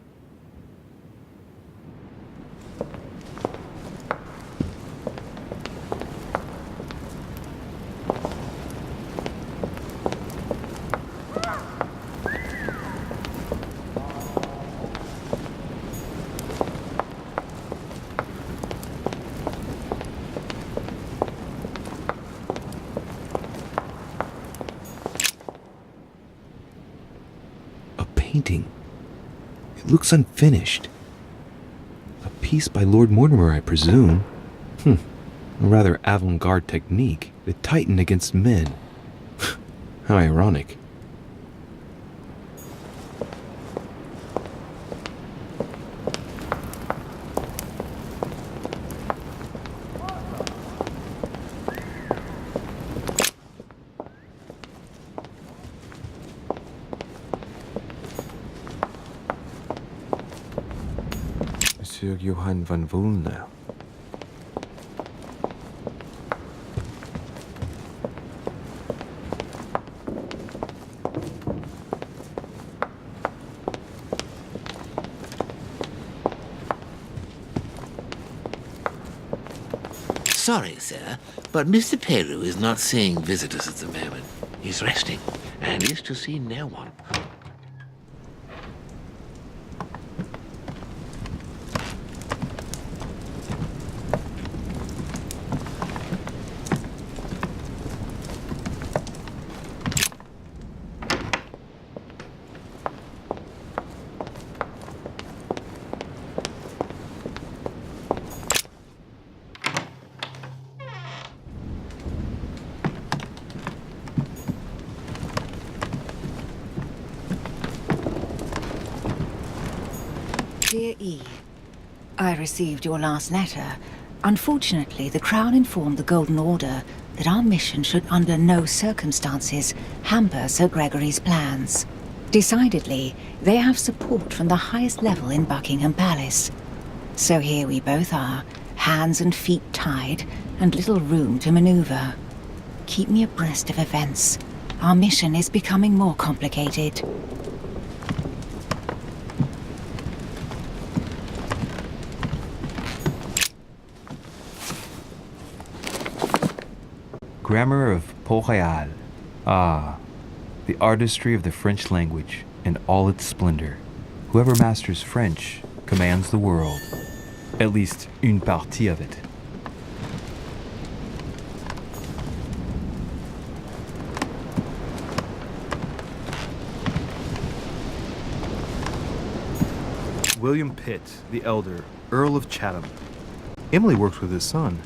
Painting. It looks unfinished. A piece by Lord Mortimer, I presume. A rather avant-garde technique. The Titan against men. How ironic. Monsieur Johann van Volna. Sorry, sir, but Mr. Peru is not seeing visitors at the moment. He's resting and is to see no one. Dear E, I received your last letter. Unfortunately, the Crown informed the Golden Order that our mission should under no circumstances hamper Sir Gregory's plans. Decidedly, they have support from the highest level in Buckingham Palace. So here we both are, hands and feet tied, and little room to maneuver. Keep me abreast of events. Our mission is becoming more complicated. grammar of Port-Royal. Ah, the artistry of the French language in all its splendor. Whoever masters French commands the world. At least une partie of it. William Pitt, the elder, Earl of Chatham. Emily works with his son.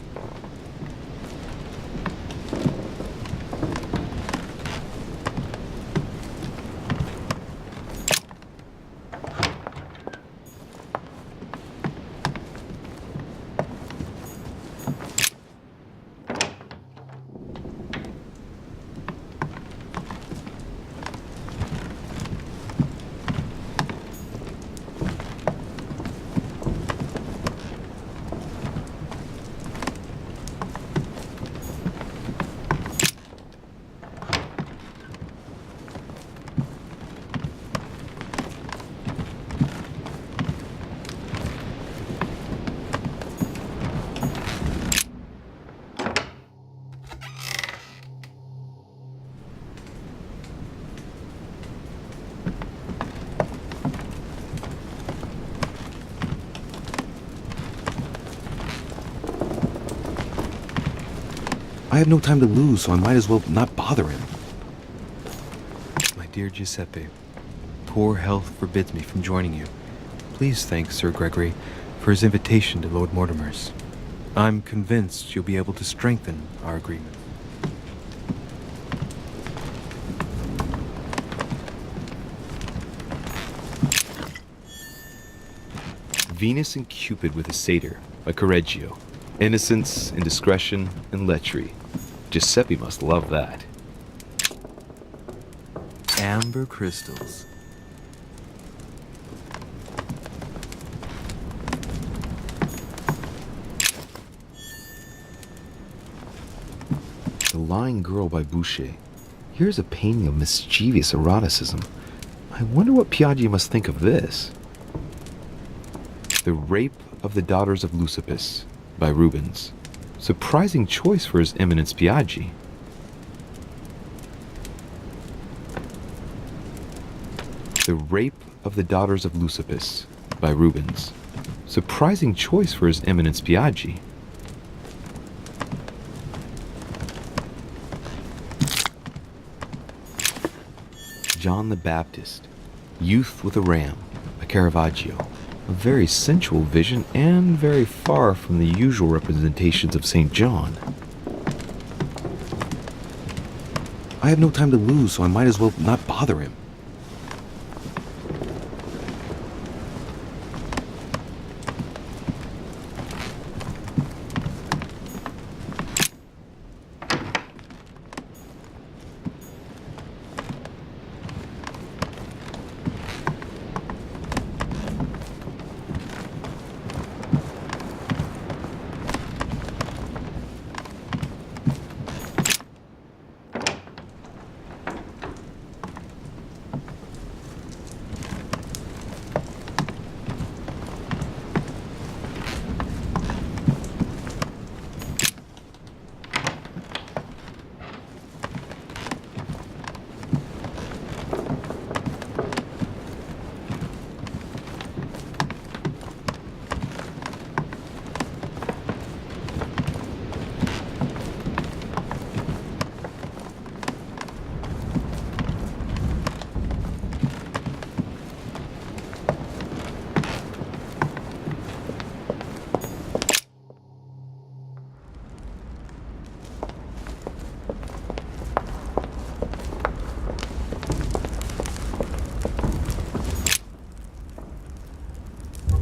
I have no time to lose, so I might as well not bother him. My dear Giuseppe, poor health forbids me from joining you. Please thank Sir Gregory for his invitation to Lord Mortimer's. I'm convinced you'll be able to strengthen our agreement. Venus and Cupid with a Satyr by Correggio. Innocence, indiscretion, and lechery. Giuseppe must love that. Amber crystals. The Lying Girl by Boucher. Here's a painting of mischievous eroticism. I wonder what Piaggi must think of this. The Rape of the Daughters of Leucippus by Rubens. Surprising choice for His Eminence Piaggi. The Rape of the Daughters of Leucippus by Rubens. Surprising choice for His Eminence Piaggi. John the Baptist, Youth with a Ram by Caravaggio. A very sensual vision and very far from the usual representations of St. John. I have no time to lose, so I might as well not bother him.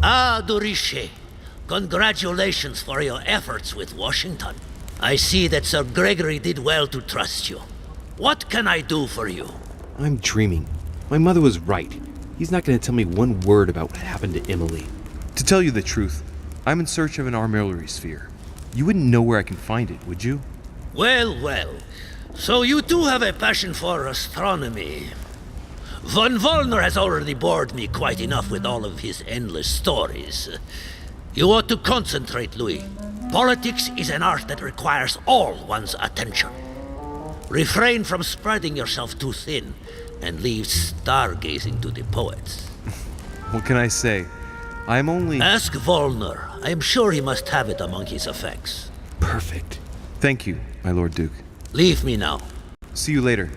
Ah, Duriche, congratulations for your efforts with Washington. I see that Sir Gregory did well to trust you. What can I do for you? I'm dreaming. My mother was right. He's not going to tell me one word about what happened to Emily. To tell you the truth, I'm in search of an armillary sphere. You wouldn't know where I can find it, would you? Well, well. So you too have a passion for astronomy. Von Wollner has already bored me quite enough with all of his endless stories. You ought to concentrate, Louis. Politics is an art that requires all one's attention. Refrain from spreading yourself too thin, and leave stargazing to the poets. What can I say? I'm only... Ask Volner. I am sure he must have it among his effects. Perfect. Thank you, my Lord Duke. Leave me now. See you later.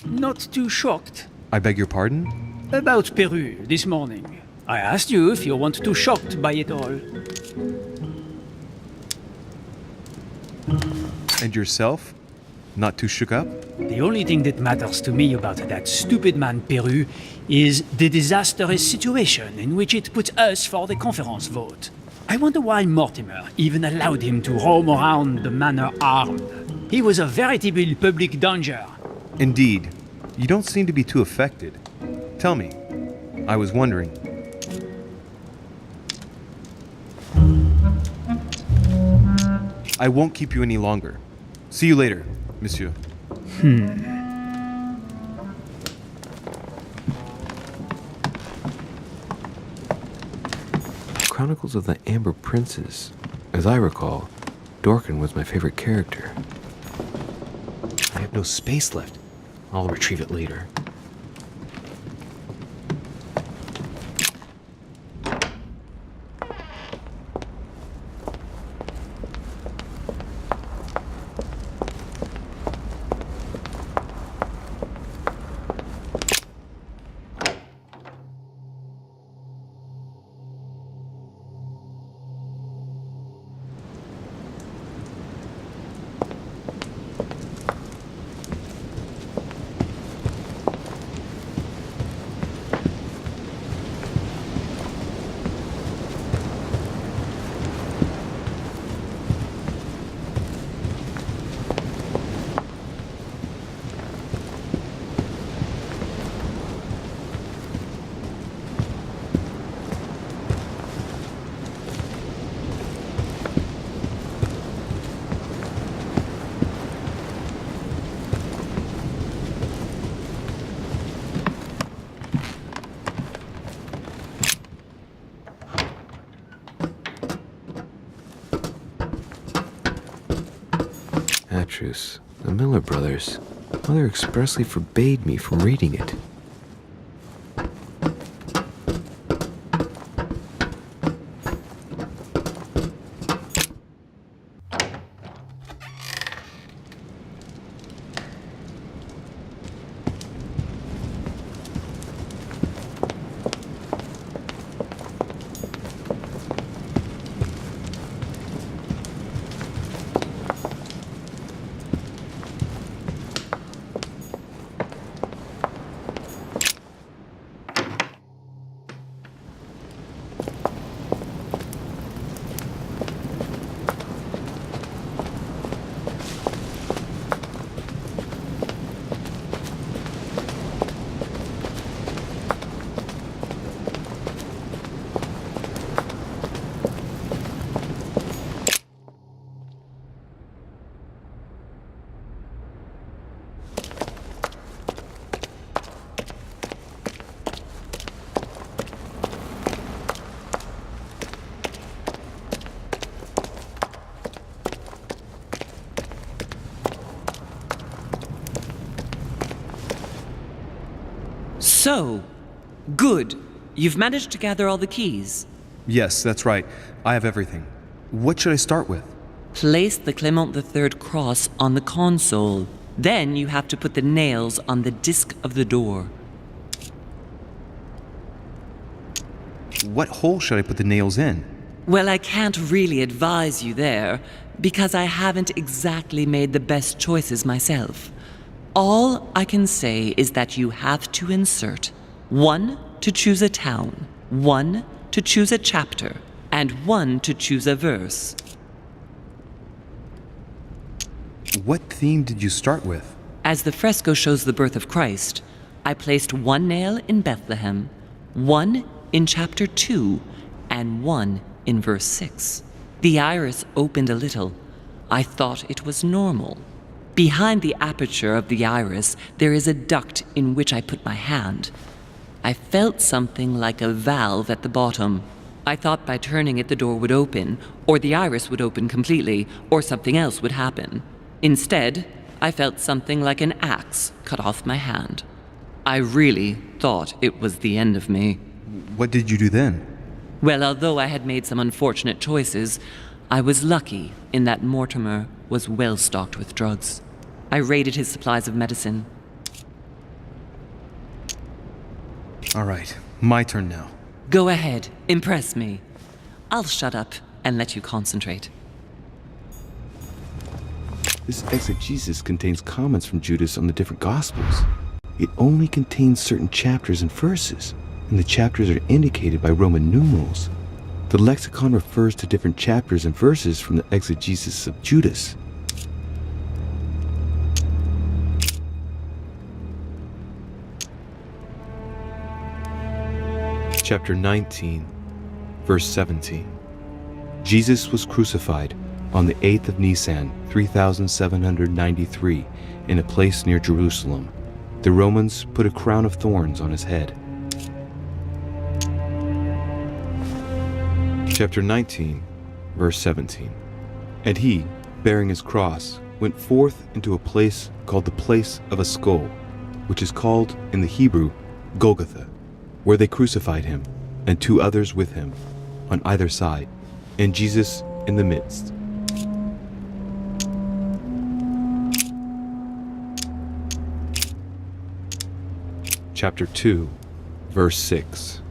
Not too shocked. I beg your pardon? About Peru this morning. I asked you if you weren't too shocked by it all. And yourself? Not too shook up? The only thing that matters to me about that stupid man Peru is the disastrous situation in which it puts us for the conference vote. I wonder why Mortimer even allowed him to roam around the manor armed. He was a veritable public danger. Indeed. You don't seem to be too affected. Tell me. I was wondering. I won't keep you any longer. See you later, monsieur. Chronicles of the Amber Princes. As I recall, Dorkin was my favorite character. I have no space left. I'll retrieve it later. Abstruse, the Miller brothers. Mother expressly forbade me from reading it. So, good. You've managed to gather all the keys. Yes, that's right. I have everything. What should I start with? Place the Clement III cross on the console. Then you have to put the nails on the disc of the door. What hole should I put the nails in? Well, I can't really advise you there, because I haven't exactly made the best choices myself. All I can say is that you have to insert 1 to choose a town, 1 to choose a chapter, and 1 to choose a verse. What theme did you start with? As the fresco shows the birth of Christ, I placed 1 nail in Bethlehem, 1 in chapter 2, and 1 in verse 6. The iris opened a little. I thought it was normal. Behind the aperture of the iris, there is a duct in which I put my hand. I felt something like a valve at the bottom. I thought by turning it the door would open, or the iris would open completely, or something else would happen. Instead, I felt something like an axe cut off my hand. I really thought it was the end of me. What did you do then? Well, although I had made some unfortunate choices, I was lucky in that Mortimer was well stocked with drugs. I raided his supplies of medicine. All right, my turn now. Go ahead, impress me. I'll shut up and let you concentrate. This exegesis contains comments from Judas on the different Gospels. It only contains certain chapters and verses, and the chapters are indicated by Roman numerals. The lexicon refers to different chapters and verses from the exegesis of Judas. Chapter 19, verse 17. Jesus was crucified on the 8th of Nisan, 3793, in a place near Jerusalem. The Romans put a crown of thorns on his head. Chapter 19, verse 17. And he, bearing his cross, went forth into a place called the place of a skull, which is called in the Hebrew Golgotha, where they crucified him, and 2 others with him, on either side, and Jesus in the midst. Chapter 2, verse 6.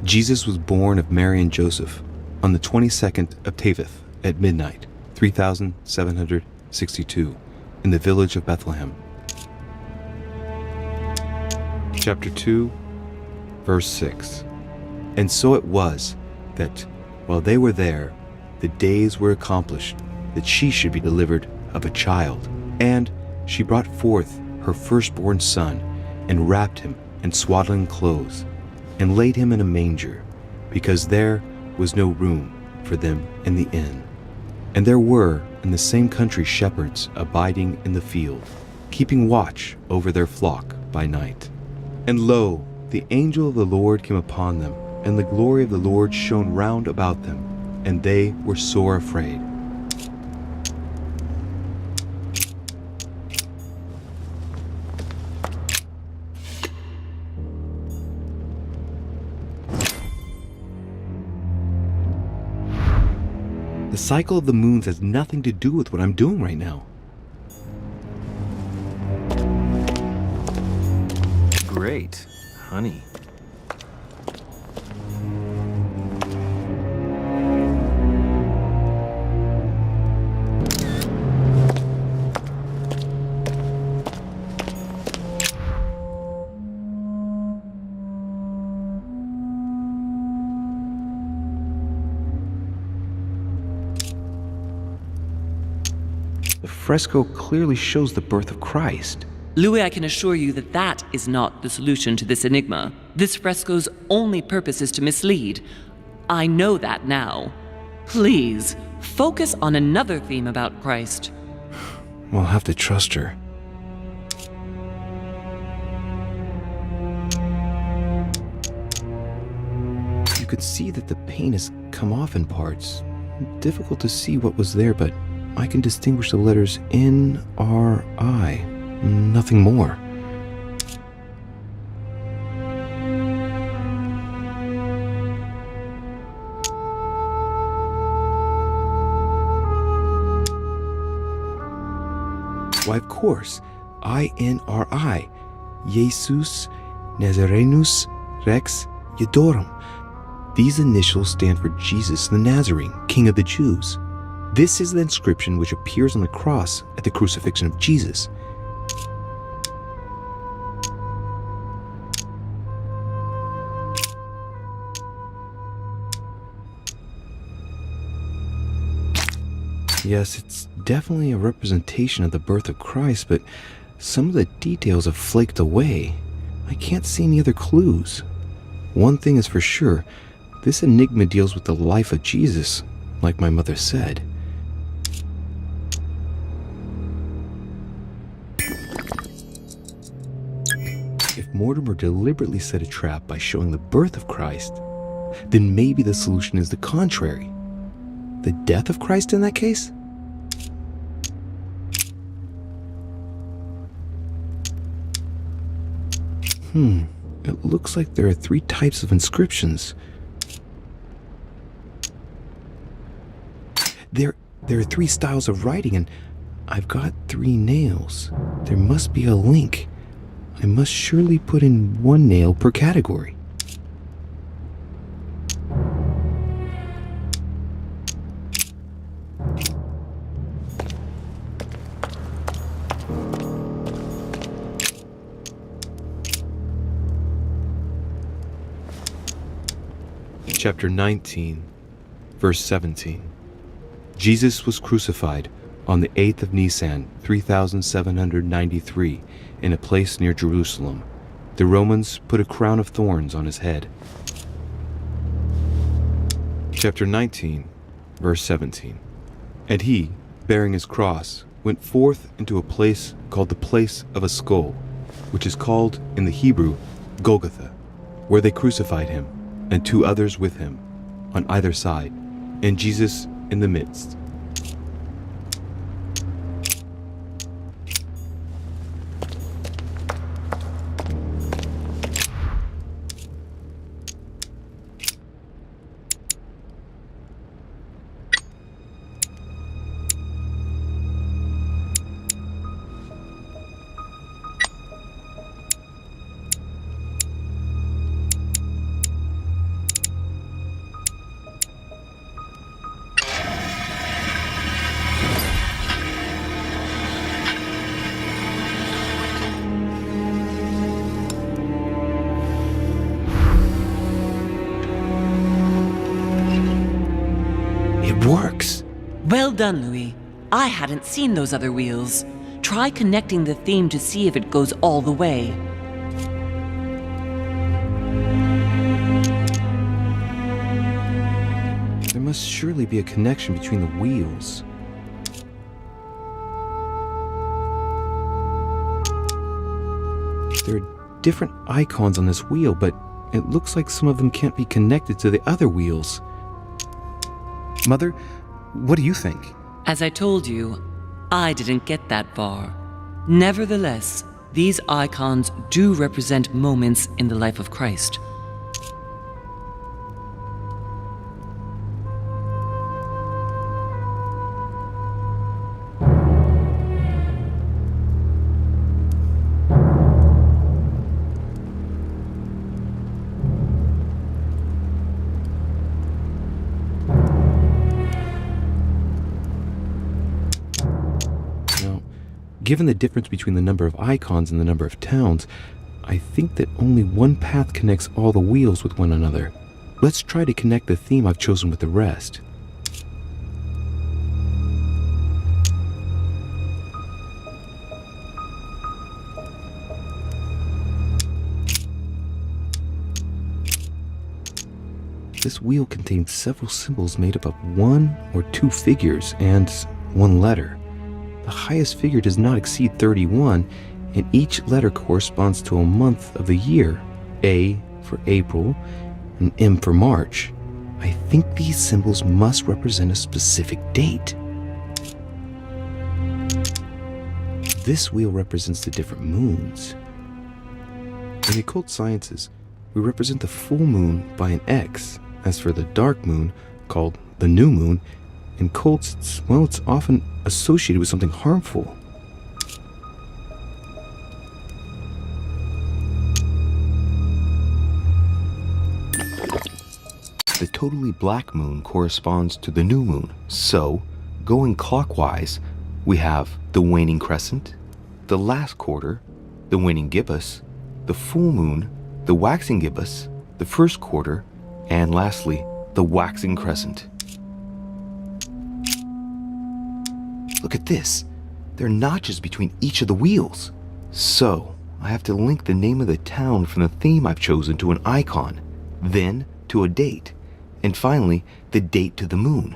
Jesus was born of Mary and Joseph on the 22nd of Taveth at midnight, 3762, in the village of Bethlehem. Chapter 2, verse 6. And so it was that, while they were there, the days were accomplished that she should be delivered of a child. And she brought forth her firstborn son, and wrapped him in swaddling clothes, and laid him in a manger, because there was no room for them in the inn. And there were in the same country shepherds abiding in the field, keeping watch over their flock by night. And lo, the angel of the Lord came upon them, and the glory of the Lord shone round about them, and they were sore afraid. The cycle of the moons has nothing to do with what I'm doing right now. Great. Honey. The fresco clearly shows the birth of Christ. Louis, I can assure you that that is not the solution to this enigma. This fresco's only purpose is to mislead. I know that now. Please, focus on another theme about Christ. We'll have to trust her. You could see that the paint has come off in parts. Difficult to see what was there, but I can distinguish the letters N-R-I. Nothing more. Why, of course, I-N-R-I. Jesus Nazarenus Rex Eudorum. These initials stand for Jesus the Nazarene, King of the Jews. This is the inscription which appears on the cross at the crucifixion of Jesus. Yes, it's definitely a representation of the birth of Christ, but some of the details have flaked away. I can't see any other clues. One thing is for sure, This enigma deals with the life of Jesus, like my mother said. If Mortimer deliberately set a trap by showing the birth of Christ, then maybe the solution is the contrary. The death of Christ in that case? It looks like there are 3 types of inscriptions. There are 3 styles of writing, and I've got 3 nails. There must be a link. I must surely put in 1 nail per category. Chapter 19, verse 17. Jesus was crucified on the 8th of Nisan, 3793, in a place near Jerusalem. The Romans put a crown of thorns on his head. Chapter 19, verse 17. And he, bearing his cross, went forth into a place called the place of a skull, which is called in the Hebrew Golgotha, where they crucified him, and 2 others with him, on either side, and Jesus in the midst. Works. Well done, Louis. I hadn't seen those other wheels. Try connecting the theme to see if it goes all the way. There must surely be a connection between the wheels. There are different icons on this wheel, but it looks like some of them can't be connected to the other wheels. Mother, what do you think? As I told you, I didn't get that far. Nevertheless, these icons do represent moments in the life of Christ. Given the difference between the number of icons and the number of towns, I think that only one path connects all the wheels with one another. Let's try to connect the theme I've chosen with the rest. This wheel contains several symbols made up of 1 or 2 figures and 1 letter. The highest figure does not exceed 31, and each letter corresponds to a month of the year. A for April, and M for March. I think these symbols must represent a specific date. This wheel represents the different moons. In the occult sciences, we represent the full moon by an X. As for the dark moon, called the new moon, in cults, it's often associated with something harmful. The totally black moon corresponds to the new moon, so, going clockwise, we have the waning crescent, the last quarter, the waning gibbous, the full moon, the waxing gibbous, the first quarter, and lastly, the waxing crescent. Look at this. There are notches between each of the wheels. So, I have to link the name of the town from the theme I've chosen to an icon, then to a date, And finally, the date to the moon.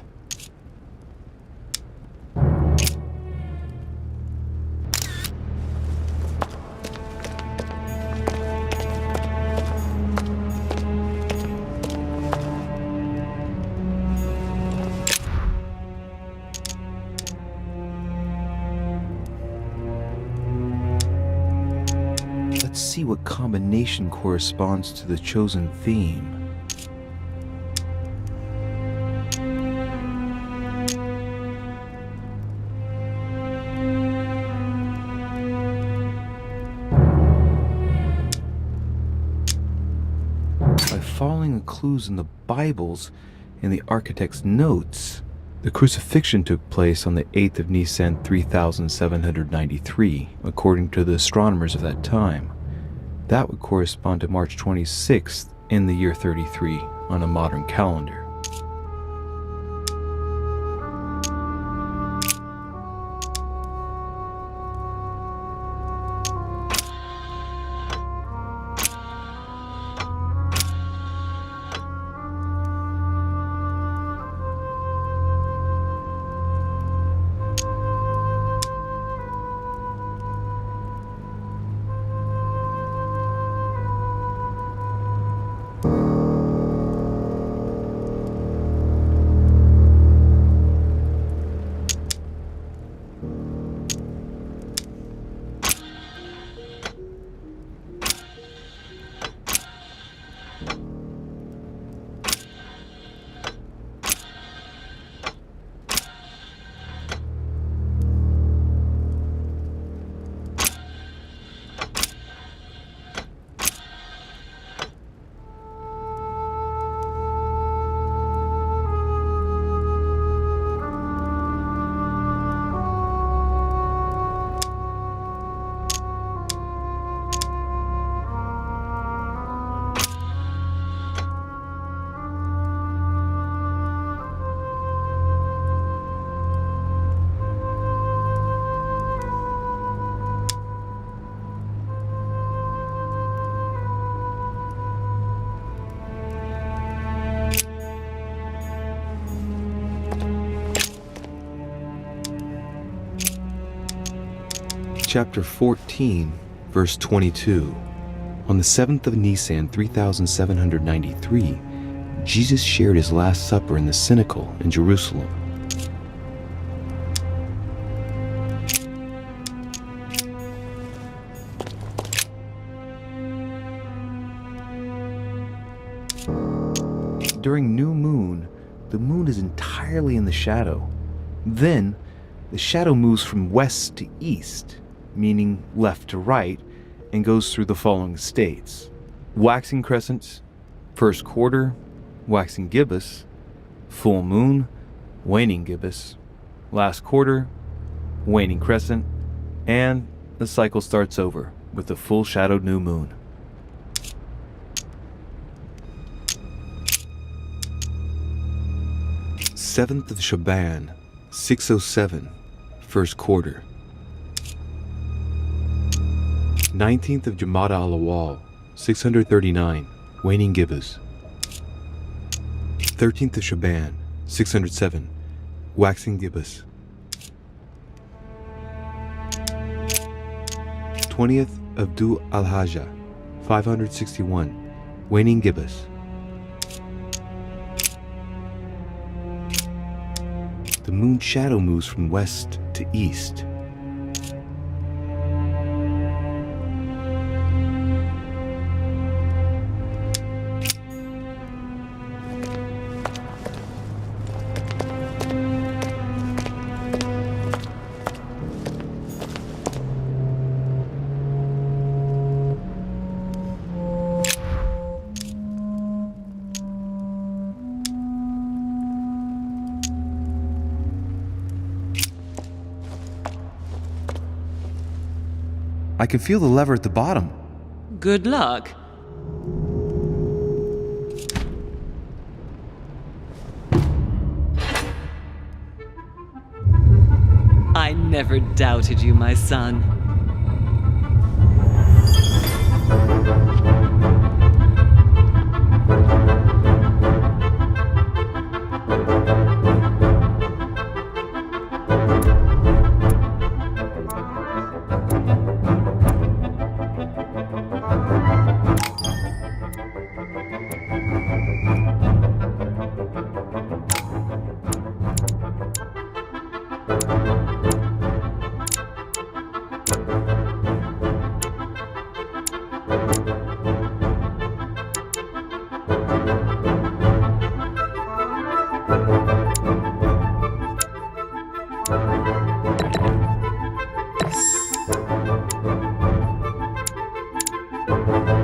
Let's see what combination corresponds to the chosen theme. By following the clues in the Bibles and the architect's notes, the crucifixion took place on the 8th of Nisan 3793, according to the astronomers of that time. That would correspond to March 26th in the year 33 on a modern calendar. Chapter 14, verse 22. On the 7th of Nisan 3793, Jesus shared his Last Supper in the Cenacle in Jerusalem. During new moon, the moon is entirely in the shadow. Then, the shadow moves from west to east, meaning left to right, and goes through the following states: waxing crescent, first quarter, waxing gibbous, full moon, waning gibbous, last quarter, waning crescent, and the cycle starts over with the full shadowed new moon. Seventh of Shaban, 607, first quarter. 19th of Jumada al-Awwal, 639, waning gibbous. 13th of Shaban, 607, waxing gibbous. 20th of Du al-Hajjah, 561, waning gibbous. The moon shadow moves from west to east. I can feel the lever at the bottom. Good luck. I never doubted you, my son. you.